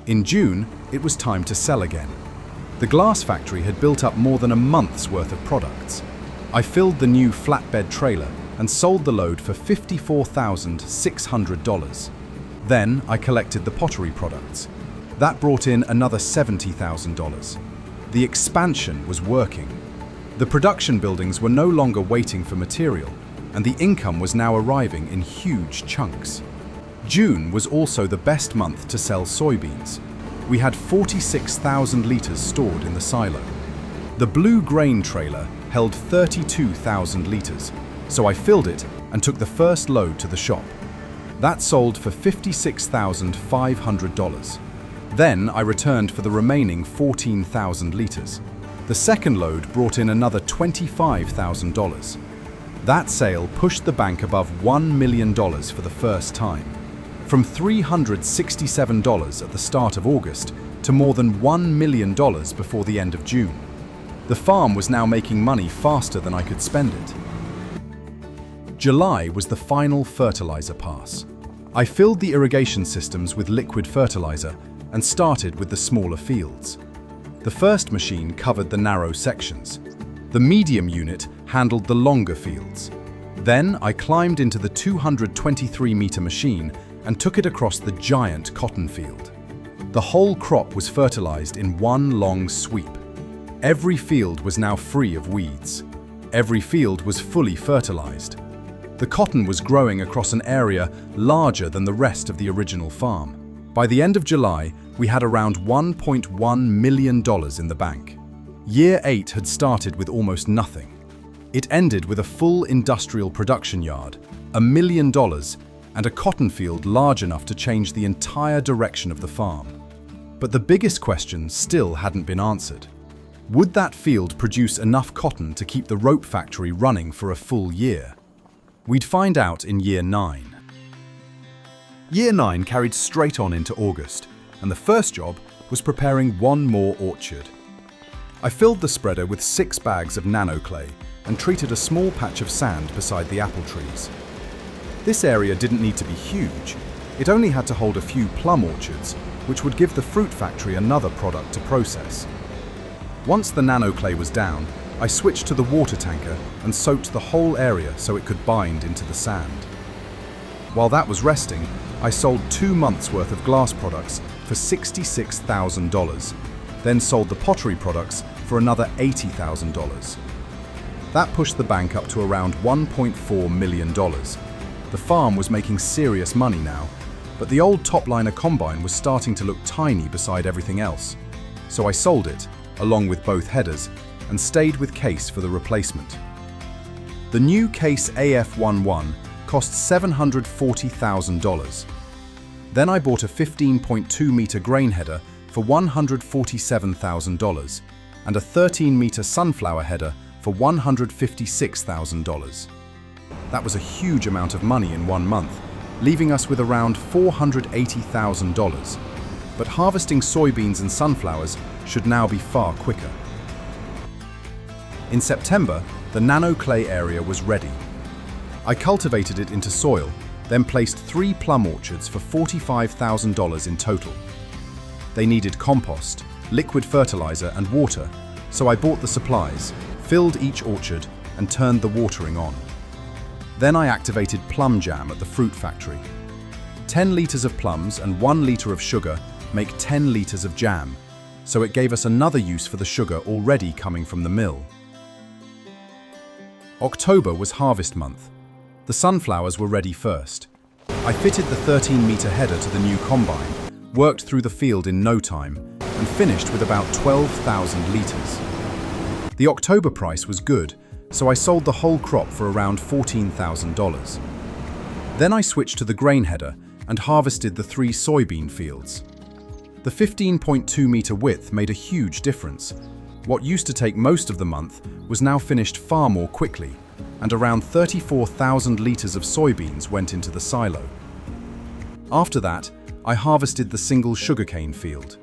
In June, it was time to sell again. The glass factory had built up more than a month's worth of products. I filled the new flatbed trailer and sold the load for $54,600. Then I collected the pottery products. That brought in another $70,000. The expansion was working. The production buildings were no longer waiting for material, and the income was now arriving in huge chunks. June was also the best month to sell soybeans. We had 46,000 litres stored in the silo. The blue grain trailer held 32,000 litres, so I filled it and took the first load to the shop. That sold for $56,500. Then I returned for the remaining 14,000 litres. The second load brought in another $25,000. That sale pushed the bank above $1 million for the first time. From $367 at the start of August to more than $1 million before the end of June. The farm was now making money faster than I could spend it. July was the final fertilizer pass. I filled the irrigation systems with liquid fertilizer and started with the smaller fields. The first machine covered the narrow sections. The medium unit handled the longer fields. Then I climbed into the 223-meter machine and took it across the giant cotton field. The whole crop was fertilized in one long sweep. Every field was now free of weeds. Every field was fully fertilized. The cotton was growing across an area larger than the rest of the original farm. By the end of July, we had around $1.1 million in the bank. Year 8 had started with almost nothing. It ended with a full industrial production yard, $1 million, and a cotton field large enough to change the entire direction of the farm. But the biggest question still hadn't been answered. Would that field produce enough cotton to keep the rope factory running for a full year? We'd find out in Year 9. Year 9 carried straight on into August, and the first job was preparing one more orchard. I filled the spreader with 6 bags of Nano Clay and treated a small patch of sand beside the apple trees. This area didn't need to be huge. It only had to hold a few plum orchards, which would give the fruit factory another product to process. Once the Nano Clay was down, I switched to the water tanker and soaked the whole area so it could bind into the sand. While that was resting, I sold 2 months' worth of glass products for $66,000, then sold the pottery products for another $80,000. That pushed the bank up to around $1.4 million. The farm was making serious money now, but the old topliner combine was starting to look tiny beside everything else. So I sold it, along with both headers, and stayed with Case for the replacement. The new Case AF11 cost $740,000. Then I bought a 15.2-meter grain header for $147,000 and a 13-meter sunflower header for $156,000. That was a huge amount of money in 1 month, leaving us with around $480,000. But harvesting soybeans and sunflowers should now be far quicker. In September, the Nano Clay area was ready. I cultivated it into soil, then placed 3 plum orchards for $45,000 in total. They needed compost, liquid fertilizer, and water, so I bought the supplies, filled each orchard, and turned the watering on. Then I activated plum jam at the fruit factory. 10 litres of plums and 1 litre of sugar make 10 litres of jam, so it gave us another use for the sugar already coming from the mill. October was harvest month. The sunflowers were ready first. I fitted the 13-meter header to the new combine, worked through the field in no time, and finished with about 12,000 litres. The October price was good, so I sold the whole crop for around $14,000. Then I switched to the grain header and harvested the 3 soybean fields. The 15.2-meter width made a huge difference. What used to take most of the month was now finished far more quickly, and around 34,000 litres of soybeans went into the silo. After that, I harvested the single sugarcane field.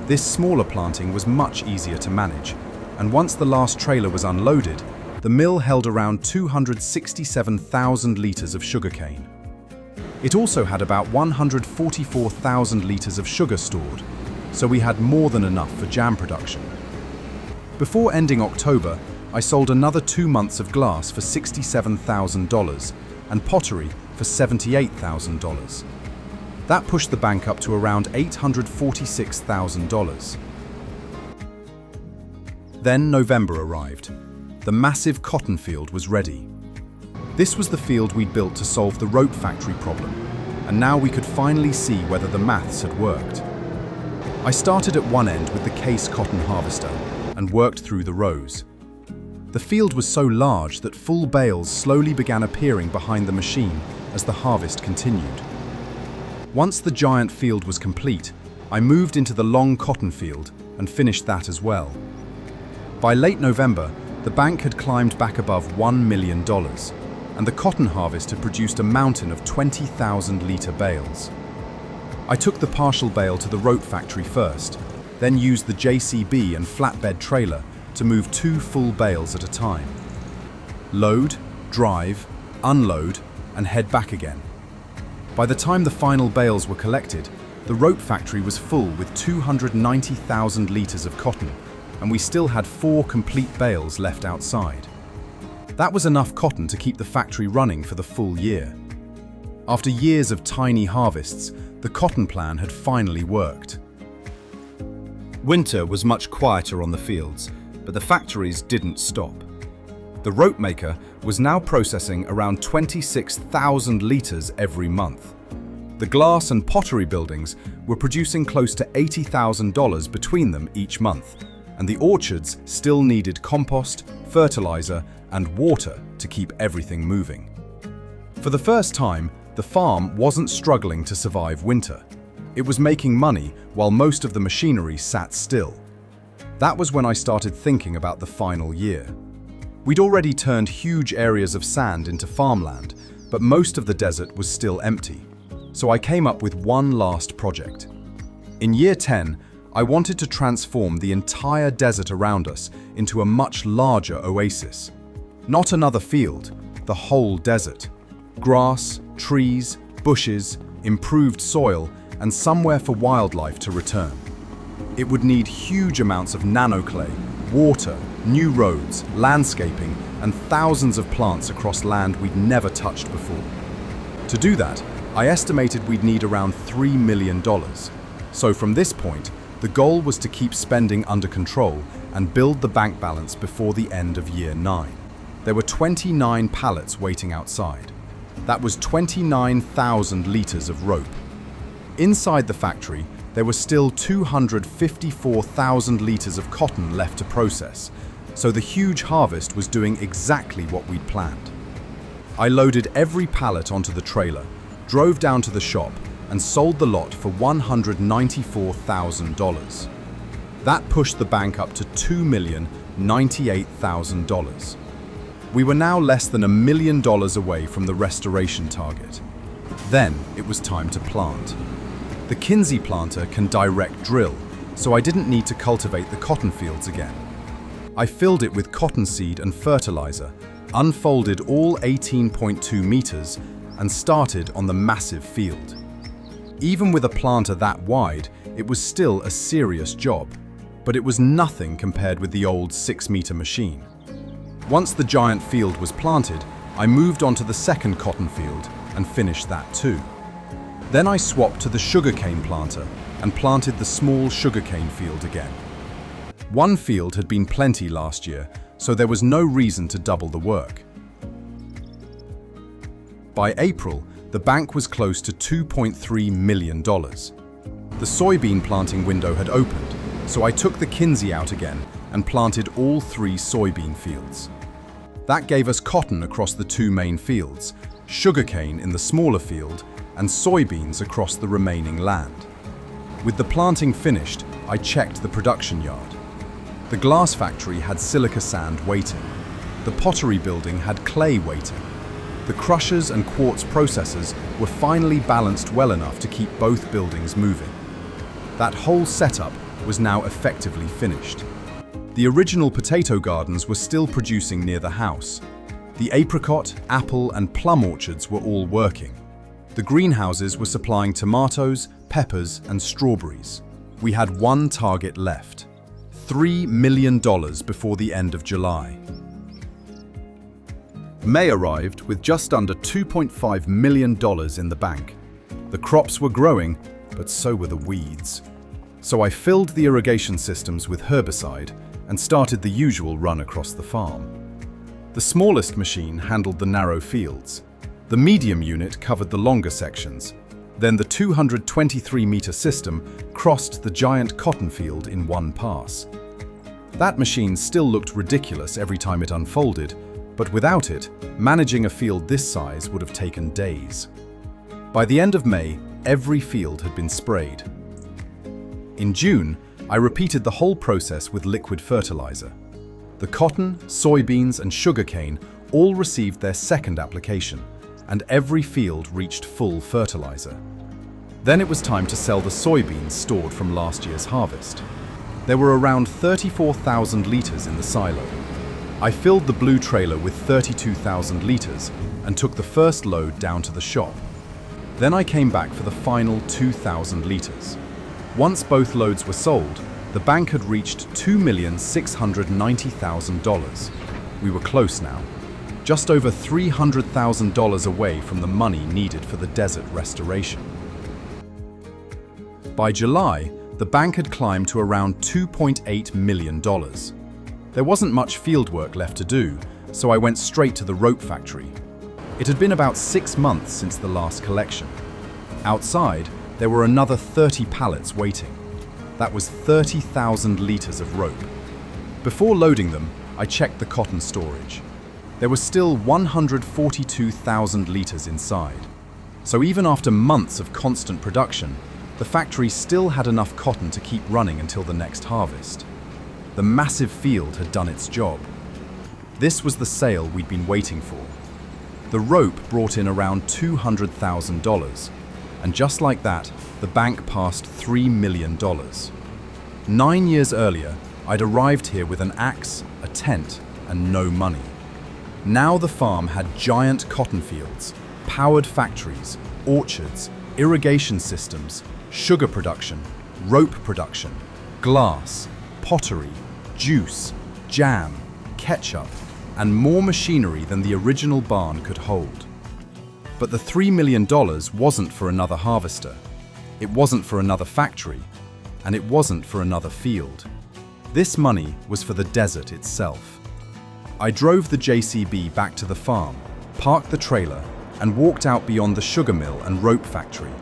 This smaller planting was much easier to manage, and once the last trailer was unloaded, the mill held around 267,000 litres of sugarcane. It also had about 144,000 litres of sugar stored, so we had more than enough for jam production. Before ending October, I sold another 2 months of glass for $67,000 and pottery for $78,000. That pushed the bank up to around $846,000. Then November arrived. The massive cotton field was ready. This was the field we'd built to solve the rope factory problem, and now we could finally see whether the maths had worked. I started at one end with the case cotton harvester and worked through the rows. The field was so large that full bales slowly began appearing behind the machine as the harvest continued. Once the giant field was complete, I moved into the long cotton field and finished that as well. By late November, the bank had climbed back above $1 million, and the cotton harvest had produced a mountain of 20,000-litre bales. I took the partial bale to the rope factory first, then used the JCB and flatbed trailer to move 2 full bales at a time. Load, drive, unload, and head back again. By the time the final bales were collected, the rope factory was full with 290,000 litres of cotton, and we still had 4 complete bales left outside. That was enough cotton to keep the factory running for the full year. After years of tiny harvests, the cotton plan had finally worked. Winter was much quieter on the fields, but the factories didn't stop. The rope maker was now processing around 26,000 litres every month. The glass and pottery buildings were producing close to $80,000 between them each month, and the orchards still needed compost, fertilizer, and water to keep everything moving. For the first time, the farm wasn't struggling to survive winter. It was making money while most of the machinery sat still. That was when I started thinking about the final year. We'd already turned huge areas of sand into farmland, but most of the desert was still empty. So I came up with one last project. In year 10, I wanted to transform the entire desert around us into a much larger oasis. Not another field, the whole desert. Grass, trees, bushes, improved soil, and somewhere for wildlife to return. It would need huge amounts of nano clay, water, new roads, landscaping, and thousands of plants across land we'd never touched before. To do that, I estimated we'd need around $3 million. So from this point, the goal was to keep spending under control and build the bank balance before the end of year 9. There were 29 pallets waiting outside. That was 29,000 litres of rope. Inside the factory, there were still 254,000 litres of cotton left to process, so the huge harvest was doing exactly what we'd planned. I loaded every pallet onto the trailer, drove down to the shop, and sold the lot for $194,000. That pushed the bank up to $2,098,000. We were now less than $1 million away from the restoration target. Then it was time to plant. The Kinsey planter can direct drill, so I didn't need to cultivate the cotton fields again. I filled it with cottonseed and fertilizer, unfolded all 18.2 meters, and started on the massive field. Even with a planter that wide, it was still a serious job, but it was nothing compared with the old 6-meter machine. Once the giant field was planted, I moved on to the second cotton field and finished that too. Then I swapped to the sugarcane planter and planted the small sugarcane field again. One field had been plenty last year, so there was no reason to double the work. By April, the bank was close to $2.3 million. The soybean planting window had opened, so I took the Kinsey out again and planted all 3 soybean fields. That gave us cotton across the 2 main fields, sugarcane in the smaller field, and soybeans across the remaining land. With the planting finished, I checked the production yard. The glass factory had silica sand waiting. The pottery building had clay waiting. The crushers and quartz processors were finally balanced well enough to keep both buildings moving. That whole setup was now effectively finished. The original potato gardens were still producing near the house. The apricot, apple, and plum orchards were all working. The greenhouses were supplying tomatoes, peppers, and strawberries. We had one target left: $3 million before the end of July. May arrived with just under $2.5 million in the bank. The crops were growing, but so were the weeds. So I filled the irrigation systems with herbicide and started the usual run across the farm. The smallest machine handled the narrow fields. The medium unit covered the longer sections. Then the 223-meter system crossed the giant cotton field in one pass. That machine still looked ridiculous every time it unfolded, but without it, managing a field this size would have taken days. By the end of May, every field had been sprayed. In June, I repeated the whole process with liquid fertilizer. The cotton, soybeans, and sugarcane all received their second application, and every field reached full fertilizer. Then it was time to sell the soybeans stored from last year's harvest. There were around 34,000 liters in the silo. I filled the blue trailer with 32,000 liters and took the first load down to the shop. Then I came back for the final 2,000 liters. Once both loads were sold, the bank had reached $2,690,000. We were close now, just over $300,000 away from the money needed for the desert restoration. By July, the bank had climbed to around $2.8 million. There wasn't much fieldwork left to do, so I went straight to the rope factory. It had been about 6 months since the last collection. Outside, there were another 30 pallets waiting. That was 30,000 liters of rope. Before loading them, I checked the cotton storage. There was still 142,000 liters inside. So even after months of constant production, the factory still had enough cotton to keep running until the next harvest. The massive field had done its job. This was the sale we'd been waiting for. The rope brought in around $200,000, and just like that, the bank passed $3 million. 9 years earlier, I'd arrived here with an axe, a tent, and no money. Now the farm had giant cotton fields, powered factories, orchards, irrigation systems, sugar production, rope production, glass, pottery, juice, jam, ketchup, and more machinery than the original barn could hold. But the $3 million wasn't for another harvester, it wasn't for another factory, and it wasn't for another field. This money was for the desert itself. I drove the JCB back to the farm, parked the trailer, and walked out beyond the sugar mill and rope factory.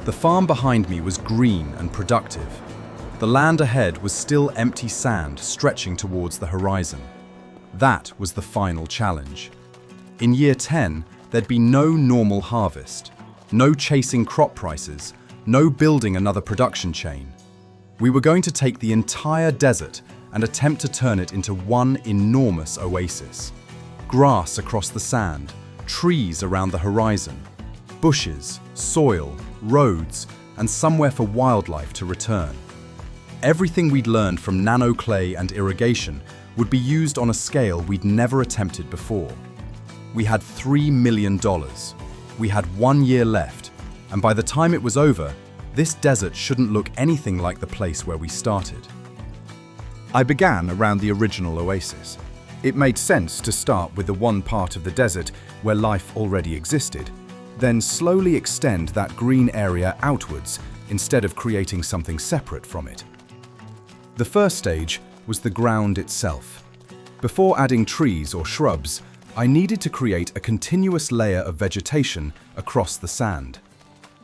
The farm behind me was green and productive. The land ahead was still empty sand stretching towards the horizon. That was the final challenge. In year 10, there'd be no normal harvest, no chasing crop prices, no building another production chain. We were going to take the entire desert and attempt to turn it into one enormous oasis. Grass across the sand, trees around the horizon, bushes, soil, roads, and somewhere for wildlife to return. Everything we'd learned from Nano Clay and irrigation would be used on a scale we'd never attempted before. We had $3 million. We had 1 year left, and by the time it was over, this desert shouldn't look anything like the place where we started. I began around the original oasis. It made sense to start with the one part of the desert where life already existed, then slowly extend that green area outwards instead of creating something separate from it. The first stage was the ground itself. Before adding trees or shrubs, I needed to create a continuous layer of vegetation across the sand.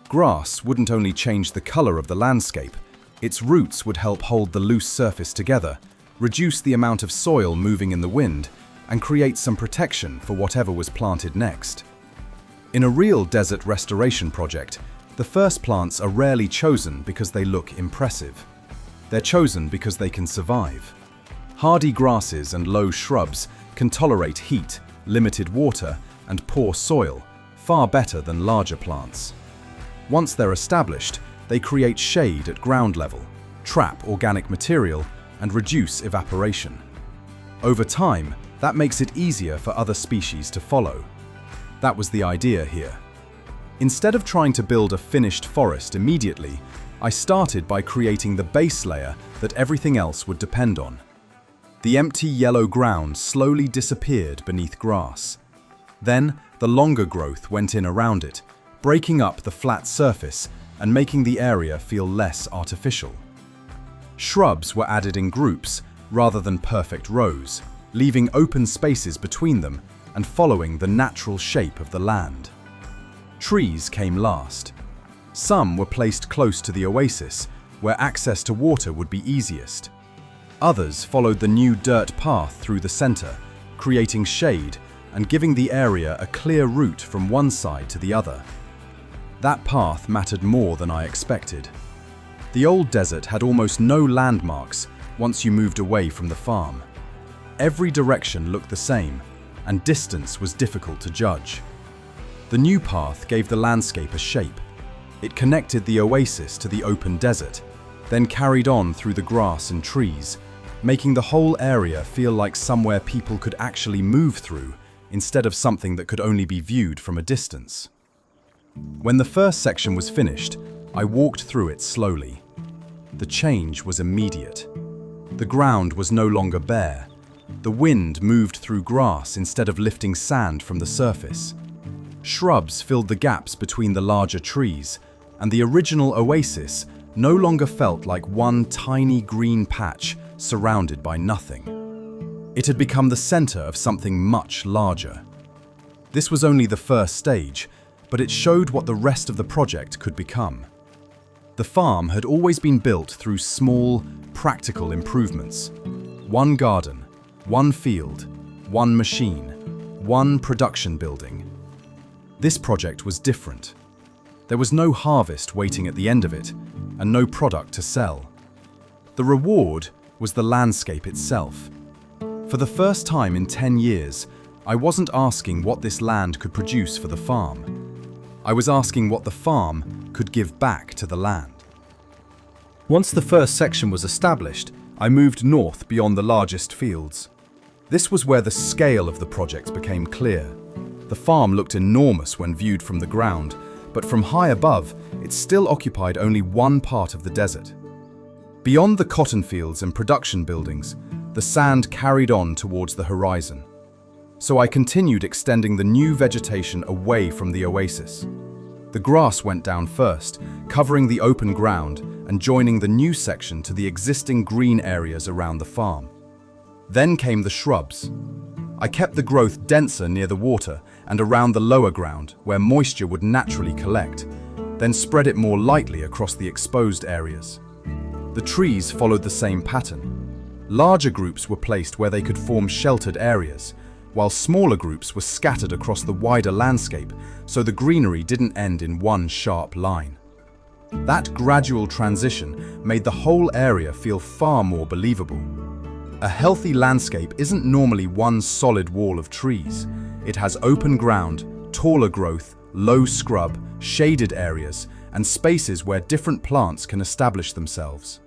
Grass wouldn't only change the color of the landscape, its roots would help hold the loose surface together, reduce the amount of soil moving in the wind, and create some protection for whatever was planted next. In a real desert restoration project, the first plants are rarely chosen because they look impressive. They're chosen because they can survive. Hardy grasses and low shrubs can tolerate heat, limited water, and poor soil far better than larger plants. Once they're established, they create shade at ground level, trap organic material, and reduce evaporation. Over time, that makes it easier for other species to follow. That was the idea here. Instead of trying to build a finished forest immediately, I started by creating the base layer that everything else would depend on. The empty yellow ground slowly disappeared beneath grass. Then, the longer growth went in around it, breaking up the flat surface and making the area feel less artificial. Shrubs were added in groups rather than perfect rows, leaving open spaces between them and following the natural shape of the land. Trees came last. Some were placed close to the oasis, where access to water would be easiest. Others followed the new dirt path through the center, creating shade and giving the area a clear route from one side to the other. That path mattered more than I expected. The old desert had almost no landmarks once you moved away from the farm. Every direction looked the same, and distance was difficult to judge. The new path gave the landscape a shape. It connected the oasis to the open desert, then carried on through the grass and trees, making the whole area feel like somewhere people could actually move through instead of something that could only be viewed from a distance. When the first section was finished, I walked through it slowly. The change was immediate. The ground was no longer bare. The wind moved through grass instead of lifting sand from the surface. Shrubs filled the gaps between the larger trees, and the original oasis no longer felt like one tiny green patch surrounded by nothing. It had become the center of something much larger. This was only the first stage, but it showed what the rest of the project could become. The farm had always been built through small, practical improvements. One garden, one field, one machine, one production building. This project was different. There was no harvest waiting at the end of it, and no product to sell. The reward was the landscape itself. For the first time in 10 years, I wasn't asking what this land could produce for the farm. I was asking what the farm could give back to the land. Once the first section was established, I moved north beyond the largest fields. This was where the scale of the project became clear. The farm looked enormous when viewed from the ground, but from high above, it still occupied only one part of the desert. Beyond the cotton fields and production buildings, the sand carried on towards the horizon. So I continued extending the new vegetation away from the oasis. The grass went down first, covering the open ground and joining the new section to the existing green areas around the farm. Then came the shrubs. I kept the growth denser near the water and around the lower ground, where moisture would naturally collect, then spread it more lightly across the exposed areas. The trees followed the same pattern. Larger groups were placed where they could form sheltered areas, while smaller groups were scattered across the wider landscape so the greenery didn't end in one sharp line. That gradual transition made the whole area feel far more believable. A healthy landscape isn't normally one solid wall of trees. It has open ground, taller growth, low scrub, shaded areas, and spaces where different plants can establish themselves.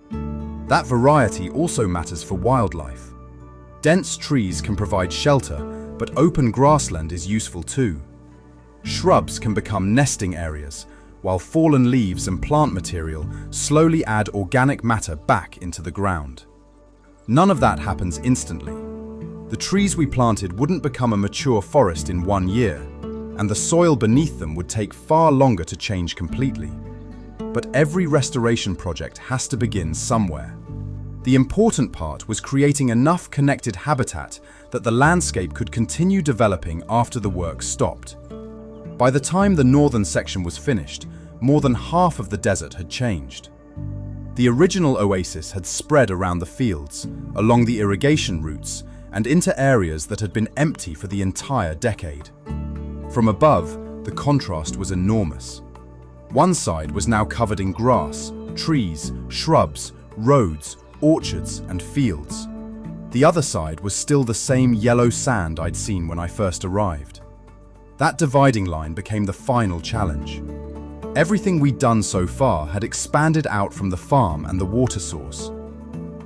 That variety also matters for wildlife. Dense trees can provide shelter, but open grassland is useful too. Shrubs can become nesting areas, while fallen leaves and plant material slowly add organic matter back into the ground. None of that happens instantly. The trees we planted wouldn't become a mature forest in 1 year, and the soil beneath them would take far longer to change completely. But every restoration project has to begin somewhere. The important part was creating enough connected habitat that the landscape could continue developing after the work stopped. By the time the northern section was finished, more than half of the desert had changed. The original oasis had spread around the fields, along the irrigation routes, and into areas that had been empty for the entire decade. From above, the contrast was enormous. One side was now covered in grass, trees, shrubs, roads, orchards, and fields. The other side was still the same yellow sand I'd seen when I first arrived. That dividing line became the final challenge. Everything we'd done so far had expanded out from the farm and the water source.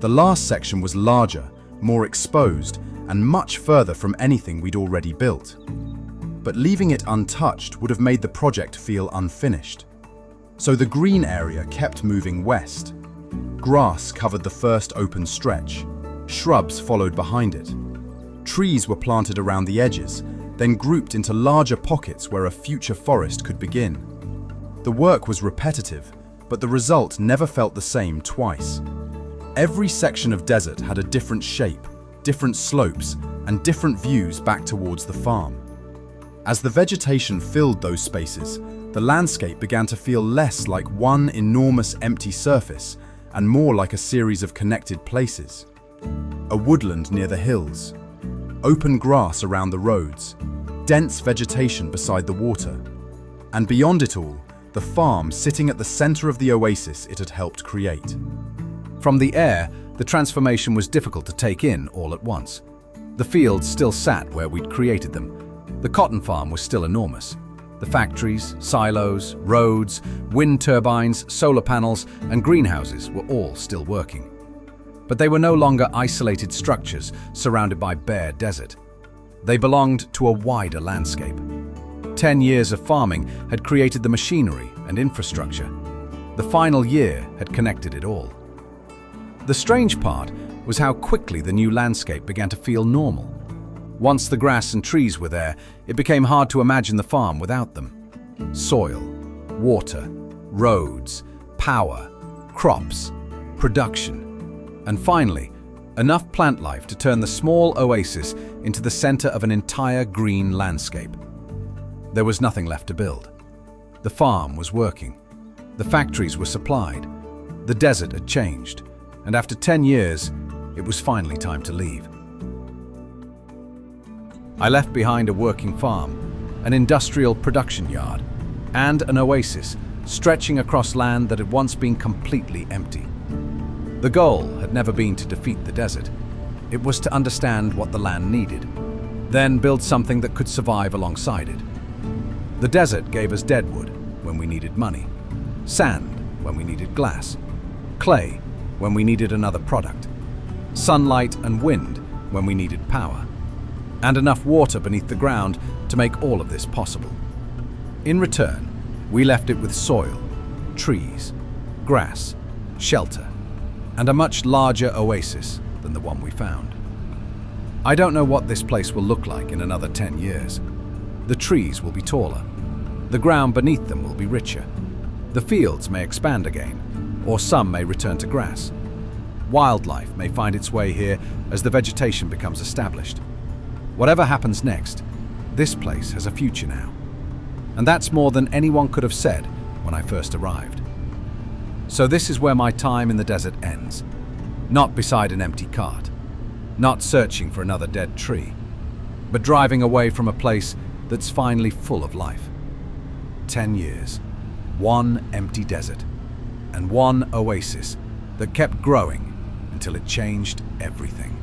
The last section was larger, more exposed, and much further from anything we'd already built. But leaving it untouched would have made the project feel unfinished. So the green area kept moving west. Grass covered the first open stretch. Shrubs followed behind it. Trees were planted around the edges, then grouped into larger pockets where a future forest could begin. The work was repetitive, but the result never felt the same twice. Every section of desert had a different shape, different slopes, and different views back towards the farm. As the vegetation filled those spaces, the landscape began to feel less like one enormous empty surface and more like a series of connected places. A woodland near the hills, open grass around the roads, dense vegetation beside the water, and beyond it all, the farm sitting at the center of the oasis it had helped create. From the air, the transformation was difficult to take in all at once. The fields still sat where we'd created them. The cotton farm was still enormous. The factories, silos, roads, wind turbines, solar panels, and greenhouses were all still working. But they were no longer isolated structures surrounded by bare desert. They belonged to a wider landscape. 10 years of farming had created the machinery and infrastructure. The final year had connected it all. The strange part was how quickly the new landscape began to feel normal. Once the grass and trees were there, it became hard to imagine the farm without them. Soil, water, roads, power, crops, production, and finally, enough plant life to turn the small oasis into the center of an entire green landscape. There was nothing left to build. The farm was working. The factories were supplied. The desert had changed. And after 10 years, it was finally time to leave. I left behind a working farm, an industrial production yard, and an oasis stretching across land that had once been completely empty. The goal had never been to defeat the desert. It was to understand what the land needed, then build something that could survive alongside it. The desert gave us deadwood when we needed money, sand when we needed glass, clay when we needed another product, sunlight and wind when we needed power, and enough water beneath the ground to make all of this possible. In return, we left it with soil, trees, grass, shelter, and a much larger oasis than the one we found. I don't know what this place will look like in another 10 years. The trees will be taller. The ground beneath them will be richer. The fields may expand again, or some may return to grass. Wildlife may find its way here as the vegetation becomes established. Whatever happens next, this place has a future now. And that's more than anyone could have said when I first arrived. So this is where my time in the desert ends. Not beside an empty cart, not searching for another dead tree, but driving away from a place that's finally full of life. 10 years, one empty desert, and one oasis that kept growing until it changed everything.